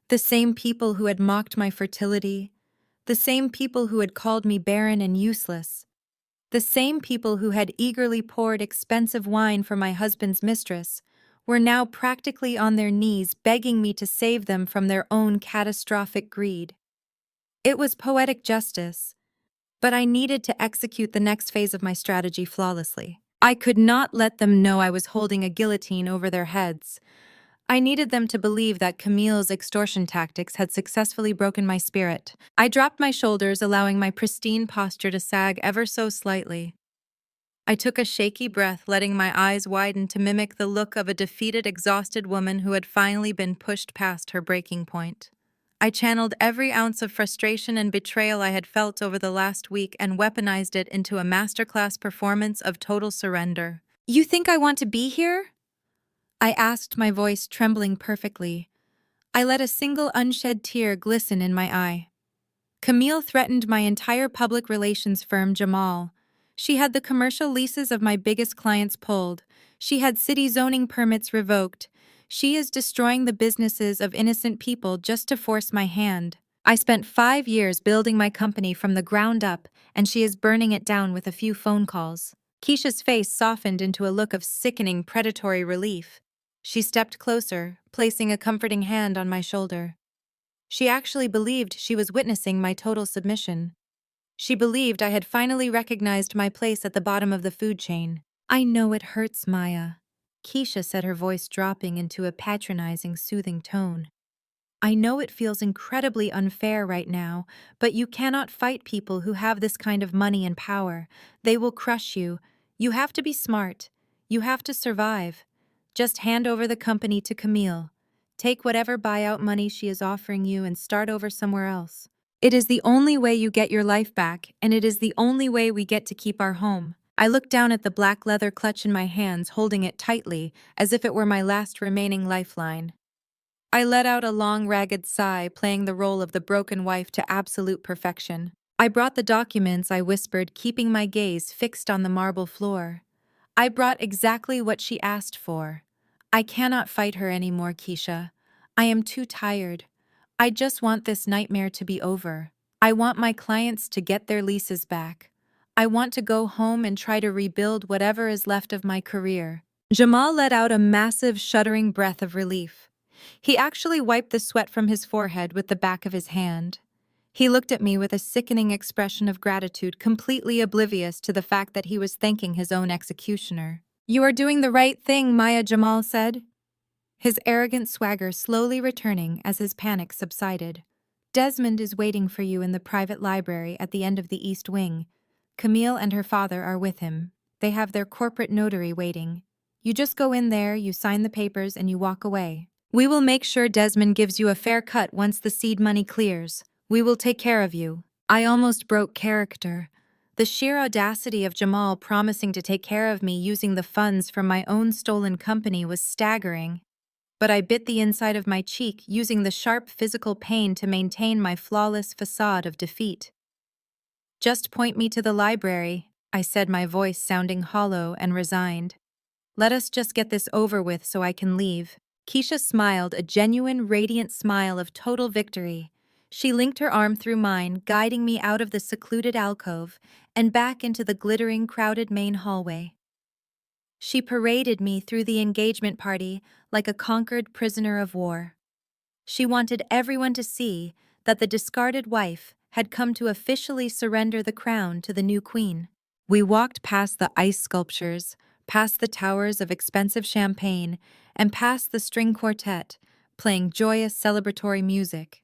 The same people who had mocked my fertility. The same people who had called me barren and useless. The same people who had eagerly poured expensive wine for my husband's mistress were now practically on their knees begging me to save them from their own catastrophic greed. It was poetic justice, but I needed to execute the next phase of my strategy flawlessly. I could not let them know I was holding a guillotine over their heads. I needed them to believe that Camille's extortion tactics had successfully broken my spirit. I dropped my shoulders, allowing my pristine posture to sag ever so slightly. I took a shaky breath, letting my eyes widen to mimic the look of a defeated, exhausted woman who had finally been pushed past her breaking point. I channeled every ounce of frustration and betrayal I had felt over the last week and weaponized it into a masterclass performance of total surrender. "You think I want to be here?" I asked, my voice trembling perfectly. I let a single unshed tear glisten in my eye. Camille threatened my entire public relations firm, Jamal. She had the commercial leases of my biggest clients pulled. She had city zoning permits revoked. She is destroying the businesses of innocent people just to force my hand. I spent 5 years building my company from the ground up, and she is burning it down with a few phone calls. Keisha's face softened into a look of sickening predatory relief. She stepped closer, placing a comforting hand on my shoulder. She actually believed she was witnessing my total submission. She believed I had finally recognized my place at the bottom of the food chain. "I know it hurts, Maya," Keisha said, her voice dropping into a patronizing, soothing tone. "I know it feels incredibly unfair right now, but you cannot fight people who have this kind of money and power. They will crush you. You have to be smart. You have to survive. Just hand over the company to Camille. Take whatever buyout money she is offering you and start over somewhere else. It is the only way you get your life back, and it is the only way we get to keep our home." I looked down at the black leather clutch in my hands, holding it tightly, as if it were my last remaining lifeline. I let out a long, ragged sigh, playing the role of the broken wife to absolute perfection. "I brought the documents," I whispered, keeping my gaze fixed on the marble floor. "I brought exactly what she asked for. I cannot fight her anymore, Keisha. I am too tired. I just want this nightmare to be over. I want my clients to get their leases back. I want to go home and try to rebuild whatever is left of my career." Jamal let out a massive, shuddering breath of relief. He actually wiped the sweat from his forehead with the back of his hand. He looked at me with a sickening expression of gratitude, completely oblivious to the fact that he was thanking his own executioner. "You are doing the right thing," Maya, Jamal said, his arrogant swagger slowly returning as his panic subsided. "Desmond is waiting for you in the private library at the end of the East Wing. Camille and her father are with him. They have their corporate notary waiting. You just go in there, you sign the papers, and you walk away. We will make sure Desmond gives you a fair cut once the seed money clears. We will take care of you." I almost broke character. The sheer audacity of Jamal promising to take care of me using the funds from my own stolen company was staggering. But I bit the inside of my cheek, using the sharp physical pain to maintain my flawless facade of defeat. "Just point me to the library," I said, my voice sounding hollow and resigned. "Let us just get this over with so I can leave." Keisha smiled, a genuine, radiant smile of total victory. She linked her arm through mine, guiding me out of the secluded alcove and back into the glittering, crowded main hallway. She paraded me through the engagement party like a conquered prisoner of war. She wanted everyone to see that the discarded wife had come to officially surrender the crown to the new queen. We walked past the ice sculptures, past the towers of expensive champagne, and past the string quartet, playing joyous celebratory music.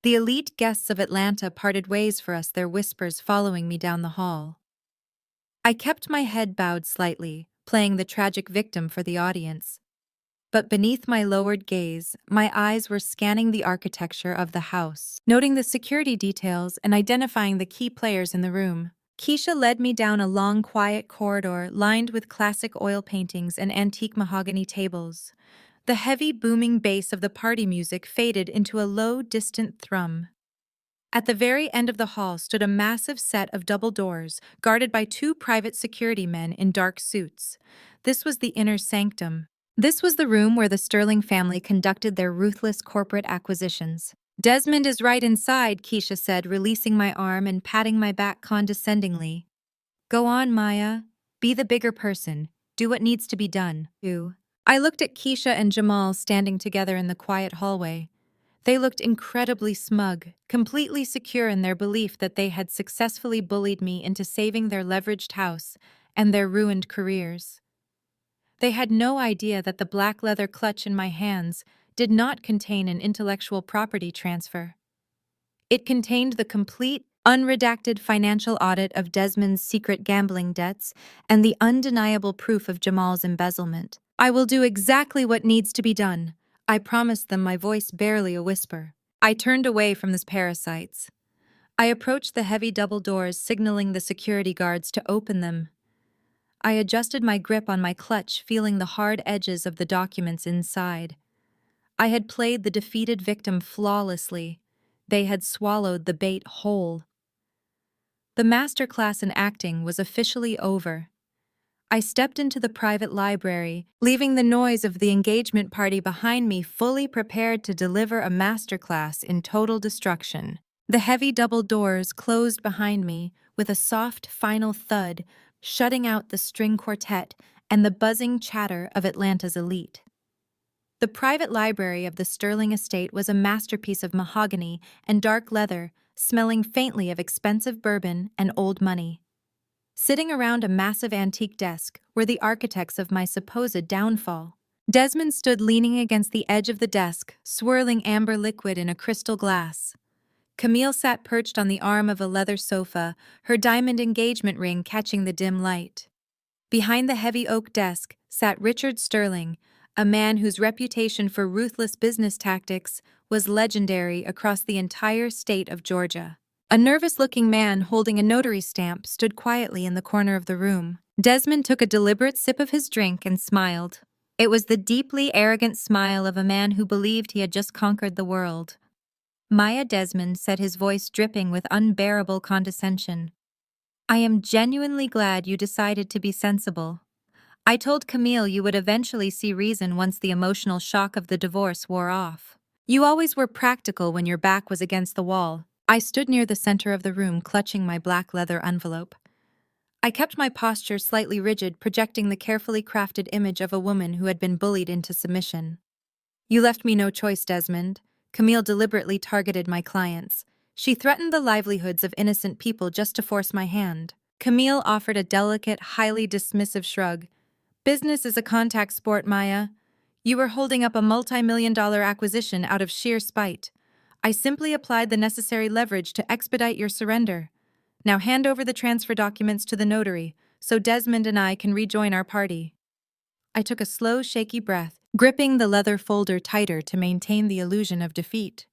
The elite guests of Atlanta parted ways for us, their whispers following me down the hall. I kept my head bowed slightly, playing the tragic victim for the audience. But beneath my lowered gaze, my eyes were scanning the architecture of the house, noting the security details and identifying the key players in the room. Keisha led me down a long, quiet corridor lined with classic oil paintings and antique mahogany tables. The heavy, booming bass of the party music faded into a low, distant thrum. At the very end of the hall stood a massive set of double doors, guarded by 2 private security men in dark suits. This was the inner sanctum. This was the room where the Sterling family conducted their ruthless corporate acquisitions. "Desmond is right inside," Keisha said, releasing my arm and patting my back condescendingly. "Go on, Maya. Be the bigger person. Do what needs to be done." I looked at Keisha and Jamal standing together in the quiet hallway. They looked incredibly smug, completely secure in their belief that they had successfully bullied me into saving their leveraged house and their ruined careers. They had no idea that the black leather clutch in my hands did not contain an intellectual property transfer. It contained the complete, unredacted financial audit of Desmond's secret gambling debts and the undeniable proof of Jamal's embezzlement. I will do exactly what needs to be done, I promised them, my voice barely a whisper. I turned away from the parasites. I approached the heavy double doors, signaling the security guards to open them. I adjusted my grip on my clutch, feeling the hard edges of the documents inside. I had played the defeated victim flawlessly. They had swallowed the bait whole. The masterclass in acting was officially over. I stepped into the private library, leaving the noise of the engagement party behind me, fully prepared to deliver a masterclass in total destruction. The heavy double doors closed behind me with a soft final thud, shutting out the string quartet and the buzzing chatter of Atlanta's elite. The private library of the Sterling estate was a masterpiece of mahogany and dark leather, smelling faintly of expensive bourbon and old money. Sitting around a massive antique desk were the architects of my supposed downfall. Desmond stood leaning against the edge of the desk, swirling amber liquid in a crystal glass. Camille sat perched on the arm of a leather sofa, her diamond engagement ring catching the dim light. Behind the heavy oak desk sat Richard Sterling, a man whose reputation for ruthless business tactics was legendary across the entire state of Georgia. A nervous-looking man holding a notary stamp stood quietly in the corner of the room. Desmond took a deliberate sip of his drink and smiled. It was the deeply arrogant smile of a man who believed he had just conquered the world. Maya, Desmond said, his voice dripping with unbearable condescension. I am genuinely glad you decided to be sensible. I told Camille you would eventually see reason once the emotional shock of the divorce wore off. You always were practical when your back was against the wall. I stood near the center of the room, clutching my black leather envelope. I kept my posture slightly rigid, projecting the carefully crafted image of a woman who had been bullied into submission. You left me no choice, Desmond. Camille deliberately targeted my clients. She threatened the livelihoods of innocent people just to force my hand. Camille offered a delicate, highly dismissive shrug. Business is a contact sport, Maya. You were holding up a multi-million-dollar acquisition out of sheer spite. I simply applied the necessary leverage to expedite your surrender. Now hand over the transfer documents to the notary, so Desmond and I can rejoin our party. I took a slow, shaky breath, gripping the leather folder tighter to maintain the illusion of defeat.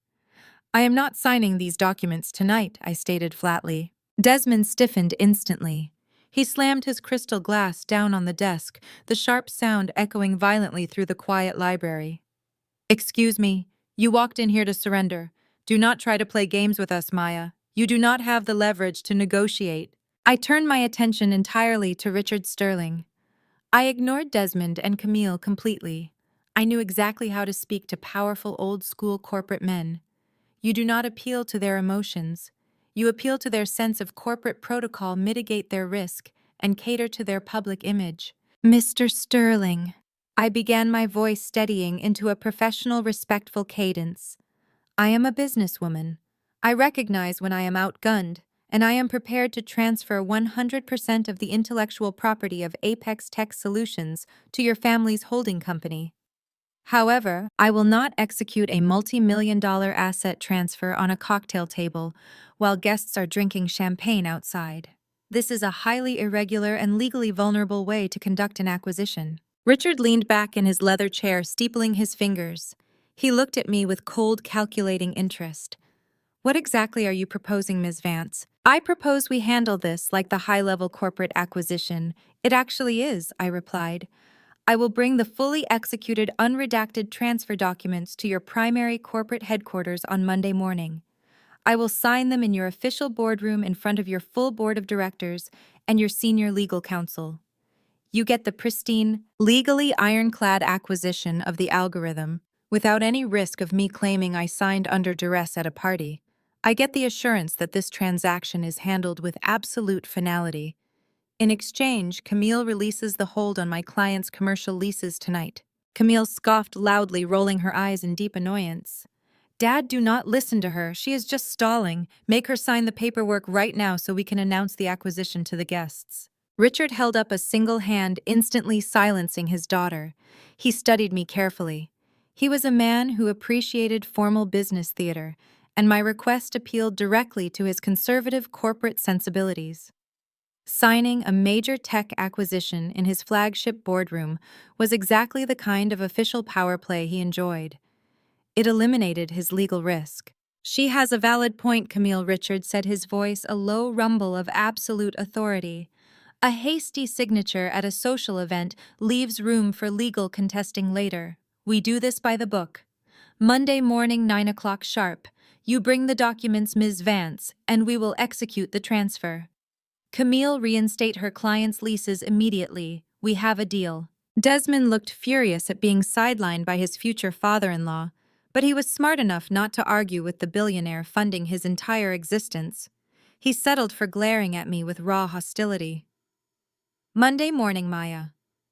I am not signing these documents tonight, I stated flatly. Desmond stiffened instantly. He slammed his crystal glass down on the desk, the sharp sound echoing violently through the quiet library. Excuse me, you walked in here to surrender. Do not try to play games with us, Maya. You do not have the leverage to negotiate. I turned my attention entirely to Richard Sterling. I ignored Desmond and Camille completely. I knew exactly how to speak to powerful old-school corporate men. You do not appeal to their emotions. You appeal to their sense of corporate protocol, mitigate their risk, and cater to their public image. Mr. Sterling. I began, my voice steadying into a professional, respectful cadence. I am a businesswoman. I recognize when I am outgunned, and I am prepared to transfer 100% of the intellectual property of Apex Tech Solutions to your family's holding company. However, I will not execute a multi-million-dollar asset transfer on a cocktail table while guests are drinking champagne outside. This is a highly irregular and legally vulnerable way to conduct an acquisition. Richard leaned back in his leather chair, steepling his fingers. He looked at me with cold, calculating interest. What exactly are you proposing, Ms. Vance? I propose we handle this like the high-level corporate acquisition. It actually is, I replied. I will bring the fully executed, unredacted transfer documents to your primary corporate headquarters on Monday morning. I will sign them in your official boardroom in front of your full board of directors and your senior legal counsel. You get the pristine, legally ironclad acquisition of the algorithm without any risk of me claiming I signed under duress at a party. I get the assurance that this transaction is handled with absolute finality. In exchange, Camille releases the hold on my client's commercial leases tonight. Camille scoffed loudly, rolling her eyes in deep annoyance. Dad, do not listen to her. She is just stalling. Make her sign the paperwork right now so we can announce the acquisition to the guests. Richard held up a single hand, instantly silencing his daughter. He studied me carefully. He was a man who appreciated formal business theater, and my request appealed directly to his conservative corporate sensibilities. Signing a major tech acquisition in his flagship boardroom was exactly the kind of official power play he enjoyed. It eliminated his legal risk. She has a valid point, Camille. Richard said, his voice a low rumble of absolute authority. A hasty signature at a social event leaves room for legal contesting later. We do this by the book. Monday morning, 9 o'clock sharp. You bring the documents, Ms. Vance, and we will execute the transfer. Camille, reinstate her client's leases immediately. We have a deal. Desmond looked furious at being sidelined by his future father-in-law, but he was smart enough not to argue with the billionaire funding his entire existence. He settled for glaring at me with raw hostility. Monday morning, Maya.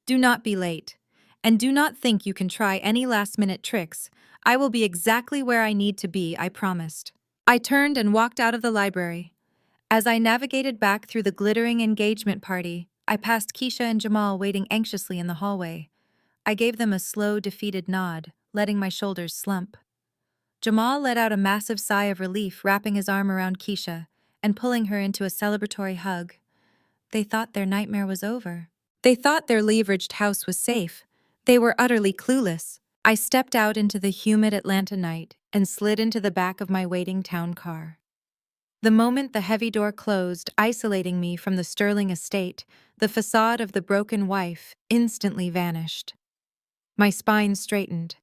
Do not be late. And do not think you can try any last-minute tricks. I will be exactly where I need to be, I promised. I turned and walked out of the library. As I navigated back through the glittering engagement party, I passed Keisha and Jamal waiting anxiously in the hallway. I gave them a slow, defeated nod, letting my shoulders slump. Jamal let out a massive sigh of relief, wrapping his arm around Keisha and pulling her into a celebratory hug. They thought their nightmare was over. They thought their leveraged house was safe. They were utterly clueless. I stepped out into the humid Atlanta night and slid into the back of my waiting town car. The moment the heavy door closed, isolating me from the Sterling estate, the facade of the broken wife instantly vanished. My spine straightened.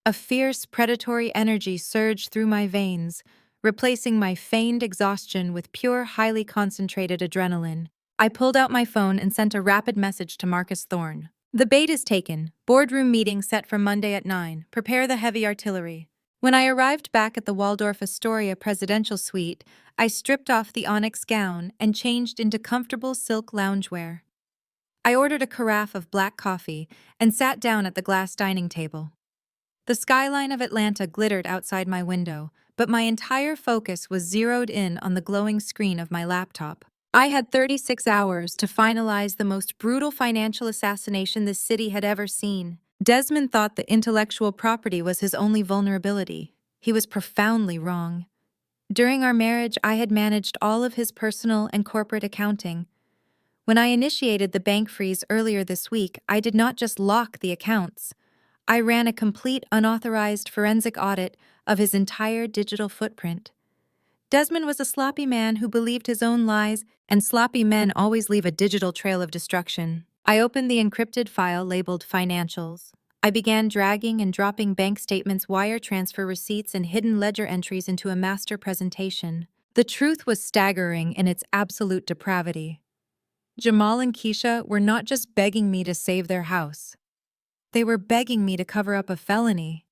A fierce, predatory energy surged through my veins, replacing my feigned exhaustion with pure, highly concentrated adrenaline. I pulled out my phone and sent a rapid message to Marcus Thorne. The bait is taken. Boardroom meeting set for Monday at 9. Prepare the heavy artillery. When I arrived back at the Waldorf Astoria presidential suite, I stripped off the onyx gown and changed into comfortable silk loungewear. I ordered a carafe of black coffee and sat down at the glass dining table. The skyline of Atlanta glittered outside my window, but my entire focus was zeroed in on the glowing screen of my laptop. I had 36 hours to finalize the most brutal financial assassination this city had ever seen. Desmond thought the intellectual property was his only vulnerability. He was profoundly wrong. During our marriage, I had managed all of his personal and corporate accounting. When I initiated the bank freeze earlier this week, I did not just lock the accounts. I ran a complete unauthorized forensic audit of his entire digital footprint. Desmond was a sloppy man who believed his own lies, and sloppy men always leave a digital trail of destruction. I opened the encrypted file labeled Financials. I began dragging and dropping bank statements, wire transfer receipts, and hidden ledger entries into a master presentation. The truth was staggering in its absolute depravity. Jamal and Keisha were not just begging me to save their house. They were begging me to cover up a felony.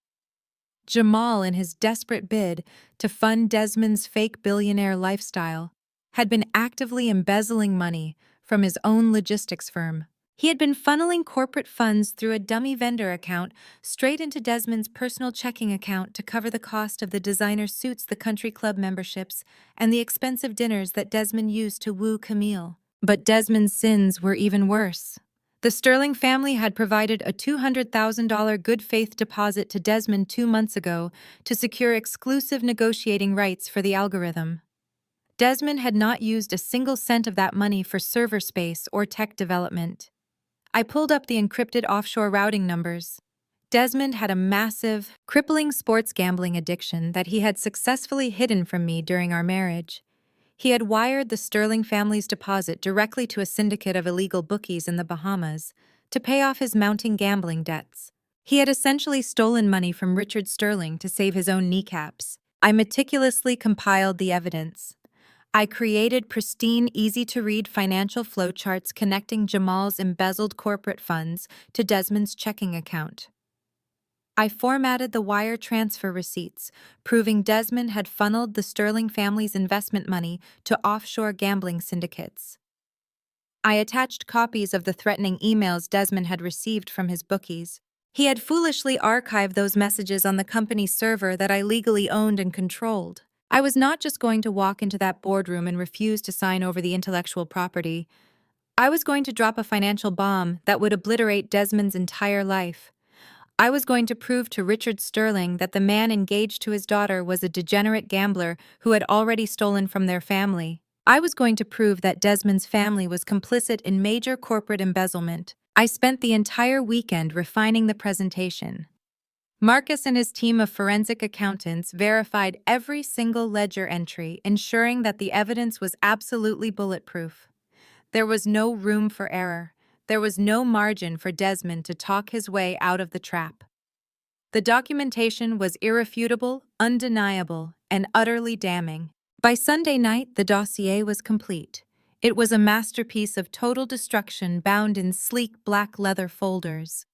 Jamal, in his desperate bid to fund Desmond's fake billionaire lifestyle, had been actively embezzling money from his own logistics firm. He had been funneling corporate funds through a dummy vendor account straight into Desmond's personal checking account to cover the cost of the designer suits, the country club memberships, and the expensive dinners that Desmond used to woo Camille. But Desmond's sins were even worse. The Sterling family had provided a $200,000 good faith deposit to Desmond 2 months ago to secure exclusive negotiating rights for the algorithm. Desmond had not used a single cent of that money for server space or tech development. I pulled up the encrypted offshore routing numbers. Desmond had a massive, crippling sports gambling addiction that he had successfully hidden from me during our marriage. He had wired the Sterling family's deposit directly to a syndicate of illegal bookies in the Bahamas to pay off his mounting gambling debts. He had essentially stolen money from Richard Sterling to save his own kneecaps. I meticulously compiled the evidence. I created pristine, easy-to-read financial flowcharts connecting Jamal's embezzled corporate funds to Desmond's checking account. I formatted the wire transfer receipts, proving Desmond had funneled the Sterling family's investment money to offshore gambling syndicates. I attached copies of the threatening emails Desmond had received from his bookies. He had foolishly archived those messages on the company's server that I legally owned and controlled. I was not just going to walk into that boardroom and refuse to sign over the intellectual property. I was going to drop a financial bomb that would obliterate Desmond's entire life. I was going to prove to Richard Sterling that the man engaged to his daughter was a degenerate gambler who had already stolen from their family. I was going to prove that Desmond's family was complicit in major corporate embezzlement. I spent the entire weekend refining the presentation. Marcus and his team of forensic accountants verified every single ledger entry, ensuring that the evidence was absolutely bulletproof. There was no room for error. There was no margin for Desmond to talk his way out of the trap. The documentation was irrefutable, undeniable, and utterly damning. By Sunday night, the dossier was complete. It was a masterpiece of total destruction bound in sleek black leather folders.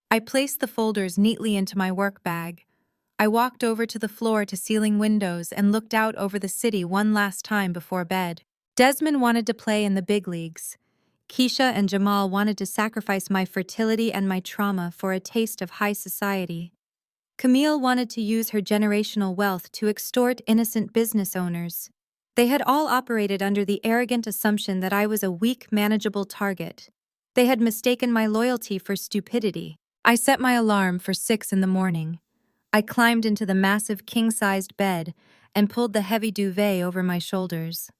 I placed the folders neatly into my work bag. I walked over to the floor-to-ceiling windows and looked out over the city one last time before bed. Desmond wanted to play in the big leagues. Keisha and Jamal wanted to sacrifice my fertility and my trauma for a taste of high society. Camille wanted to use her generational wealth to extort innocent business owners. They had all operated under the arrogant assumption that I was a weak, manageable target. They had mistaken my loyalty for stupidity. I set my alarm for 6 in the morning. I climbed into the massive king-sized bed and pulled the heavy duvet over my shoulders.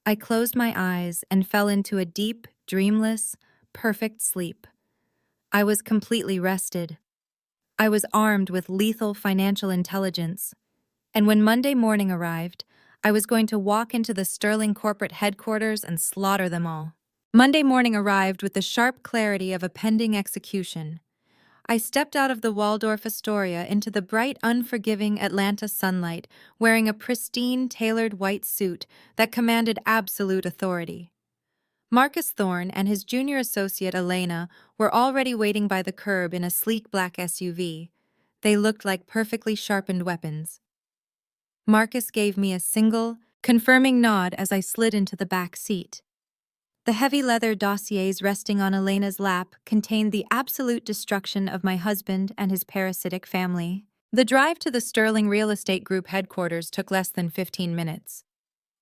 I closed my eyes and fell into a deep, dreamless, perfect sleep. I was completely rested. I was armed with lethal financial intelligence. And when Monday morning arrived, I was going to walk into the Sterling corporate headquarters and slaughter them all. Monday morning arrived with the sharp clarity of a pending execution. I stepped out of the Waldorf Astoria into the bright, unforgiving Atlanta sunlight, wearing a pristine, tailored white suit that commanded absolute authority. Marcus Thorne and his junior associate Elena were already waiting by the curb in a sleek black SUV. They looked like perfectly sharpened weapons. Marcus gave me a single, confirming nod as I slid into the back seat. The heavy leather dossiers resting on Elena's lap contained the absolute destruction of my husband and his parasitic family. The drive to the Sterling Real Estate Group headquarters took less than 15 minutes.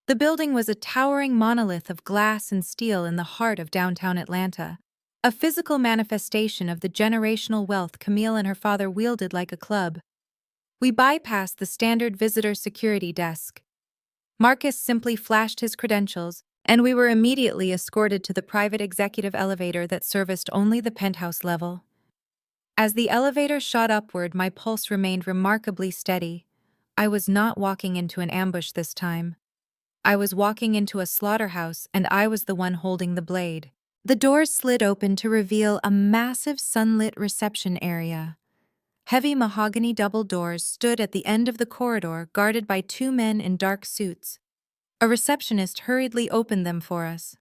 The building was a towering monolith of glass and steel in the heart of downtown Atlanta, a physical manifestation of the generational wealth Camille and her father wielded like a club. We bypassed the standard visitor security desk. Marcus simply flashed his credentials, and we were immediately escorted to the private executive elevator that serviced only the penthouse level. As the elevator shot upward, my pulse remained remarkably steady. I was not walking into an ambush this time. I was walking into a slaughterhouse, and I was the one holding the blade. The doors slid open to reveal a massive sunlit reception area. Heavy mahogany double doors stood at the end of the corridor, guarded by 2 men in dark suits. A receptionist hurriedly opened them for us.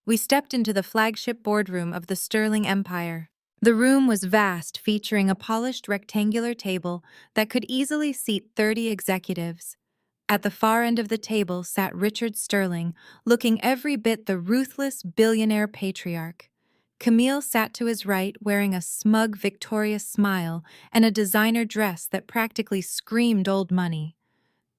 We stepped into the flagship boardroom of the Sterling Empire. The room was vast, featuring a polished rectangular table that could easily seat 30 executives. At the far end of the table sat Richard Sterling, looking every bit the ruthless billionaire patriarch. Camille sat to his right, wearing a smug, victorious smile and a designer dress that practically screamed old money.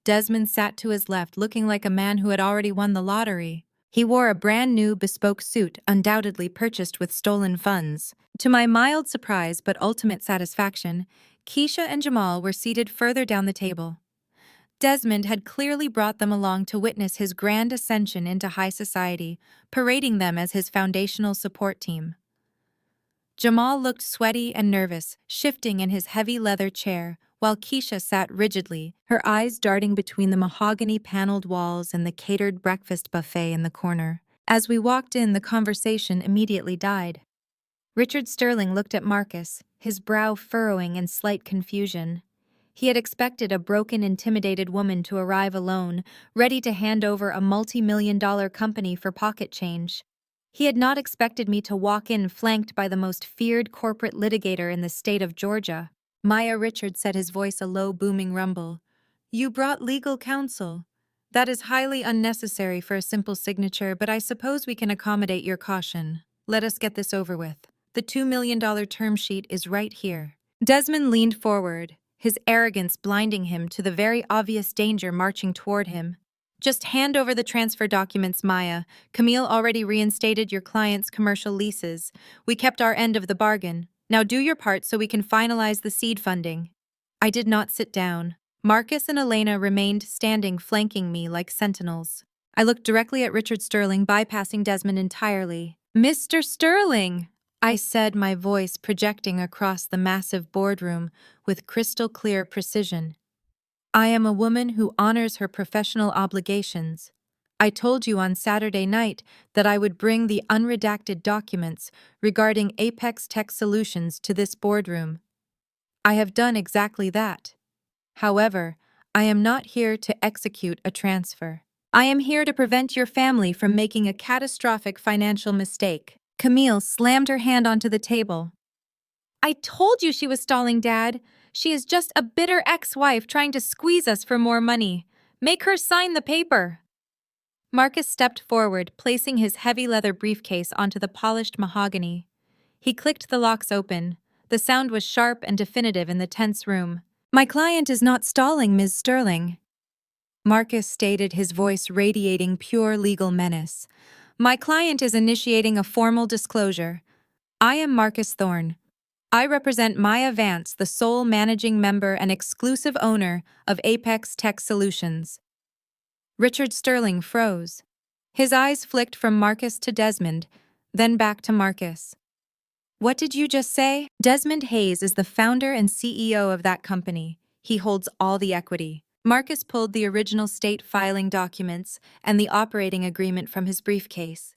Desmond sat to his left, looking like a man who had already won the lottery. He wore a brand-new, bespoke suit, undoubtedly purchased with stolen funds. To my mild surprise but ultimate satisfaction, Keisha and Jamal were seated further down the table. Desmond had clearly brought them along to witness his grand ascension into high society, parading them as his foundational support team. Jamal looked sweaty and nervous, shifting in his heavy leather chair, while Keisha sat rigidly, her eyes darting between the mahogany-paneled walls and the catered breakfast buffet in the corner. As we walked in, the conversation immediately died. Richard Sterling looked at Marcus, his brow furrowing in slight confusion. He had expected a broken, intimidated woman to arrive alone, ready to hand over a multi-million-dollar company for pocket change. He had not expected me to walk in flanked by the most feared corporate litigator in the state of Georgia. Maya Richard said, his voice a low, booming rumble. "You brought legal counsel. That is highly unnecessary for a simple signature, but I suppose we can accommodate your caution. Let us get this over with." The $2 million term sheet is right here. Desmond leaned forward, his arrogance blinding him to the very obvious danger marching toward him. Just hand over the transfer documents, Maya. Camille already reinstated your client's commercial leases. We kept our end of the bargain. Now do your part so we can finalize the seed funding. I did not sit down. Marcus and Elena remained standing, flanking me like sentinels. I looked directly at Richard Sterling, bypassing Desmond entirely. "Mr. Sterling!" I said, my voice projecting across the massive boardroom with crystal-clear precision. "I am a woman who honors her professional obligations. I told you on Saturday night that I would bring the unredacted documents regarding Apex Tech Solutions to this boardroom. I have done exactly that. However, I am not here to execute a transfer. I am here to prevent your family from making a catastrophic financial mistake." Camille slammed her hand onto the table. "I told you she was stalling, Dad. She is just a bitter ex-wife trying to squeeze us for more money. Make her sign the paper." Marcus stepped forward, placing his heavy leather briefcase onto the polished mahogany. He clicked the locks open. The sound was sharp and definitive in the tense room. "My client is not stalling, Ms. Sterling," Marcus stated, his voice radiating pure legal menace. "My client is initiating a formal disclosure. I am Marcus Thorne. I represent Maya Vance, the sole managing member and exclusive owner of Apex Tech Solutions." Richard Sterling froze. His eyes flicked from Marcus to Desmond, then back to Marcus. "What did you just say?" "Desmond Hayes is the founder and CEO of that company. He holds all the equity." Marcus pulled the original state filing documents and the operating agreement from his briefcase.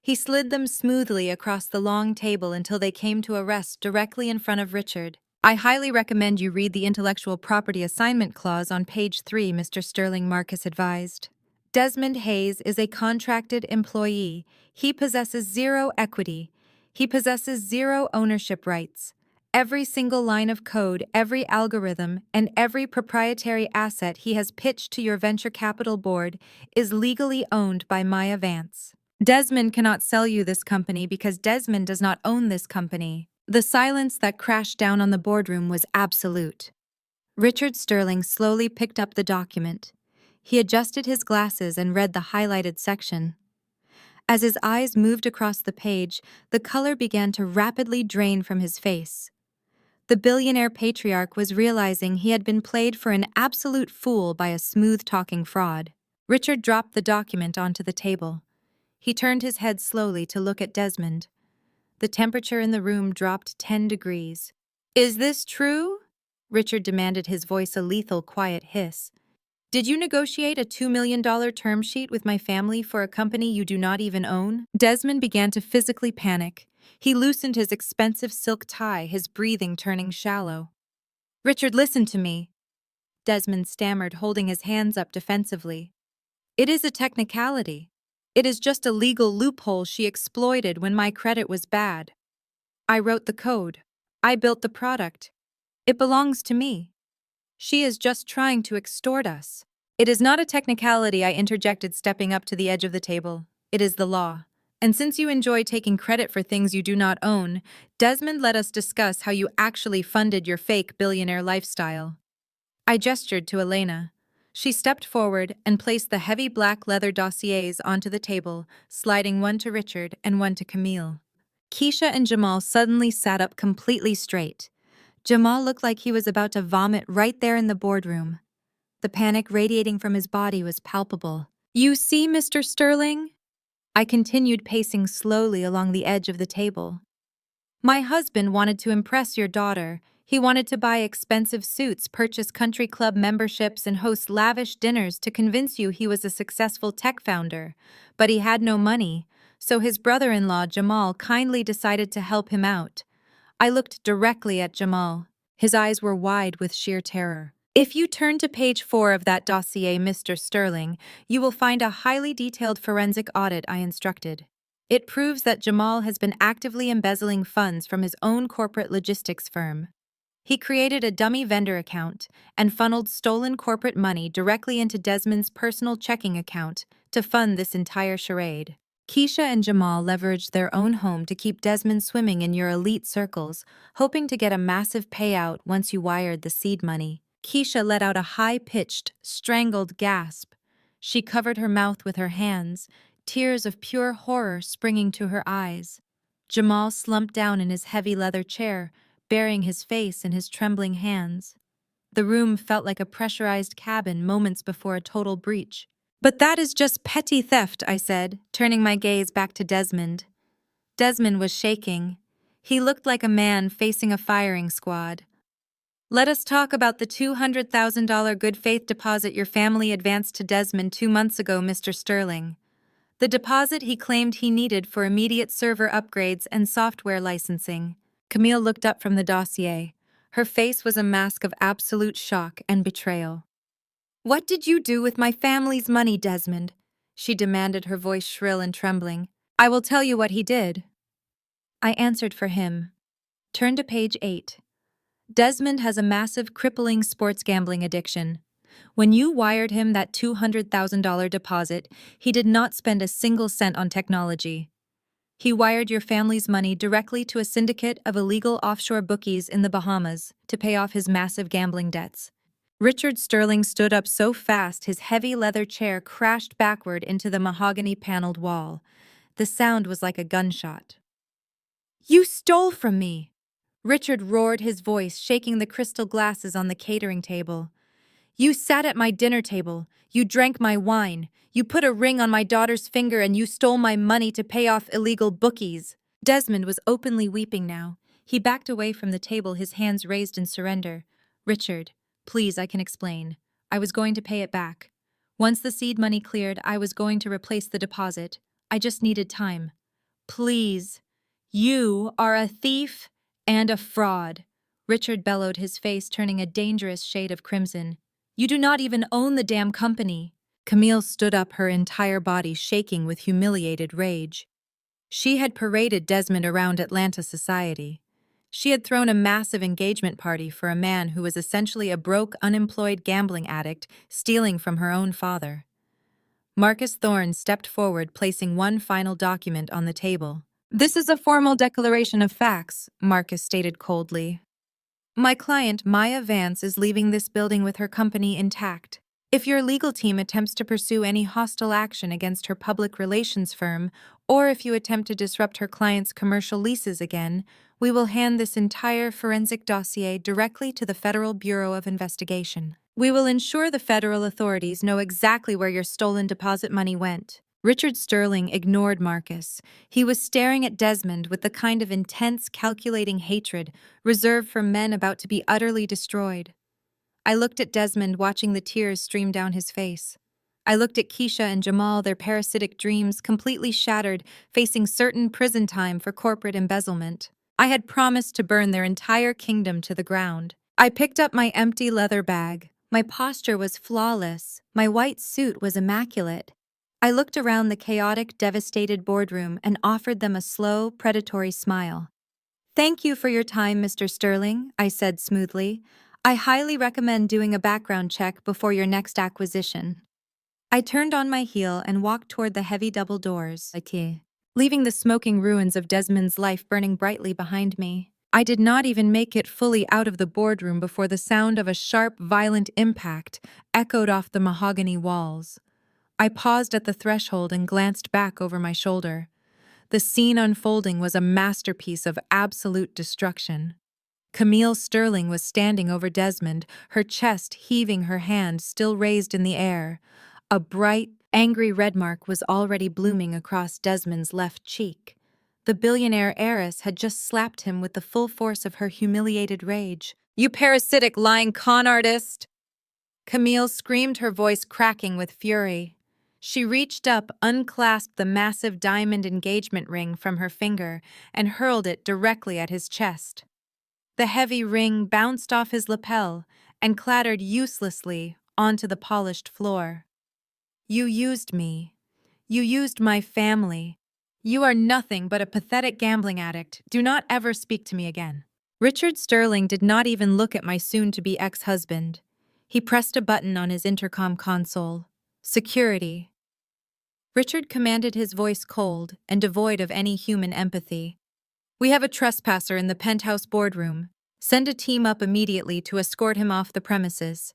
He slid them smoothly across the long table until they came to a rest directly in front of Richard. "I highly recommend you read the intellectual property assignment clause on page 3, Mr. Sterling," Marcus advised. "Desmond Hayes is a contracted employee. He possesses zero equity. He possesses zero ownership rights. Every single line of code, every algorithm, and every proprietary asset he has pitched to your venture capital board is legally owned by Maya Vance. Desmond cannot sell you this company because Desmond does not own this company." The silence that crashed down on the boardroom was absolute. Richard Sterling slowly picked up the document. He adjusted his glasses and read the highlighted section. As his eyes moved across the page, the color began to rapidly drain from his face. The billionaire patriarch was realizing he had been played for an absolute fool by a smooth-talking fraud. Richard dropped the document onto the table. He turned his head slowly to look at Desmond. The temperature in the room dropped 10 degrees. "Is this true?" Richard demanded, his voice a lethal, quiet hiss. "Did you negotiate a $2 million term sheet with my family for a company you do not even own?" Desmond began to physically panic. He loosened his expensive silk tie, his breathing turning shallow. "Richard, listen to me," Desmond stammered, holding his hands up defensively. "It is a technicality. It is just a legal loophole she exploited when my credit was bad. I wrote the code. I built the product. It belongs to me. She is just trying to extort us." "It is not a technicality," I interjected, stepping up to the edge of the table. "It is the law. And since you enjoy taking credit for things you do not own, Desmond, let us discuss how you actually funded your fake billionaire lifestyle." I gestured to Elena. She stepped forward and placed the heavy black leather dossiers onto the table, sliding one to Richard and one to Camille. Keisha and Jamal suddenly sat up completely straight. Jamal looked like he was about to vomit right there in the boardroom. The panic radiating from his body was palpable. "You see, Mr. Sterling?" I continued, pacing slowly along the edge of the table. "My husband wanted to impress your daughter. He wanted to buy expensive suits, purchase country club memberships, and host lavish dinners to convince you he was a successful tech founder. But he had no money, so his brother-in-law, Jamal, kindly decided to help him out." I looked directly at Jamal. His eyes were wide with sheer terror. "If you turn to page 4 of that dossier, Mr. Sterling, you will find a highly detailed forensic audit," I instructed. "It proves that Jamal has been actively embezzling funds from his own corporate logistics firm. He created a dummy vendor account and funneled stolen corporate money directly into Desmond's personal checking account to fund this entire charade." Keisha and Jamal leveraged their own home to keep Desmond swimming in your elite circles, hoping to get a massive payout once you wired the seed money. Keisha let out a high-pitched, strangled gasp. She covered her mouth with her hands, tears of pure horror springing to her eyes. Jamal slumped down in his heavy leather chair, burying his face in his trembling hands. The room felt like a pressurized cabin moments before a total breach. "But that is just petty theft," I said, turning my gaze back to Desmond. Desmond was shaking. He looked like a man facing a firing squad. "Let us talk about the $200,000 good faith deposit your family advanced to Desmond 2 months ago, Mr. Sterling. The deposit he claimed he needed for immediate server upgrades and software licensing." Camille looked up from the dossier. Her face was a mask of absolute shock and betrayal. "What did you do with my family's money, Desmond?" she demanded, her voice shrill and trembling. "I will tell you what he did." I answered for him. Turn to page 8. Desmond has a massive, crippling sports gambling addiction. When you wired him that $200,000 deposit, he did not spend a single cent on technology. He wired your family's money directly to a syndicate of illegal offshore bookies in the Bahamas to pay off his massive gambling debts. Richard Sterling stood up so fast his heavy leather chair crashed backward into the mahogany-paneled wall. The sound was like a gunshot. "You stole from me!" Richard roared, his voice shaking the crystal glasses on the catering table. "You sat at my dinner table, you drank my wine, you put a ring on my daughter's finger, and you stole my money to pay off illegal bookies." Desmond was openly weeping now. He backed away from the table, his hands raised in surrender. "Richard, please, I can explain. I was going to pay it back. Once the seed money cleared, I was going to replace the deposit. I just needed time. Please. You are a thief and a fraud." Richard bellowed, his face turning a dangerous shade of crimson. "You do not even own the damn company." Camille stood up, her entire body shaking with humiliated rage. She had paraded Desmond around Atlanta society. She had thrown a massive engagement party for a man who was essentially a broke, unemployed gambling addict stealing from her own father. Marcus Thorne stepped forward, placing one final document on the table. "This is a formal declaration of facts," Marcus stated coldly. "My client, Maya Vance, is leaving this building with her company intact. If your legal team attempts to pursue any hostile action against her public relations firm, or if you attempt to disrupt her client's commercial leases again, we will hand this entire forensic dossier directly to the Federal Bureau of Investigation. We will ensure the federal authorities know exactly where your stolen deposit money went." Richard Sterling ignored Marcus. He was staring at Desmond with the kind of intense, calculating hatred reserved for men about to be utterly destroyed. I looked at Desmond, watching the tears stream down his face. I looked at Keisha and Jamal, their parasitic dreams completely shattered, facing certain prison time for corporate embezzlement. I had promised to burn their entire kingdom to the ground. I picked up my empty leather bag. My posture was flawless. My white suit was immaculate. I looked around the chaotic, devastated boardroom and offered them a slow, predatory smile. "Thank you for your time, Mr. Sterling," I said smoothly. "I highly recommend doing a background check before your next acquisition." I turned on my heel and walked toward the heavy double doors, leaving the smoking ruins of Desmond's life burning brightly behind me. I did not even make it fully out of the boardroom before the sound of a sharp, violent impact echoed off the mahogany walls. I paused at the threshold and glanced back over my shoulder. The scene unfolding was a masterpiece of absolute destruction. Camille Sterling was standing over Desmond, her chest heaving, her hand still raised in the air. A bright, angry red mark was already blooming across Desmond's left cheek. The billionaire heiress had just slapped him with the full force of her humiliated rage. "You parasitic, lying con artist!" Camille screamed, her voice cracking with fury. She reached up, unclasped the massive diamond engagement ring from her finger, and hurled it directly at his chest. The heavy ring bounced off his lapel and clattered uselessly onto the polished floor. "You used me. You used my family. You are nothing but a pathetic gambling addict. Do not ever speak to me again." Richard Sterling did not even look at my soon-to-be ex-husband. He pressed a button on his intercom console. "Security." Richard commanded, his voice cold and devoid of any human empathy. "We have a trespasser in the penthouse boardroom. Send a team up immediately to escort him off the premises.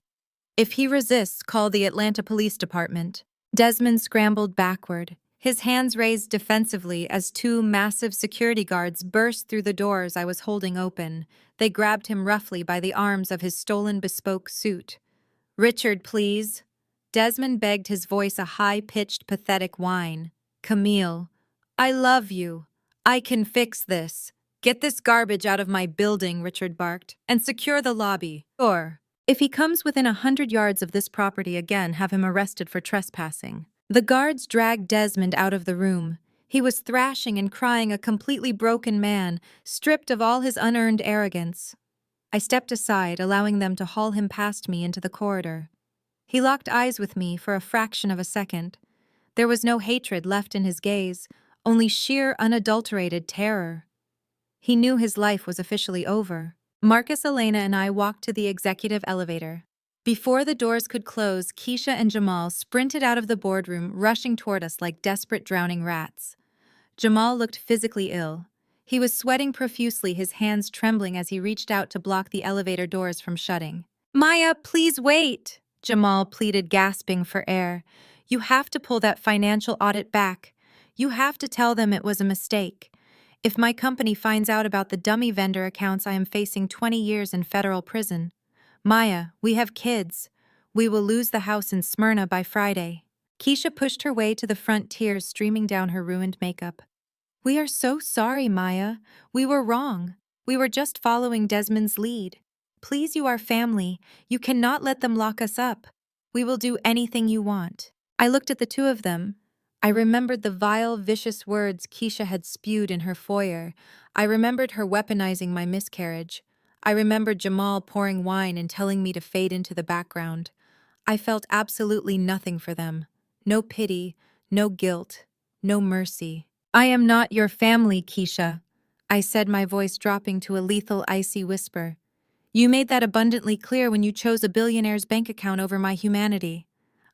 If he resists, call the Atlanta Police Department." Desmond scrambled backward, his hands raised defensively as two massive security guards burst through the doors I was holding open. They grabbed him roughly by the arms of his stolen bespoke suit. "Richard, please." Desmond begged, his voice a high-pitched, pathetic whine. "Camille, I love you. I can fix this. Get this garbage out of my building," Richard barked, "and secure the lobby. Or, if he comes within 100 yards of this property again, have him arrested for trespassing." The guards dragged Desmond out of the room. He was thrashing and crying, a completely broken man, stripped of all his unearned arrogance. I stepped aside, allowing them to haul him past me into the corridor. He locked eyes with me for a fraction of a second. There was no hatred left in his gaze, only sheer, unadulterated terror. He knew his life was officially over. Marcus, Elena, and I walked to the executive elevator. Before the doors could close, Keisha and Jamal sprinted out of the boardroom, rushing toward us like desperate, drowning rats. Jamal looked physically ill. He was sweating profusely, his hands trembling as he reached out to block the elevator doors from shutting. "Maya, please wait," Jamal pleaded, gasping for air. "You have to pull that financial audit back. You have to tell them it was a mistake. If my company finds out about the dummy vendor accounts, I am facing 20 years in federal prison. Maya, we have kids. We will lose the house in Smyrna by Friday." Keisha pushed her way to the front, tears streaming down her ruined makeup. "We are so sorry, Maya. We were wrong. We were just following Desmond's lead. Please, you are family. You cannot let them lock us up. We will do anything you want." I looked at the two of them. I remembered the vile, vicious words Keisha had spewed in her foyer. I remembered her weaponizing my miscarriage. I remembered Jamal pouring wine and telling me to fade into the background. I felt absolutely nothing for them. No pity, no guilt, no mercy. "I am not your family, Keisha," I said, my voice dropping to a lethal, icy whisper. "You made that abundantly clear when you chose a billionaire's bank account over my humanity.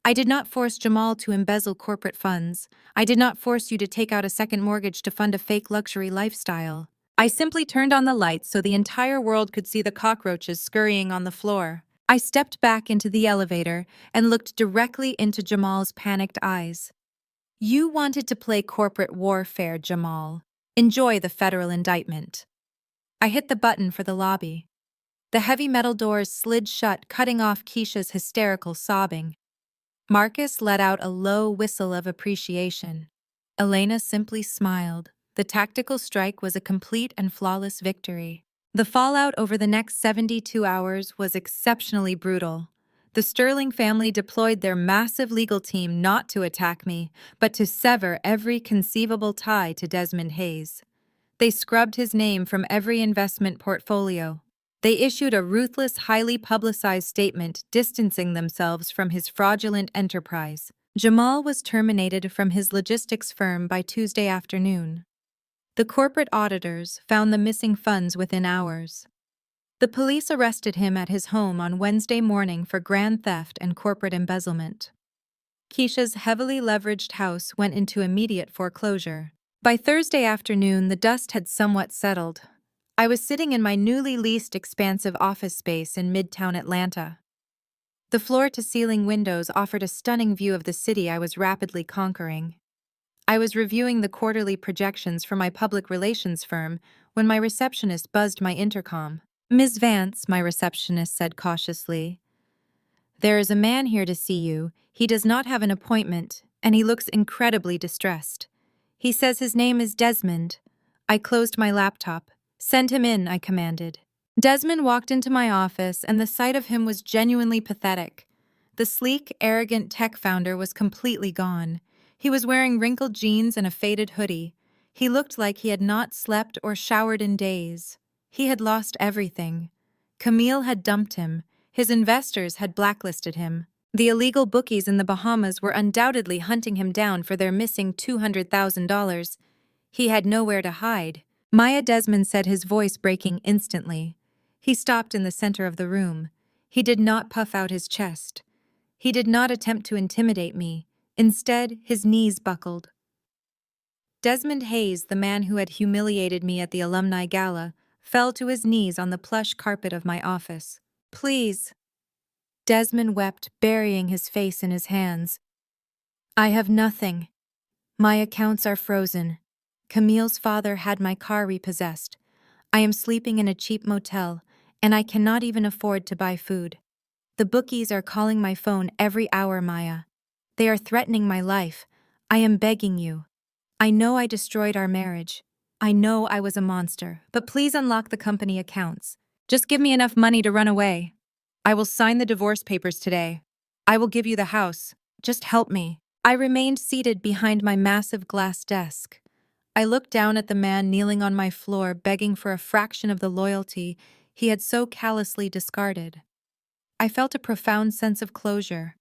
I did not force Jamal to embezzle corporate funds. I did not force you to take out a second mortgage to fund a fake luxury lifestyle. I simply turned on the lights so the entire world could see the cockroaches scurrying on the floor." I stepped back into the elevator and looked directly into Jamal's panicked eyes. "You wanted to play corporate warfare, Jamal. Enjoy the federal indictment." I hit the button for the lobby. The heavy metal doors slid shut, cutting off Keisha's hysterical sobbing. Marcus let out a low whistle of appreciation. Elena simply smiled. The tactical strike was a complete and flawless victory. The fallout over the next 72 hours was exceptionally brutal. The Sterling family deployed their massive legal team not to attack me, but to sever every conceivable tie to Desmond Hayes. They scrubbed his name from every investment portfolio. They issued a ruthless, highly publicized statement distancing themselves from his fraudulent enterprise. Jamal was terminated from his logistics firm by Tuesday afternoon. The corporate auditors found the missing funds within hours. The police arrested him at his home on Wednesday morning for grand theft and corporate embezzlement. Keisha's heavily leveraged house went into immediate foreclosure. By Thursday afternoon, the dust had somewhat settled. I was sitting in my newly leased expansive office space in Midtown Atlanta. The floor-to-ceiling windows offered a stunning view of the city I was rapidly conquering. I was reviewing the quarterly projections for my public relations firm when my receptionist buzzed my intercom. "Ms. Vance," my receptionist said cautiously, "there is a man here to see you. He does not have an appointment, and he looks incredibly distressed. He says his name is Desmond." I closed my laptop. "Send him in," I commanded. Desmond walked into my office, and the sight of him was genuinely pathetic. The sleek, arrogant tech founder was completely gone. He was wearing wrinkled jeans and a faded hoodie. He looked like he had not slept or showered in days. He had lost everything. Camille had dumped him. His investors had blacklisted him. The illegal bookies in the Bahamas were undoubtedly hunting him down for their missing $200,000. He had nowhere to hide. "Maya," Desmond said, his voice breaking instantly. He stopped in the center of the room. He did not puff out his chest. He did not attempt to intimidate me. Instead, his knees buckled. Desmond Hayes, the man who had humiliated me at the alumni gala, fell to his knees on the plush carpet of my office. Please. Desmond wept, burying his face in his hands. I have nothing. My accounts are frozen. Camille's father had my car repossessed. I am sleeping in a cheap motel, and I cannot even afford to buy food. The bookies are calling my phone every hour, Maya. They are threatening my life. I am begging you. I know I destroyed our marriage. I know I was a monster, but please unlock the company accounts. Just give me enough money to run away. I will sign the divorce papers today. I will give you the house. Just help me. I remained seated behind my massive glass desk. I looked down at the man kneeling on my floor, begging for a fraction of the loyalty he had so callously discarded. I felt a profound sense of closure.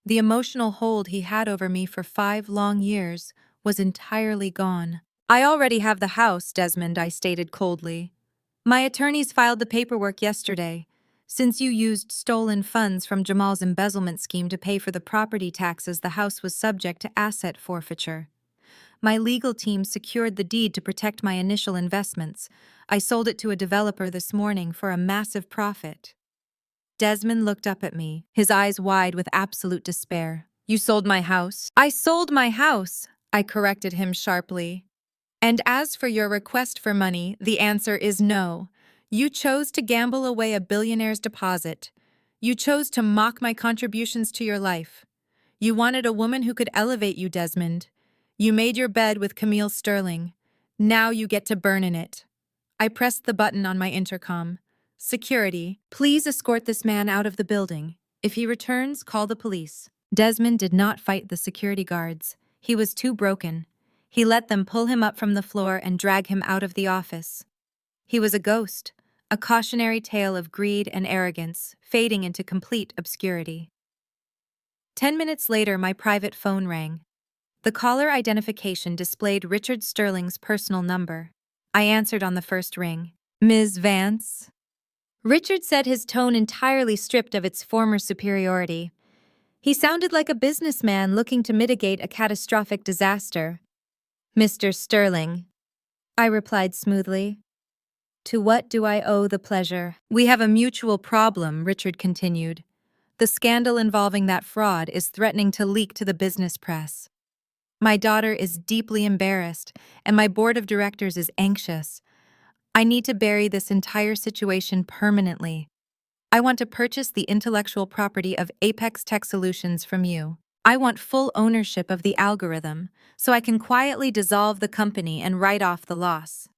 The emotional hold he had over me for 5 long years was entirely gone. I already have the house, Desmond, I stated coldly. My attorneys filed the paperwork yesterday. Since you used stolen funds from Jamal's embezzlement scheme to pay for the property taxes, the house was subject to asset forfeiture. My legal team secured the deed to protect my initial investments. I sold it to a developer this morning for a massive profit. Desmond looked up at me, his eyes wide with absolute despair. You sold my house? I sold my house, I corrected him sharply. And as for your request for money, the answer is no. You chose to gamble away a billionaire's deposit. You chose to mock my contributions to your life. You wanted a woman who could elevate you, Desmond. You made your bed with Camille Sterling. Now you get to burn in it. I pressed the button on my intercom. Security, please escort this man out of the building. If he returns, call the police. Desmond did not fight the security guards. He was too broken. He let them pull him up from the floor and drag him out of the office. He was a ghost, a cautionary tale of greed and arrogance, fading into complete obscurity. 10 minutes later, my private phone rang. The caller identification displayed Richard Sterling's personal number. I answered on the first ring. Ms. Vance? Richard said, his tone entirely stripped of its former superiority. He sounded like a businessman looking to mitigate a catastrophic disaster. Mr. Sterling, I replied smoothly. To what do I owe the pleasure? We have a mutual problem, Richard continued. The scandal involving that fraud is threatening to leak to the business press. My daughter is deeply embarrassed, and my board of directors is anxious. I need to bury this entire situation permanently. I want to purchase the intellectual property of Apex Tech Solutions from you. I want full ownership of the algorithm, so I can quietly dissolve the company and write off the loss.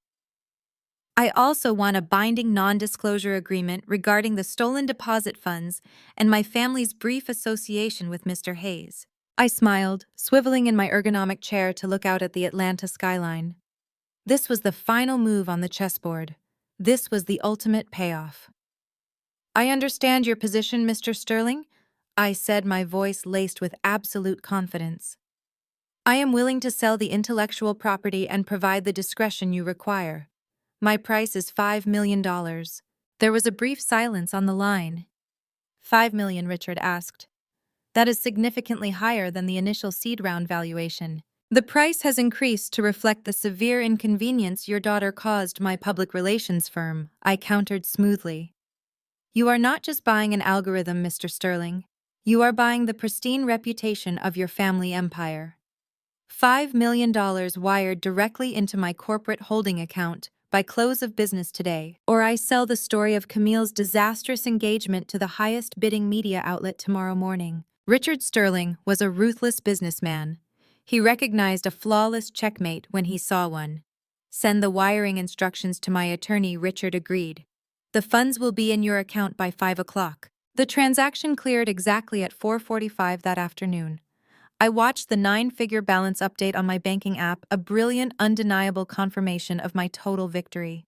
I also want a binding non-disclosure agreement regarding the stolen deposit funds and my family's brief association with Mr. Hayes. I smiled, swiveling in my ergonomic chair to look out at the Atlanta skyline. This was the final move on the chessboard. This was the ultimate payoff. I understand your position, Mr. Sterling, I said, my voice laced with absolute confidence. I am willing to sell the intellectual property and provide the discretion you require. My price is $5 million. There was a brief silence on the line. $5 million, Richard asked. That is significantly higher than the initial seed round valuation. The price has increased to reflect the severe inconvenience your daughter caused my public relations firm, I countered smoothly. You are not just buying an algorithm, Mr. Sterling. You are buying the pristine reputation of your family empire. $5 million wired directly into my corporate holding account by close of business today, or I sell the story of Camille's disastrous engagement to the highest bidding media outlet tomorrow morning. Richard Sterling was a ruthless businessman. He recognized a flawless checkmate when he saw one. Send the wiring instructions to my attorney, Richard agreed. The funds will be in your account by 5 o'clock. The transaction cleared exactly at 4:45 that afternoon. I watched the 9-figure balance update on my banking app, a brilliant, undeniable confirmation of my total victory.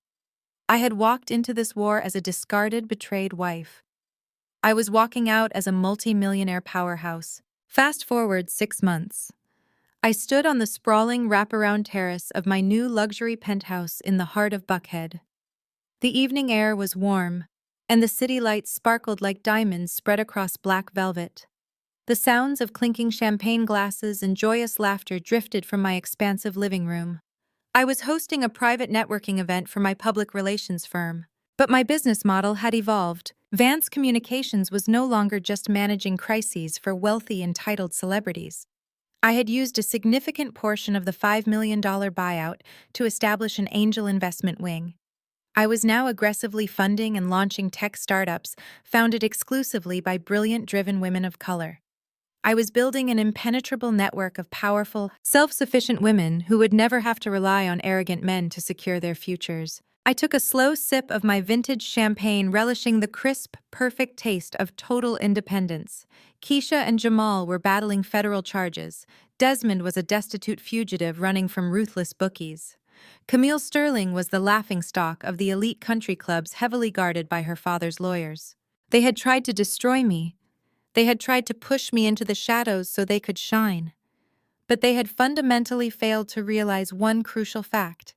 I had walked into this war as a discarded, betrayed wife. I was walking out as a multi-millionaire powerhouse. Fast forward 6 months. I stood on the sprawling wraparound terrace of my new luxury penthouse in the heart of Buckhead. The evening air was warm, and the city lights sparkled like diamonds spread across black velvet. The sounds of clinking champagne glasses and joyous laughter drifted from my expansive living room. I was hosting a private networking event for my public relations firm. But my business model had evolved. Vance Communications was no longer just managing crises for wealthy, entitled celebrities. I had used a significant portion of the $5 million buyout to establish an angel investment wing. I was now aggressively funding and launching tech startups founded exclusively by brilliant, driven women of color. I was building an impenetrable network of powerful, self-sufficient women who would never have to rely on arrogant men to secure their futures. I took a slow sip of my vintage champagne, relishing the crisp, perfect taste of total independence. Keisha and Jamal were battling federal charges. Desmond was a destitute fugitive running from ruthless bookies. Camille Sterling was the laughingstock of the elite country clubs heavily guarded by her father's lawyers. They had tried to destroy me. They had tried to push me into the shadows so they could shine. But they had fundamentally failed to realize one crucial fact.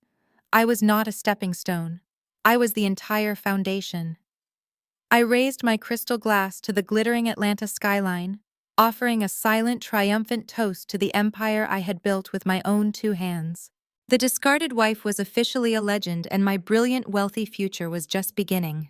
I was not a stepping stone. I was the entire foundation. I raised my crystal glass to the glittering Atlanta skyline, offering a silent, triumphant toast to the empire I had built with my own two hands. The discarded wife was officially a legend, and my brilliant, wealthy future was just beginning.